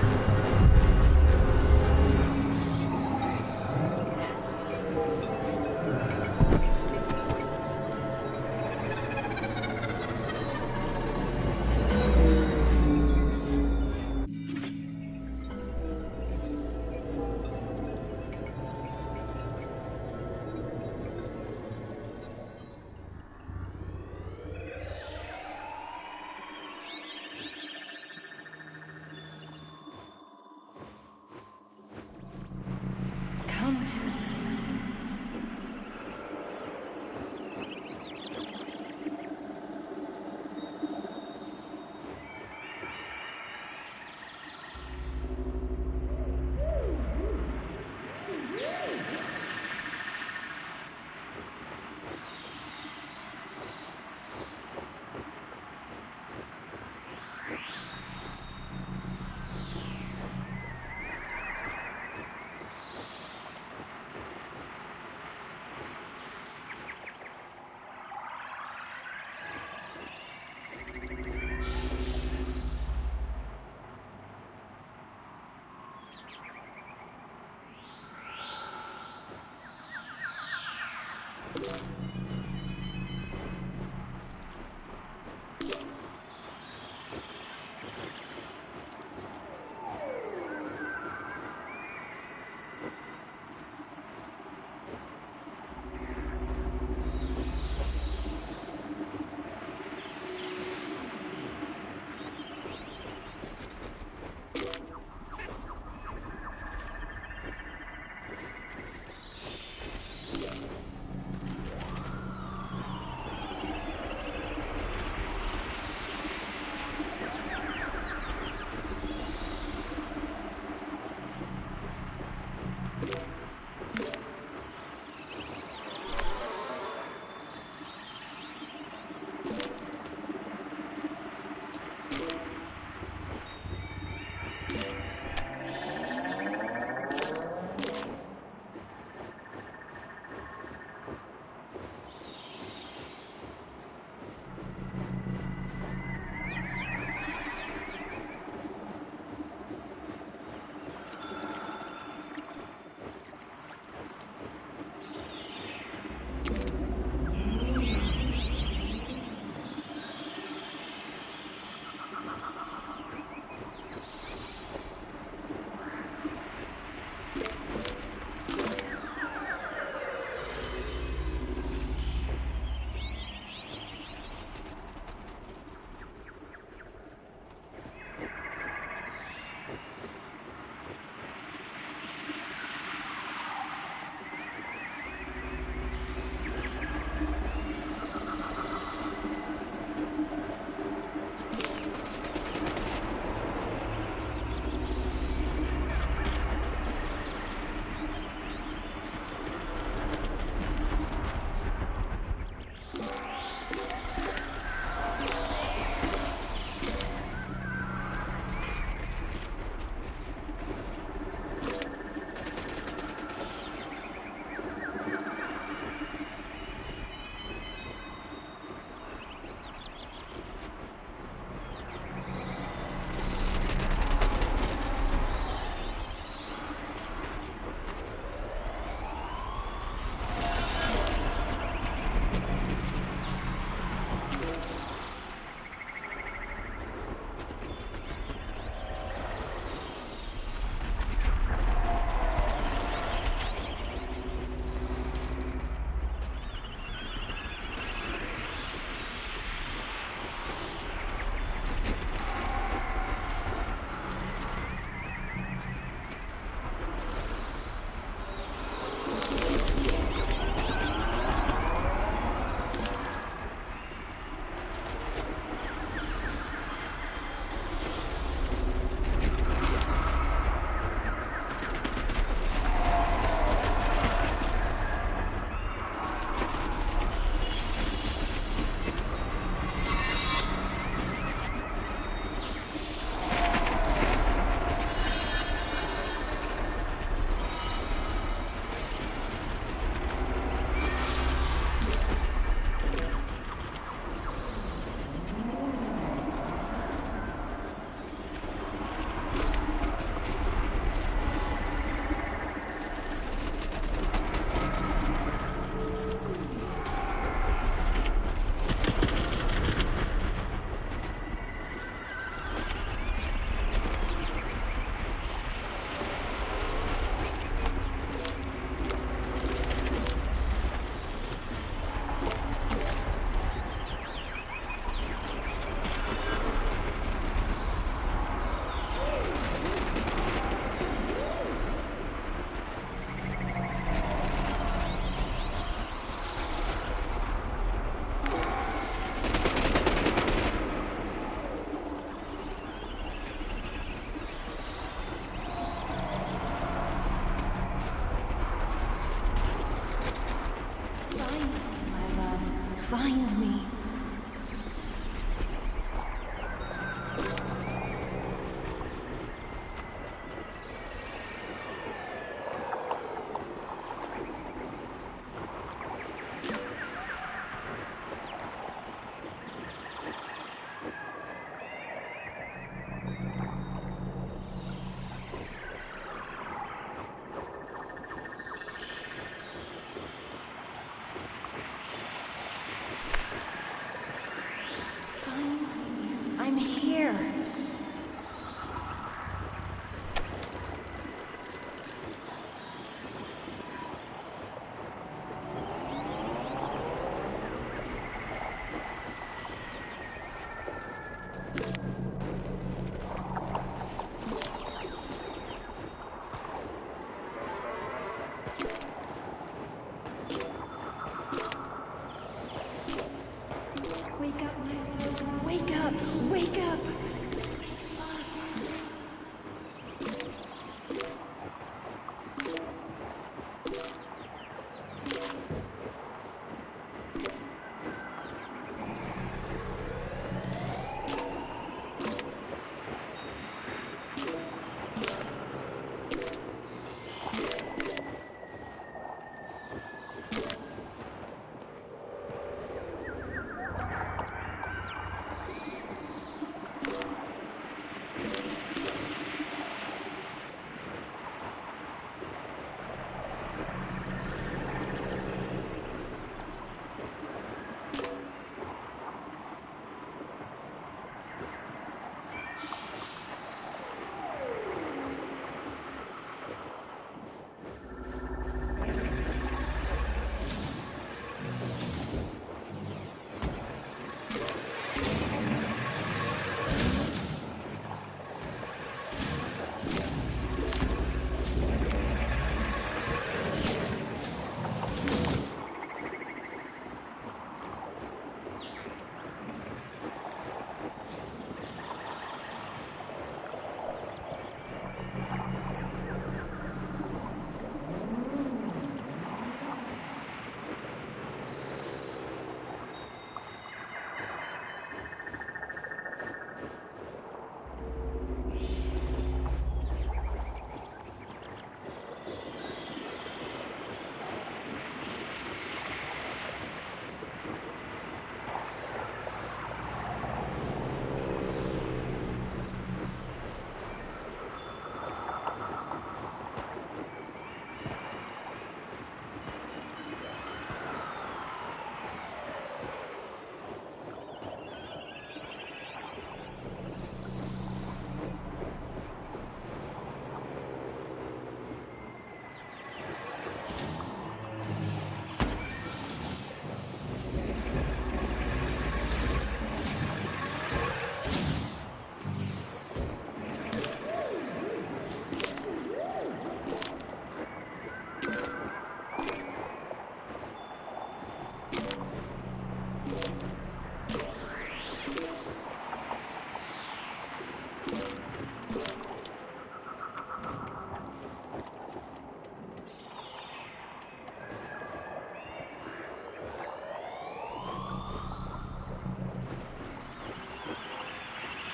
Come to me.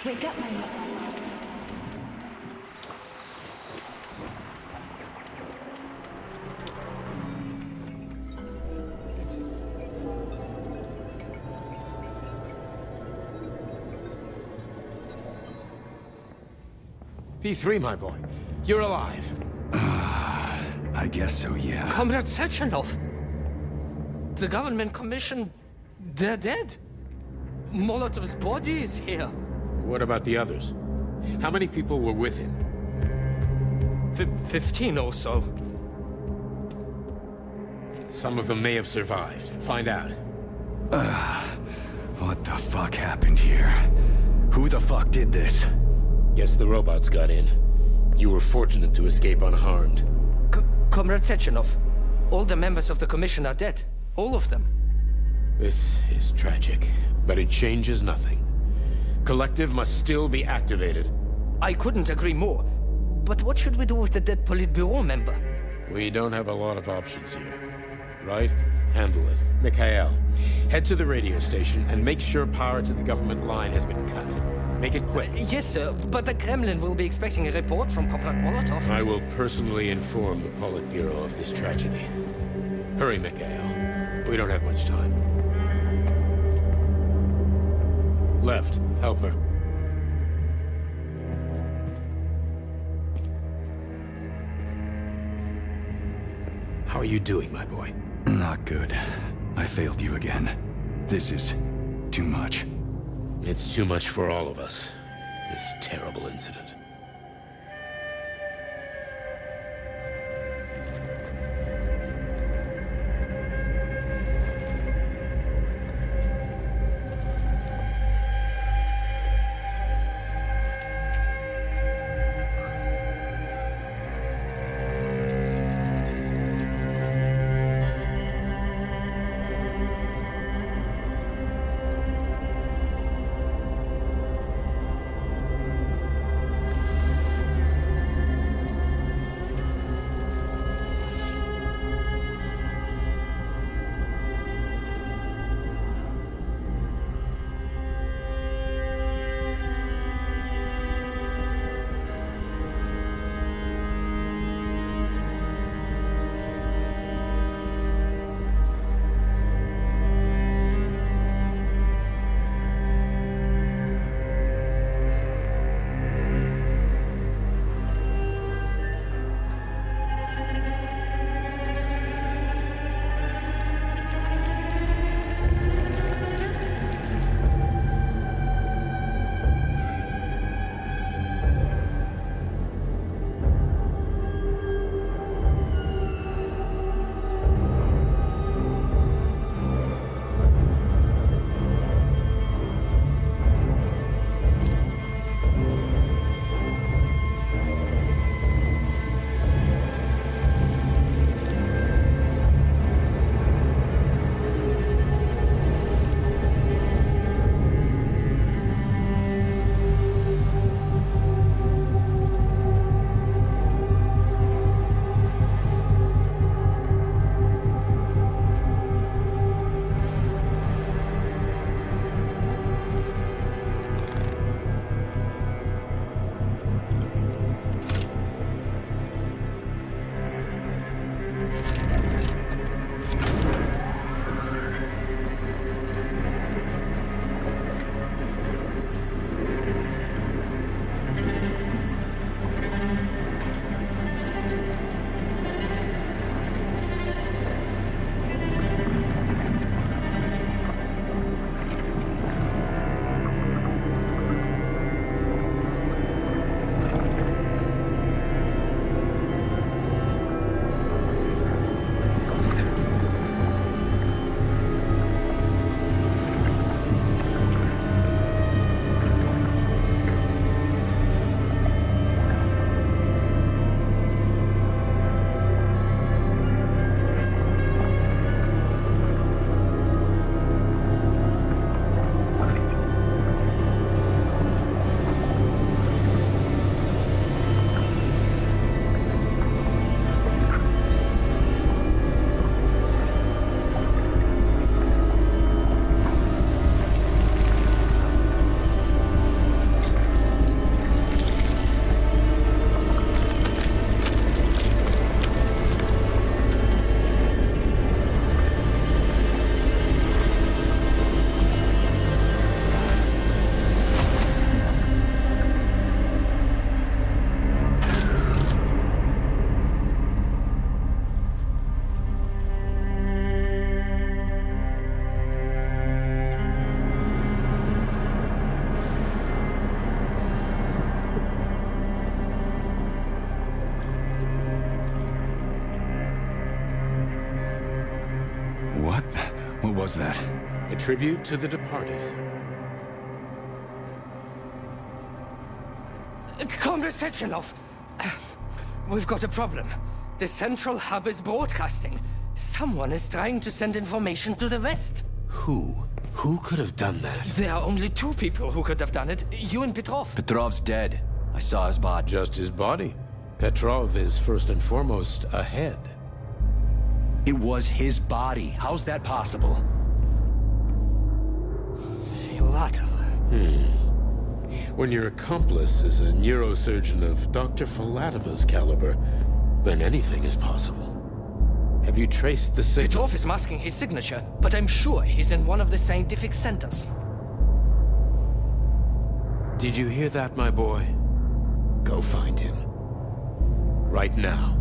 Wake up, my love. P3, my boy. You're alive. I guess so, yeah. Comrade Sechenov! The government commission... they're dead. Molotov's body is here. What about the others? How many people were with him? 15 or so. Some of them may have survived. Find out. What the fuck happened here? Who the fuck did this? Guess the robots got in. You were fortunate to escape unharmed. Comrade Sechenov, all the members of the commission are dead. All of them. This is tragic, but it changes nothing. Collective must still be activated. I couldn't agree more. But what should we do with the dead Politburo member? We don't have a lot of options here. Right? Handle it. Mikhail, head to the radio station and make sure power to the government line has been cut. Make it quick. Yes, sir, but the Kremlin will be expecting a report from Comrade Molotov. I will personally inform the Politburo of this tragedy. Hurry, Mikhail. We don't have much time. Left. Help her. How are you doing, my boy? Not good. I failed you again. This is too much. It's too much for all of us. This terrible incident. was that? A tribute to the departed. Comrade Sechenov! We've got a problem. The central hub is broadcasting. Someone is trying to send information to the West. Who? Who could have done that? There are only two people who could have done it. You and Petrov. Petrov's dead. I saw his body. Just his body. Petrov is first and foremost a head. It was his body. How's that possible? Filatov. When your accomplice is a neurosurgeon of Dr. Filatova's caliber, then anything is possible. Have you traced the signal? Petrov is masking his signature, but I'm sure he's in one of the scientific centers. Did you hear that, my boy? Go find him. Right now.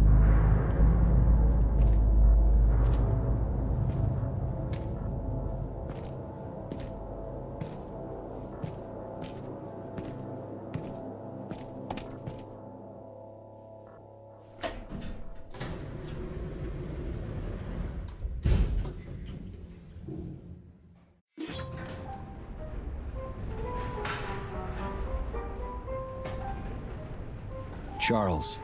Charles,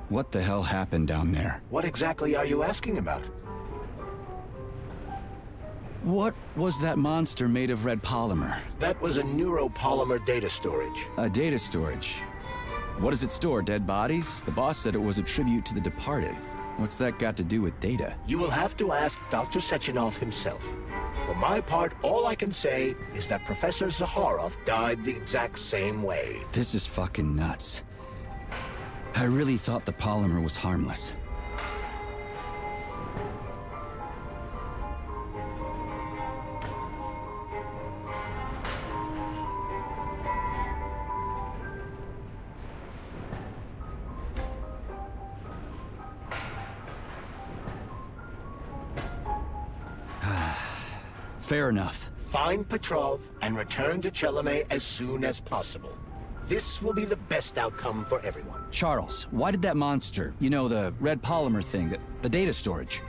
what the hell happened down there? What exactly are you asking about? What was that monster made of red polymer? That was a neuropolymer data storage. A data storage? What does it store, dead bodies? The boss said it was a tribute to the departed. What's that got to do with data? You will have to ask Dr. Sechenov himself. For my part, all I can say is that Professor Zaharov died the exact same way. This is fucking nuts. I really thought the polymer was harmless. Fair enough. Find Petrov and return to Chelome as soon as possible. This will be the best outcome for everyone. Charles, why did that monster, you know, the red polymer thing, the data storage,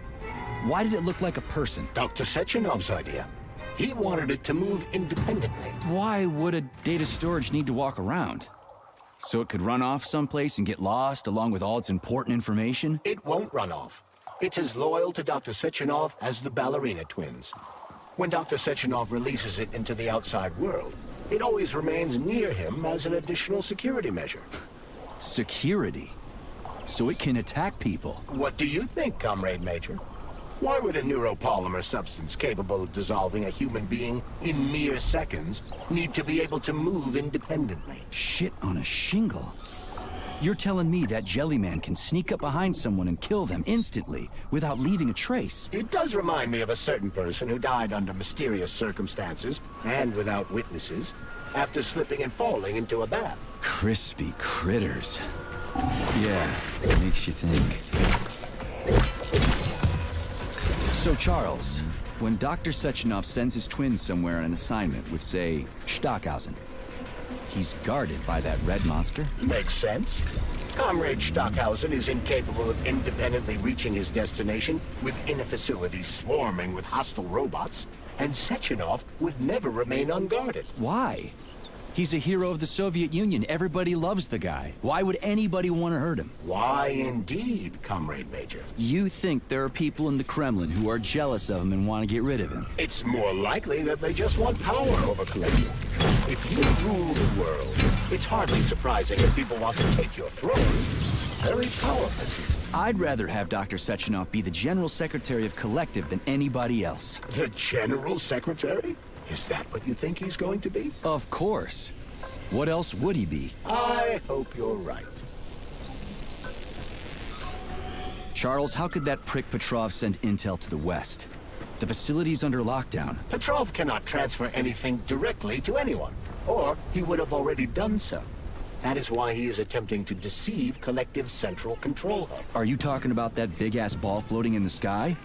why did it look like a person? Dr. Sechenov's idea. He wanted it to move independently. Why would a data storage need to walk around? So it could run off someplace and get lost along with all its important information? It won't run off. It's as loyal to Dr. Sechenov as the ballerina twins. When Dr. Sechenov releases it into the outside world, it always remains near him as an additional security measure. Security? So it can attack people? What do you think, Comrade Major? Why would a neuropolymer substance capable of dissolving a human being in mere seconds need to be able to move independently? Shit on a shingle. You're telling me that Jellyman can sneak up behind someone and kill them instantly without leaving a trace? It does remind me of a certain person who died under mysterious circumstances and without witnesses after slipping and falling into a bath. Crispy critters. Yeah, it makes you think. So, Charles, when Dr. Sechenov sends his twins somewhere on an assignment with, say, Stockhausen, he's guarded by that red monster? Makes sense. Comrade Stockhausen is incapable of independently reaching his destination within a facility swarming with hostile robots, and Sechenov would never remain unguarded. Why? He's a hero of the Soviet Union. Everybody loves the guy. Why would anybody want to hurt him? Why indeed, Comrade Major? You think there are people in the Kremlin who are jealous of him and want to get rid of him? It's more likely that they just want power over Collective. If you rule the world, it's hardly surprising if people want to take your throne. Very powerful. I'd rather have Dr. Sechenov be the General Secretary of Collective than anybody else. The General Secretary? Is that what you think he's going to be? Of course. What else would he be? I hope you're right. Charles, how could that prick Petrov send intel to the West? The facility's under lockdown. Petrov cannot transfer anything directly to anyone, or he would have already done so. That is why he is attempting to deceive Collective's central control hub. Are you talking about that big-ass ball floating in the sky?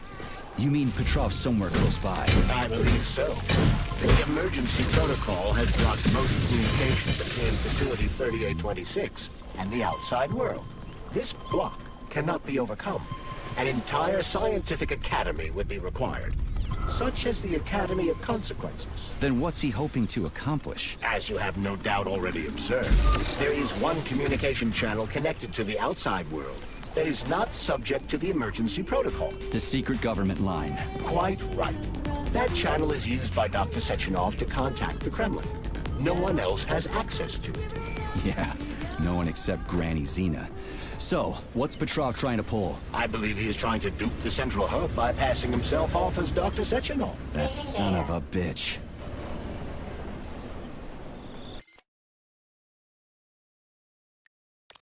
You mean Petrov's somewhere close by? I believe so. The emergency protocol has blocked most communication between Facility 3826 and the outside world. This block cannot be overcome. An entire scientific academy would be required. such as the Academy of Consequences. Then what's he hoping to accomplish? As you have no doubt already observed, there is one communication channel connected to the outside world that is not subject to the emergency protocol. The secret government line. Quite right. That channel is used by Dr. Sechenov to contact the Kremlin. No one else has access to it. Yeah, no one except Granny Xena. So, what's Petrov trying to pull? I believe he is trying to dupe the central hub by passing himself off as Dr. Sechenov. That son of a bitch.